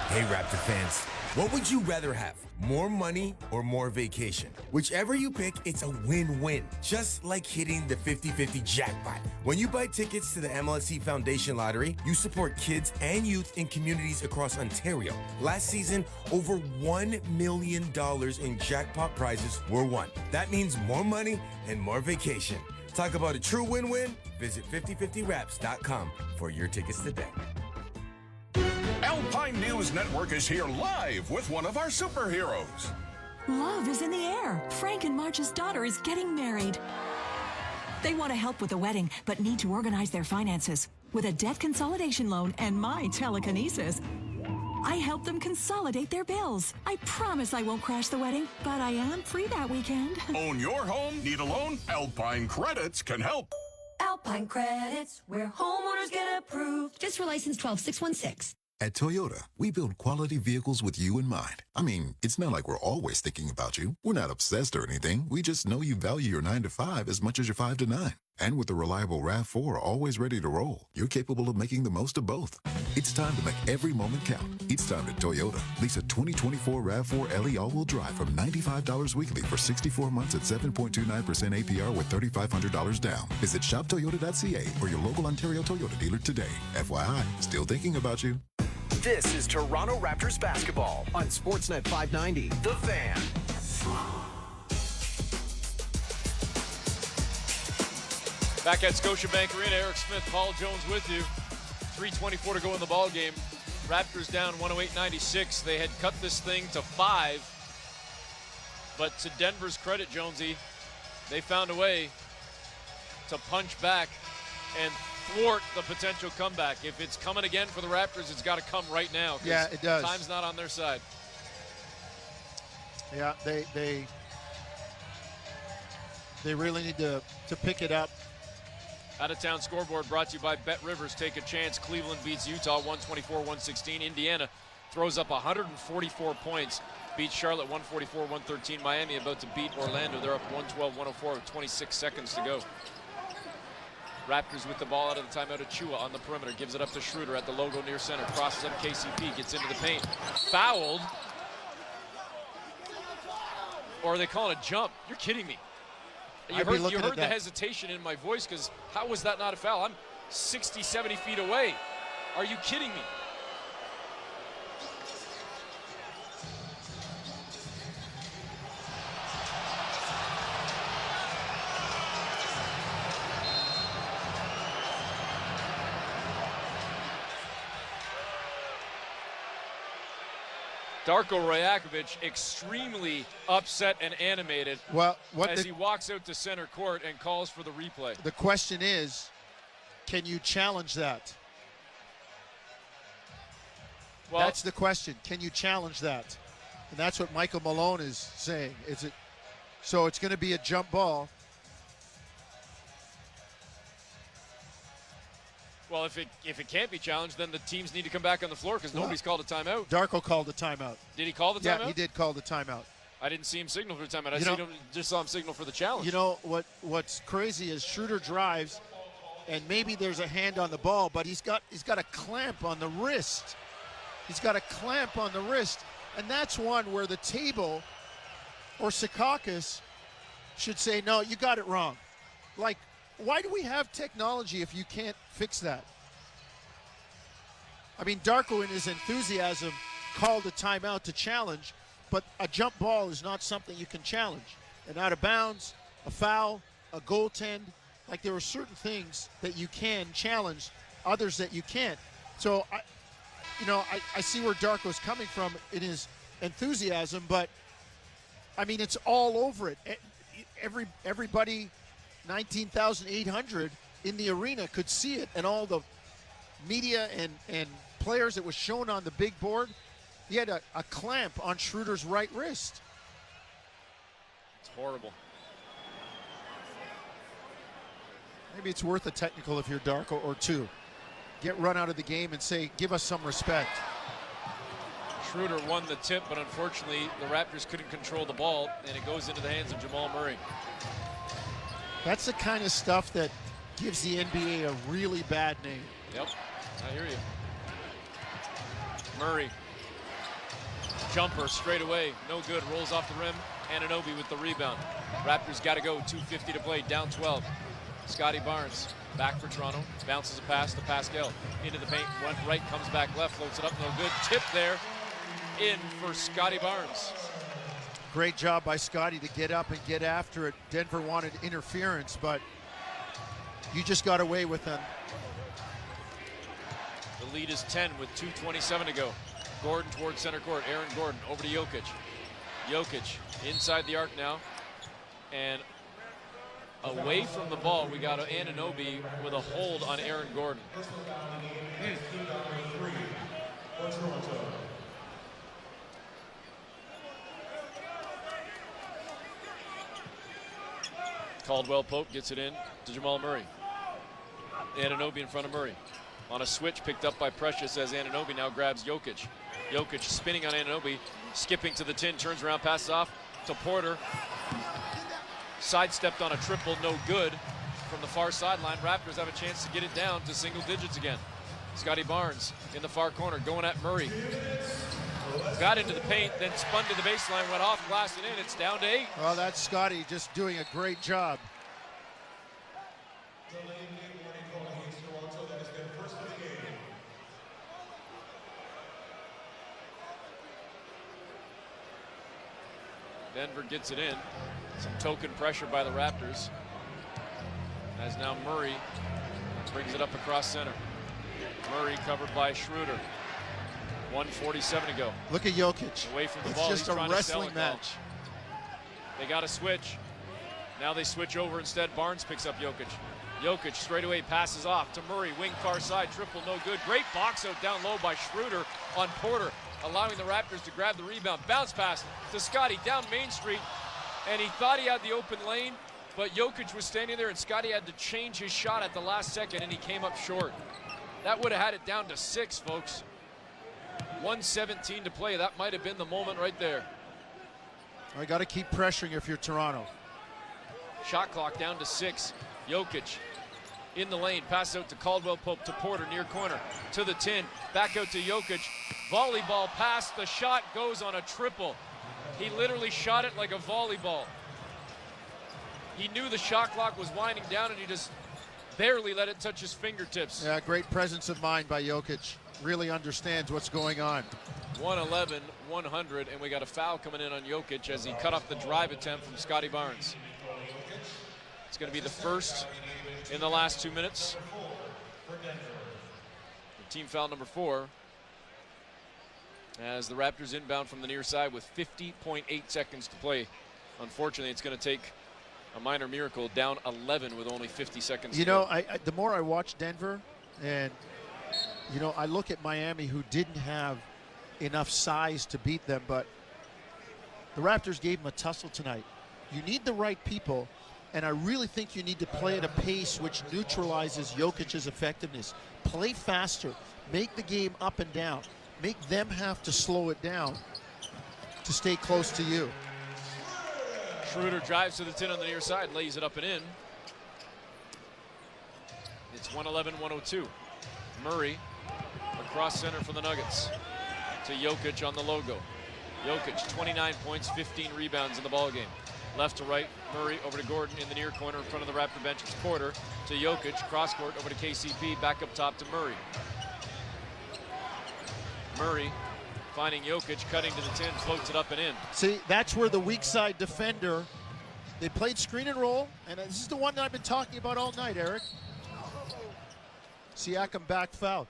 Hey, Raptor fans, what would you rather have? More money or more vacation? Whichever you pick, it's a win-win. Just like hitting the 50-50 jackpot. When you buy tickets to the MLSE Foundation Lottery, you support kids and youth in communities across Ontario. Last season, over $1 million in jackpot prizes were won. That means more money and more vacation. Talk about a true win-win? Visit 5050raps.com for your tickets today. Alpine News Network is here live with one of our superheroes. Love is in the air. Frank and Marge's daughter is getting married. They want to help with the wedding, but need to organize their finances. With a debt consolidation loan and my telekinesis, I help them consolidate their bills. I promise I won't crash the wedding, but I am free that weekend. Own your home? Need a loan? Alpine Credits can help. Alpine Credits, where homeowners get approved. Just for license 12616. At Toyota, we build quality vehicles with you in mind. I mean, it's not like we're always thinking about you. We're not obsessed or anything. We just know you value your 9 to 5 as much as your 5 to 9. And with the reliable RAV4 always ready to roll, you're capable of making the most of both. It's time to make every moment count. It's time to Toyota. Lease a 2024 RAV4 LE all-wheel drive from $95 weekly for 64 months at 7.29% APR with $3,500 down. Visit shoptoyota.ca or your local Ontario Toyota dealer today. FYI, still thinking about you. This is Toronto Raptors basketball on Sportsnet 590, The Fan. Back at Scotiabank Arena, Eric Smith, Paul Jones with you. 3:24 to go in the ball game. Raptors down 108-96. They had cut this thing to 5. But to Denver's credit, Jonesy, they found a way to punch back and thwart the potential comeback. If it's coming again for the Raptors, it's got to come right now. Yeah, it does. Time's not on their side. Yeah, they really need to pick it up. Out-of-town scoreboard brought to you by Bet Rivers. Take a chance. Cleveland beats Utah 124-116. Indiana throws up 144 points. Beats Charlotte 144-113. Miami about to beat Orlando. They're up 112-104 with 26 seconds to go. Raptors with the ball out of the timeout. Achua on the perimeter. Gives it up to Schroeder at the logo near center. Crosses up KCP. Gets into the paint. Fouled. Or are they calling a jump? You're kidding me. You heard the hesitation in my voice, because how was that not a foul? I'm 60, 70 feet away. Are you kidding me? Darko Rajakovic extremely upset and animated as he walks out to center court and calls for the replay. The question is, can you challenge that? Well, that's the question. Can you challenge that? And that's what Michael Malone is saying. So it's going to be a jump ball. Well, if it can't be challenged, then the teams need to come back on the floor, because nobody's called a timeout. Darko called a timeout. Did he call the timeout? Yeah, he did call the timeout. I didn't see him signal for the timeout. I just saw him signal for the challenge. You know, what's crazy is Schroeder drives, and maybe there's a hand on the ball, but he's got a clamp on the wrist. He's got a clamp on the wrist, and that's one where the table or Secaucus should say, no, you got it wrong. Like, why do we have technology if you can't fix that? I mean, Darko in his enthusiasm called a timeout to challenge, but a jump ball is not something you can challenge. And out of bounds, a foul, a goaltend, like there are certain things that you can challenge, others that you can't. So, I see where Darko's coming from in his enthusiasm, but, I mean, it's all over it. Everybody, 19,800 in the arena could see it, and all the media and players that was shown on the big board. He had a clamp on Schroeder's right wrist. It's horrible. Maybe it's worth a technical if you're Darko, or two. Get run out of the game and say, give us some respect. Schroeder won the tip, but unfortunately the Raptors couldn't control the ball, and it goes into the hands of Jamal Murray. That's the kind of stuff that gives the NBA a really bad name. Yep, I hear you. Murray, jumper straight away, no good, rolls off the rim. Anunoby with the rebound. Raptors got to go, 2:50 to play, down 12. Scotty Barnes back for Toronto, bounces a pass to Pascal. Into the paint, went right, comes back left, floats it up, no good. Tip there, in for Scotty Barnes. Great job by Scotty to get up and get after it. Denver wanted interference, but you just got away with them. The lead is 10 with 2:27 to go. Gordon towards center court, Aaron Gordon over to Jokic. Jokic inside the arc now, and away from the ball, we got Anunoby with a hold on Aaron Gordon. Caldwell Pope gets it in to Jamal Murray. Anunoby in front of Murray. On a switch picked up by Precious as Anunoby now grabs Jokic. Jokic spinning on Anunoby, skipping to the tin, turns around, passes off to Porter. Sidestepped on a triple, no good from the far sideline. Raptors have a chance to get it down to single digits again. Scotty Barnes in the far corner, going at Murray. Got into the paint, then spun to the baseline, went off glass and in. It's down to 8. Well, that's Scotty just doing a great job. Denver gets it in. Some token pressure by the Raptors. As now Murray brings it up across center. Murray covered by Schroeder. 1:47 to go. Look at Jokic. Away from the It's ball. just He's a trying to wrestling sell it match. now. They got to switch. Now they switch over instead. Barnes picks up Jokic. Jokic straight away passes off to Murray. Wing far side. Triple no good. Great box out down low by Schroeder on Porter, allowing the Raptors to grab the rebound. Bounce pass to Scotty down Main Street, and he thought he had the open lane, but Jokic was standing there, and Scotty had to change his shot at the last second, and he came up short. That would have had it down to 6, folks. 1:17 to play. That might have been the moment right there. I got to keep pressuring if you're Toronto. Shot clock down to 6. Jokic in the lane, pass out to Caldwell Pope to Porter near corner to the tin, back out to Jokic. Volleyball pass, the shot goes on a triple. He literally shot it like a volleyball. He knew the shot clock was winding down and he just barely let it touch his fingertips. Yeah, great presence of mind by Jokic. Really understands what's going on. 111-100, and we got a foul coming in on Jokic as he cut off the drive attempt from Scotty Barnes. It's going to be the first in the last 2 minutes. Team foul number 4 as the Raptors inbound from the near side with 50.8 seconds to play. Unfortunately, it's going to take a minor miracle, down 11 with only 50 seconds You to know, go. the more I watch Denver, and, you know, I look at Miami, who didn't have enough size to beat them, but the Raptors gave them a tussle tonight. You need the right people, and I really think you need to play at a pace which neutralizes Jokic's effectiveness. Play faster. Make the game up and down. Make them have to slow it down to stay close to you. Schroeder drives to the tin on the near side, lays it up and in. It's 111-102. Murray across center for the Nuggets to Jokic on the logo. Jokic, 29 points, 15 rebounds in the ballgame. Left to right, Murray over to Gordon in the near corner in front of the Raptor bench. It's Porter to Jokic, cross court over to KCP, back up top to Murray. Murray finding Jokic, cutting to the tin, floats it up and in. See, that's where the weak side defender, they played screen and roll, and this is the one that I've been talking about all night, Eric. Siakam back foul.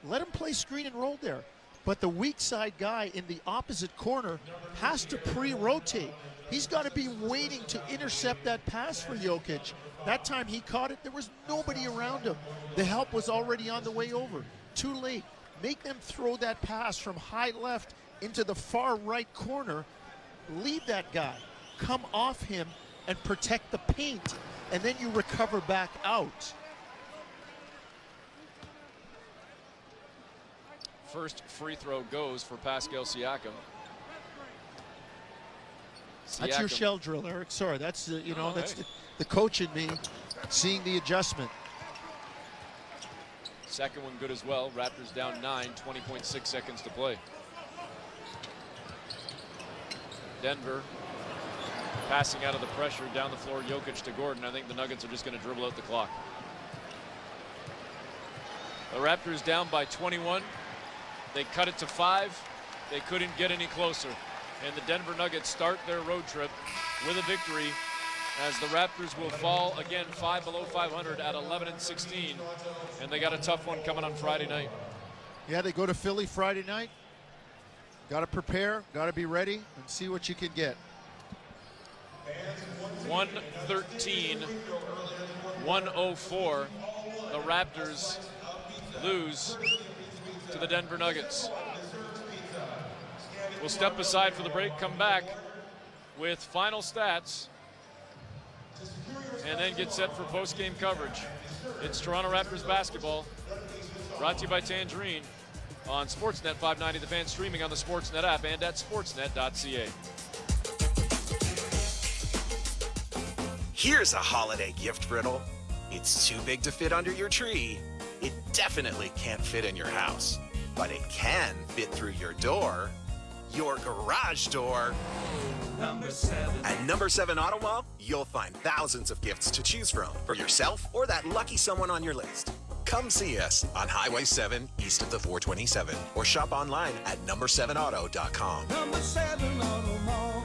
Let him play screen and roll there. But the weak side guy in the opposite corner has to pre-rotate. He's got to be waiting to intercept that pass for Jokic. That time he caught it, there was nobody around him. The help was already on the way over. Too late. Make them throw that pass from high left into the far right corner. Leave that guy. Come off him and protect the paint. And then you recover back out. First free throw goes for Pascal Siakam. That's your shell drill, Eric. Sorry, that's that's the coach in me seeing the adjustment. Second one good as well. Raptors down 9, 20.6 seconds to play. Denver passing out of the pressure down the floor. Jokic to Gordon. I think the Nuggets are just going to dribble out the clock. The Raptors down by 21. They cut it to 5. They couldn't get any closer. And the Denver Nuggets start their road trip with a victory, as the Raptors will fall again 5 below 500 at 11-16. And they got a tough one coming on Friday night. Yeah, they go to Philly Friday night. Got to prepare, got to be ready, and see what you can get. 113-104. The Raptors lose to the Denver Nuggets. We'll step aside for the break, come back with final stats, and then get set for post-game coverage. It's Toronto Raptors basketball, brought to you by Tangerine on Sportsnet 590, The Fan, streaming on the Sportsnet app and at sportsnet.ca. Here's a holiday gift riddle. It's too big to fit under your tree. It definitely can't fit in your house, but it can fit through your door. Your garage door. Number 7. At Number 7 Auto Mall, you'll find thousands of gifts to choose from for yourself or that lucky someone on your list. Come see us on Highway 7 east of the 427 or shop online at number7auto.com. Number 7 Auto Mall.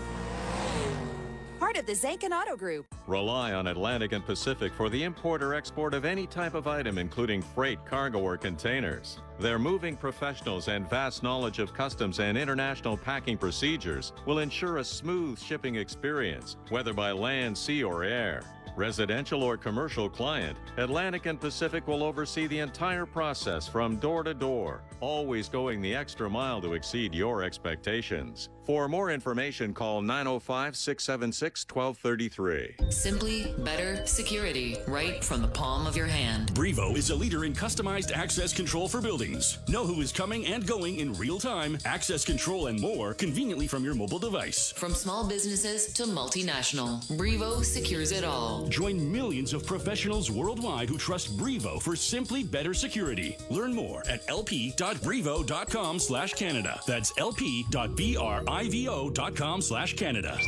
Part of the Zankin Auto Group. Rely on Atlantic and Pacific for the import or export of any type of item, including freight, cargo, or containers. Their moving professionals and vast knowledge of customs and international packing procedures will ensure a smooth shipping experience, whether by land, sea, or air. Residential or commercial client, Atlantic and Pacific will oversee the entire process from door to door, always going the extra mile to exceed your expectations. For more information, call 905-676-1233. Simply better security right from the palm of your hand. Brevo is a leader in customized access control for buildings. Know who is coming and going in real time, access control and more conveniently from your mobile device. From small businesses to multinational, Brevo secures it all. Join millions of professionals worldwide who trust Brevo for simply better security. Learn more at lp.brevo.com/Canada. That's lp.brivo.com/Canada.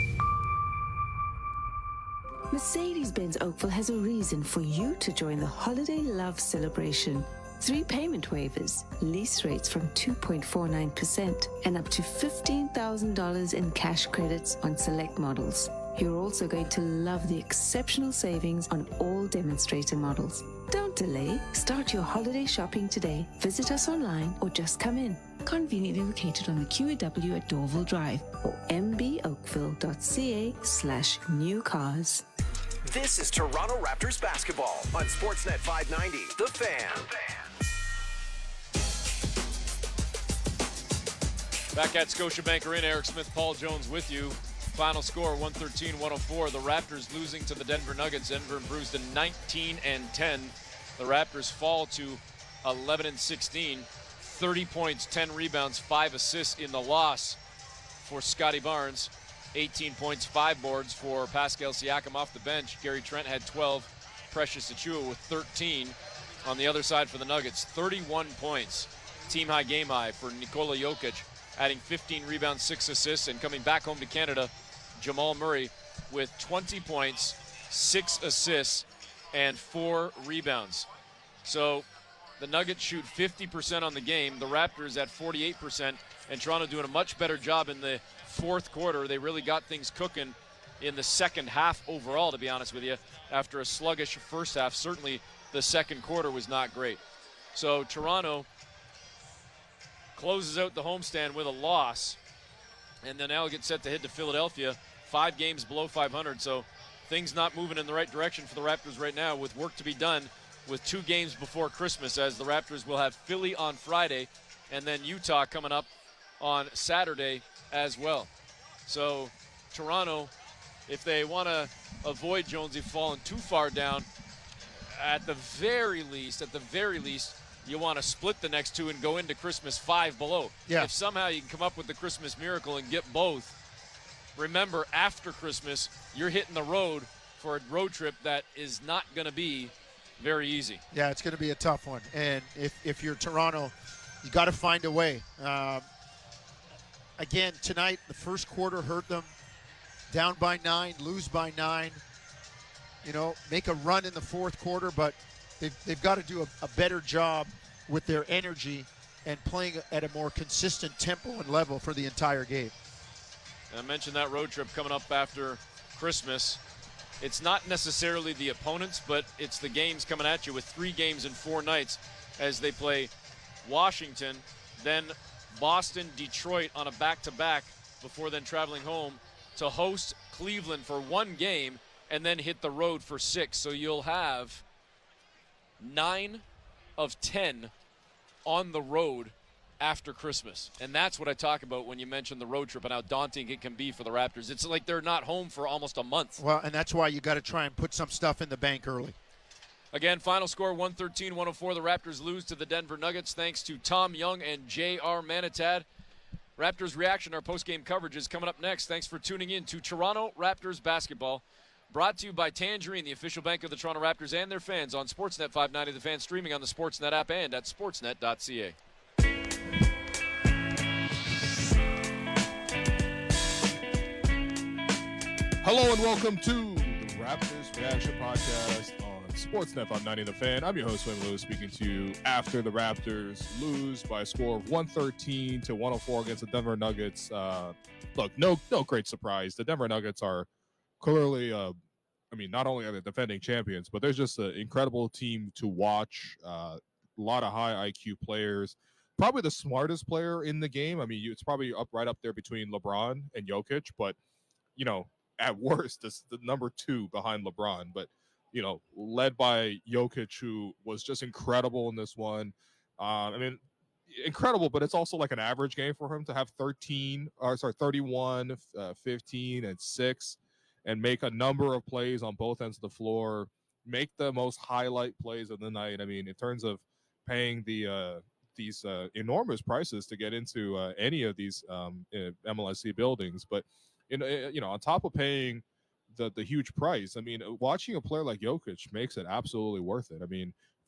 Mercedes-Benz Oakville has a reason for you to join the Holiday Love Celebration. 3 payment waivers, lease rates from 2.49%, and up to $15,000 in cash credits on select models. You're also going to love the exceptional savings on all demonstrator models. Don't delay. Start your holiday shopping today. Visit us online or just come in. Conveniently located on the QEW at Dorville Drive or mboakville.ca/new cars. This is Toronto Raptors basketball on Sportsnet 590, The Fan. Back at Scotiabank Arena, Eric Smith, Paul Jones with you. Final score, 113-104. The Raptors losing to the Denver Nuggets. Denver improves to 19-10. The Raptors fall to 11-16. 30 points, 10 rebounds, 5 assists in the loss for Scotty Barnes. 18 points, 5 boards for Pascal Siakam off the bench. Gary Trent had 12. Precious Achiuwa with 13. On the other side for the Nuggets, 31 points. Team high, game high for Nikola Jokic, adding 15 rebounds, 6 assists, and coming back home to Canada, Jamal Murray with 20 points, 6 assists, and 4 rebounds. So the Nuggets shoot 50% on the game, the Raptors at 48%, and Toronto doing a much better job in the fourth quarter. They really got things cooking in the second half overall, to be honest with you, after a sluggish first half. Certainly the second quarter was not great. So Toronto closes out the homestand with a loss, and then now get set to head to Philadelphia, 5 games below 500, so things not moving in the right direction for the Raptors right now, with work to be done with 2 games before Christmas, as the Raptors will have Philly on Friday and then Utah coming up on Saturday as well. So Toronto, if they want to avoid Jonesy falling too far down, at the very least, you want to split the next two and go into Christmas 5 below. Yeah. If somehow you can come up with the Christmas miracle and get both, remember, after Christmas, you're hitting the road for a road trip that is not going to be very easy. Yeah, it's going to be a tough one. And if you're Toronto, you got to find a way. Again, tonight, the first quarter hurt them. Down by 9, lose by 9. Make a run in the fourth quarter, but they've got to do a better job with their energy and playing at a more consistent tempo and level for the entire game. And I mentioned that road trip coming up after Christmas. It's not necessarily the opponents, but it's the games coming at you with 3 games in 4 nights as they play Washington, then Boston, Detroit on a back-to-back before then traveling home to host Cleveland for 1 game and then hit the road for 6. So you'll have 9 of 10 on the road after Christmas. And that's what I talk about when you mention the road trip and how daunting it can be for the Raptors. It's like they're not home for almost a month. Well, and that's why you got to try and put some stuff in the bank early. Again, final score 113-104. The Raptors lose to the Denver Nuggets thanks to Tom Young and J.R. Manatad. Raptors reaction, our post-game coverage is coming up next. Thanks for tuning in to Toronto Raptors basketball. Brought to you by Tangerine, the official bank of the Toronto Raptors and their fans on Sportsnet 590, the fan streaming on the Sportsnet app and at sportsnet.ca. Hello and welcome to the Raptors Reaction Podcast on Sportsnet 590 The Fan. I'm your host, Wayne Lewis, speaking to you after the Raptors lose by a score of 113-104 against the Denver Nuggets. Look, no great surprise. The Denver Nuggets are clearly, not only are they defending champions, but they're just an incredible team to watch. A lot of high IQ players. Probably the smartest player in the game. It's probably right up there between LeBron and Jokic, but, at worst, it's the number 2 behind LeBron. But, led by Jokic, who was just incredible in this one. Incredible, but it's also like an average game for him to have 31, 15, and 6, and make a number of plays on both ends of the floor, make the most highlight plays of the night. In terms of paying these enormous prices to get into any of these MLSC buildings, but on top of paying the huge price, watching a player like Jokic makes it absolutely worth it.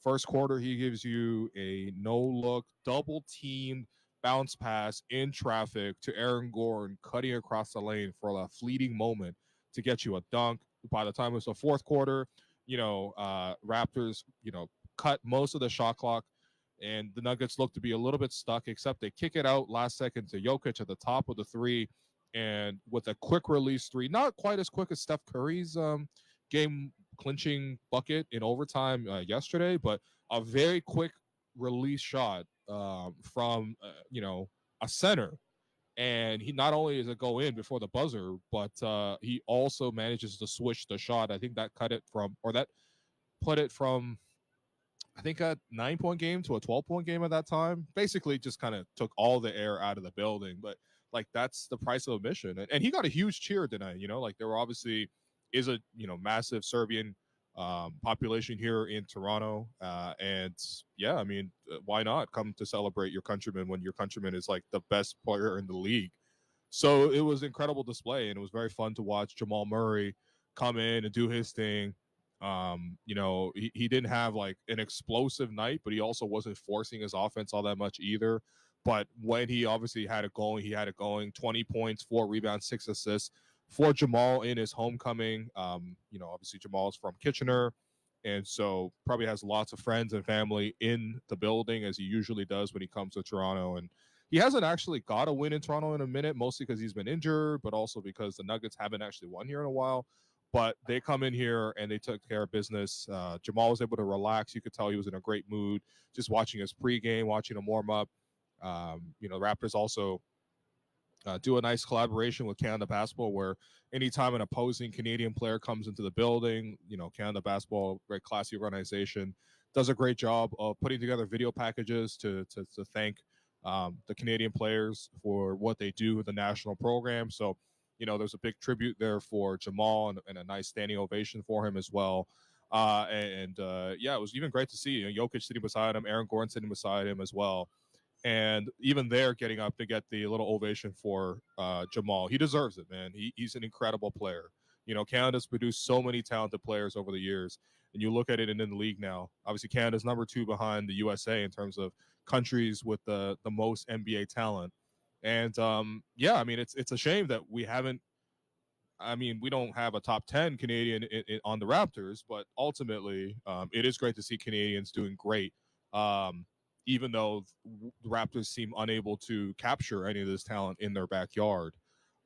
First quarter, he gives you a no-look, double-teamed bounce pass in traffic to Aaron Gordon, cutting across the lane for a fleeting moment to get you a dunk. By the time it was the fourth quarter, Raptors, cut most of the shot clock, and the Nuggets look to be a little bit stuck, except they kick it out last second to Jokic at the top of the 3, and with a quick release 3, not quite as quick as Steph Curry's game clinching bucket in overtime yesterday, but a very quick release shot from a center, and he not only does it go in before the buzzer, but he also manages to switch the shot. I think that put it from I think a 9-point game to a 12-point game at that time. Basically just kind of took all the air out of the building, but that's the price of admission. And he got a huge cheer tonight. There were obviously is a massive Serbian population here in Toronto, and yeah, why not come to celebrate your countryman when your countryman is like the best player in the league? So it was an incredible display, and it was very fun to watch Jamal Murray come in and do his thing. He didn't have like an explosive night, but he also wasn't forcing his offense all that much either. But when he obviously had it going, 20 points, 4 rebounds, 6 assists for Jamal in his homecoming. Obviously Jamal's from Kitchener, and so probably has lots of friends and family in the building, as he usually does when he comes to Toronto. And he hasn't actually got a win in Toronto in a minute, mostly because he's been injured, but also because the Nuggets haven't actually won here in a while. But they come in here and they took care of business. Jamal was able to relax. You could tell he was in a great mood just watching his pregame, watching him warm up. Raptors also do a nice collaboration with Canada Basketball, where anytime an opposing Canadian player comes into the building, Canada Basketball, very classy organization, does a great job of putting together video packages to thank the Canadian players for what they do with the national program. So, there's a big tribute there for Jamal and a nice standing ovation for him as well. Yeah, it was even great to see Jokic sitting beside him, Aaron Gordon sitting beside him as well. And even there, getting up to get the little ovation for Jamal. He deserves it, man. He's an incredible player. Canada's produced so many talented players over the years. And you look at it in the league now. Obviously, Canada's number 2 behind the USA in terms of countries with the most NBA talent. And yeah, I mean, it's a shame that we haven't. I mean, we don't have a top 10 Canadian on the Raptors, but ultimately, it is great to see Canadians doing great. Even though the Raptors seem unable to capture any of this talent in their backyard.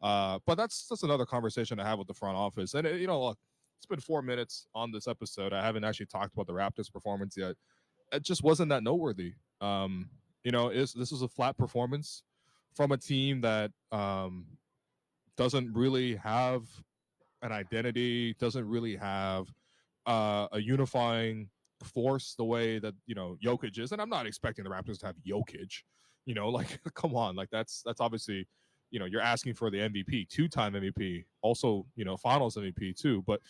But that's another conversation I have with the front office. And, look, it's been 4 minutes on this episode. I haven't actually talked about the Raptors' performance yet. It just wasn't that noteworthy. This was a flat performance from a team that doesn't really have an identity, doesn't really have a unifying force the way that Jokic is. And I'm not expecting the Raptors to have Jokic, come on, that's obviously you're asking for the MVP, 2-time MVP, also finals MVP too, but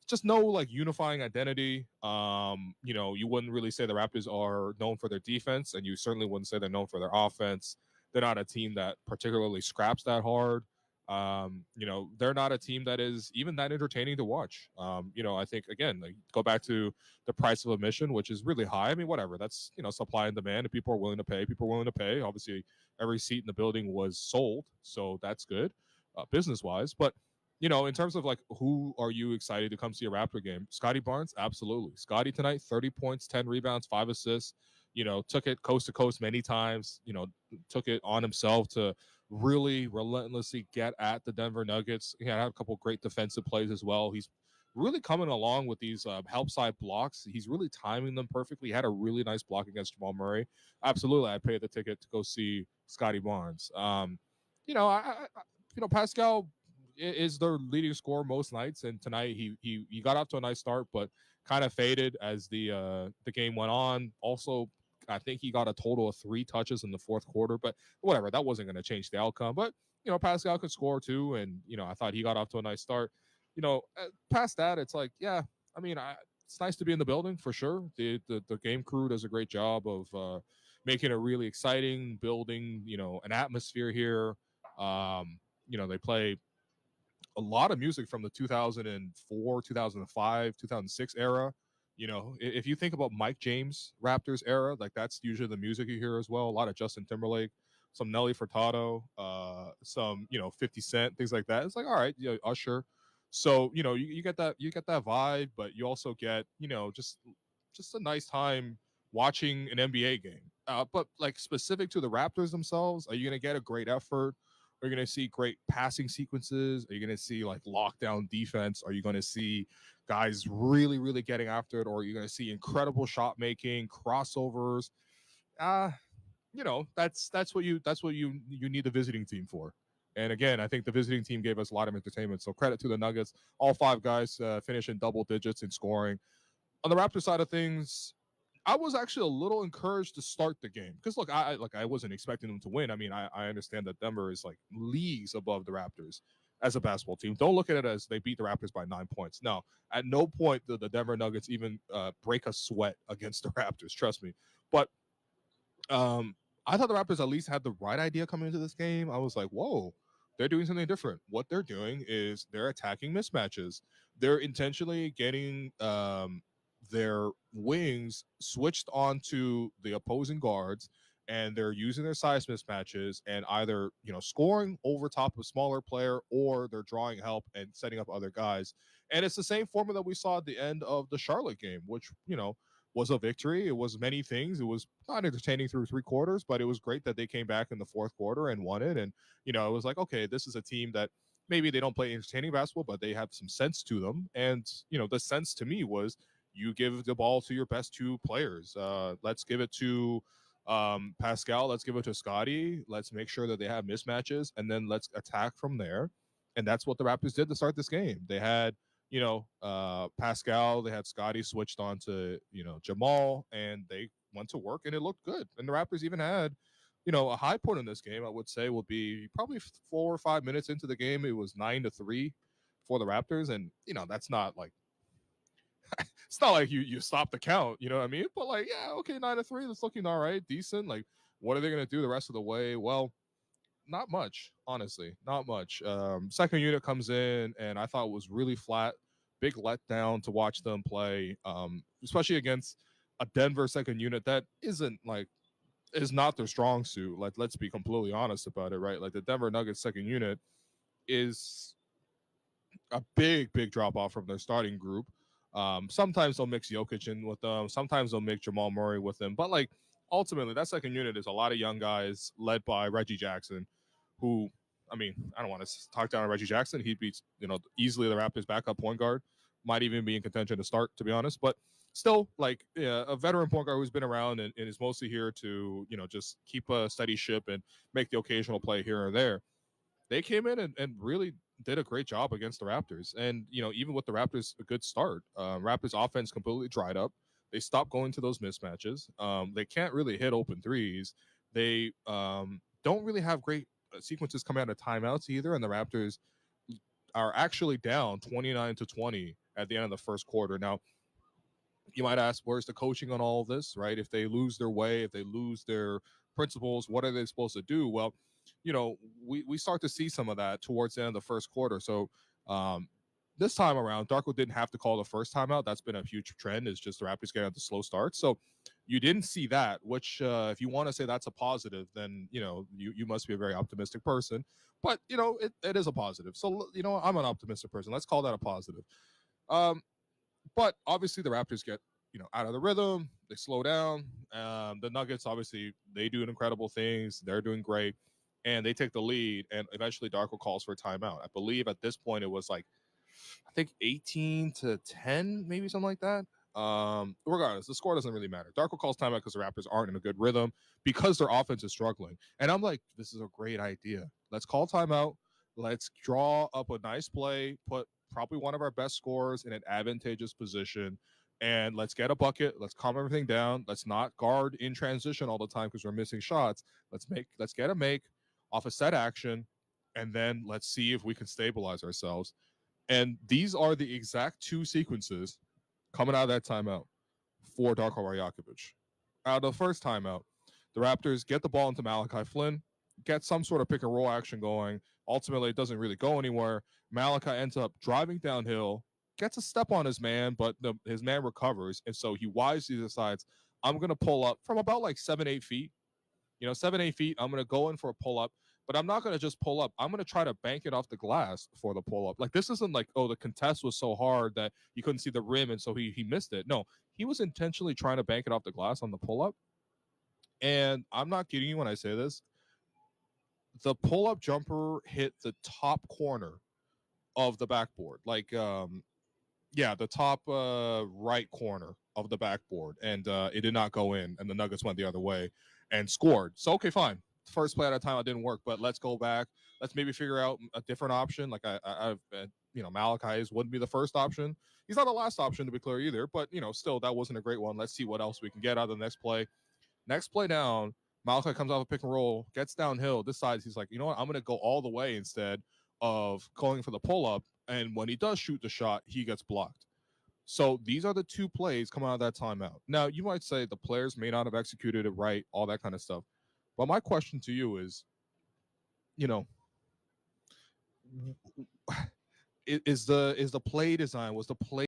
just no unifying identity. You wouldn't really say the Raptors are known for their defense, and you certainly wouldn't say they're known for their offense. They're not a team that particularly scraps that hard. They're not a team that is even that entertaining to watch. I think again, go back to the price of admission, which is really high. I mean, whatever, that's supply and demand. If people are willing to pay, people are willing to pay. Obviously, every seat in the building was sold, so that's good, business wise. But in terms of who are you excited to come see a Raptor game? Scotty Barnes, absolutely. Scotty tonight, 30 points, 10 rebounds, 5 assists. Took it coast to coast many times. Took it on himself to really relentlessly get at the Denver Nuggets. He had a couple great defensive plays as well. He's really coming along with these help side blocks. He's really timing them perfectly. He had a really nice block against Jamal Murray. Absolutely, I paid the ticket to go see Scotty Barnes. Pascal is their leading scorer most nights, and tonight he got off to a nice start, but kind of faded as the game went on. Also, I think he got a total of 3 touches in the fourth quarter, but whatever, that wasn't going to change the outcome. But Pascal could score too, and I thought he got off to a nice start. Past that, it's it's nice to be in the building for sure. The game crew does a great job of making it really exciting, building an atmosphere here. They play a lot of music from the 2004, 2005, 2006 era. If you think about Mike James Raptors era, that's usually the music you hear as well. A lot of Justin Timberlake, some Nelly Furtado, some 50 Cent, things like that. It's all right, Usher. So you get that vibe, but you also get just a nice time watching an NBA game. But specific to the Raptors themselves, are you gonna get a great effort? Are you going to see great passing sequences? Are you going to see lockdown defense? Are you going to see guys really, really getting after it? Or are you going to see incredible shot making, crossovers? That's what you need the visiting team for. And again, I think the visiting team gave us a lot of entertainment. So credit to the Nuggets. All 5 guys finish in double digits in scoring. On the Raptors side of things, I was actually a little encouraged to start the game because look, I wasn't expecting them to win. I mean, I understand that Denver is leagues above the Raptors as a basketball team. Don't look at it as they beat the Raptors by 9 points. No, at no point did the Denver Nuggets even break a sweat against the Raptors. Trust me. But I thought the Raptors at least had the right idea coming into this game. I was like, whoa, they're doing something different. What they're doing is they're attacking mismatches. They're intentionally getting their wings switched onto the opposing guards, and they're using their size mismatches and either scoring over top of a smaller player, or they're drawing help and setting up other guys. And it's the same formula that we saw at the end of the Charlotte game, which was a victory. It was many things. It was not entertaining through 3 quarters, but it was great that they came back in the fourth quarter and won it. And it was okay, this is a team that maybe they don't play entertaining basketball, but they have some sense to them. And the sense to me was, you give the ball to your best 2 players. Let's give it to Pascal. Let's give it to Scotty. Let's make sure that they have mismatches, and then let's attack from there. And that's what the Raptors did to start this game. They had, Pascal. They had Scotty switched on to, Jamal, and they went to work, and it looked good. And the Raptors even had, a high point in this game, I would say, would be probably 4 or 5 minutes into the game. It was 9-3 for the Raptors. And, that's not it's not like you stop the count, you know what I mean? But like, yeah, okay, 9-3, that's looking all right, decent. Like, what are they gonna do the rest of the way? Well, not much, honestly, not much. Second unit comes in, and I thought it was really flat, big letdown to watch them play, especially against a Denver second unit that is not their strong suit. Like, let's be completely honest about it, right? Like, the Denver Nuggets second unit is a big drop off from their starting group. Sometimes they'll mix Jokic in with them. Sometimes they'll mix Jamal Murray with them. But like ultimately, that second unit is a lot of young guys led by Reggie Jackson, who, I mean, I don't want to talk down on Reggie Jackson. He'd be, easily the Raptors' backup point guard. Might even be in contention to start, to be honest. But still, like, a veteran point guard who's been around and is mostly here to, just keep a steady ship and make the occasional play here or there. They came in and really did a great job against the Raptors. And, even with the Raptors, a good start. Raptors offense completely dried up. They stopped going to those mismatches. They can't really hit open threes. They don't really have great sequences coming out of timeouts either. And the Raptors are actually down 29-20 at the end of the first quarter. Now, you might ask, where's the coaching on all of this, right? If they lose their way, if they lose their principles, what are they supposed to do? Well, we start to see some of that towards the end of the first quarter. So this time around, Darko didn't have to call the first timeout. That's been a huge trend, is just the Raptors getting out the slow start. So you didn't see that, which if you want to say that's a positive, then, you must be a very optimistic person. But, it is a positive. So, I'm an optimistic person. Let's call that a positive. But obviously the Raptors get, out of the rhythm. They slow down. The Nuggets, obviously, they do incredible things. They're doing great. And they take the lead, and eventually Darko calls for a timeout. I believe at this point it was like, I think 18-10, maybe something like that. Regardless, the score doesn't really matter. Darko calls timeout because the Raptors aren't in a good rhythm, because their offense is struggling. And I'm like, this is a great idea. Let's call timeout. Let's draw up a nice play, put probably one of our best scorers in an advantageous position, and let's get a bucket. Let's calm everything down. Let's not guard in transition all the time because we're missing shots. Let's get a make off a set action, and then let's see if we can stabilize ourselves. And these are the exact two sequences coming out of that timeout for Darko Rajakovic. Out of the first timeout, the Raptors get the ball into Malachi Flynn, get some sort of pick and roll action going. Ultimately, it doesn't really go anywhere. Malachi ends up driving downhill, gets a step on his man, but his man recovers. And so he wisely decides, I'm going to pull up from about like 7-8 feet. 7-8 feet. I'm going to go in for a pull up. But I'm not going to just pull up. I'm going to try to bank it off the glass for the pull-up. Like, this isn't like, the contest was so hard that you couldn't see the rim, and so he missed it. No, he was intentionally trying to bank it off the glass on the pull-up. And I'm not kidding you when I say this. The pull-up jumper hit the top corner of the backboard. Like, the top right corner of the backboard. And it did not go in, and the Nuggets went the other way and scored. So, okay, fine. First play at a time, it didn't work, but let's go back. Let's maybe figure out a different option. Like I've Malachi wouldn't be the first option. He's not the last option, to be clear, either. But still, that wasn't a great one. Let's see what else we can get out of the next play. Next play down, Malachi comes off a pick and roll, gets downhill, decides he's like, you know what, I'm going to go all the way instead of going for the pull up. And when he does shoot the shot, he gets blocked. So these are the two plays coming out of that timeout. Now, you might say the players may not have executed it right, all that kind of stuff. But my question to you is, is the play design, was the play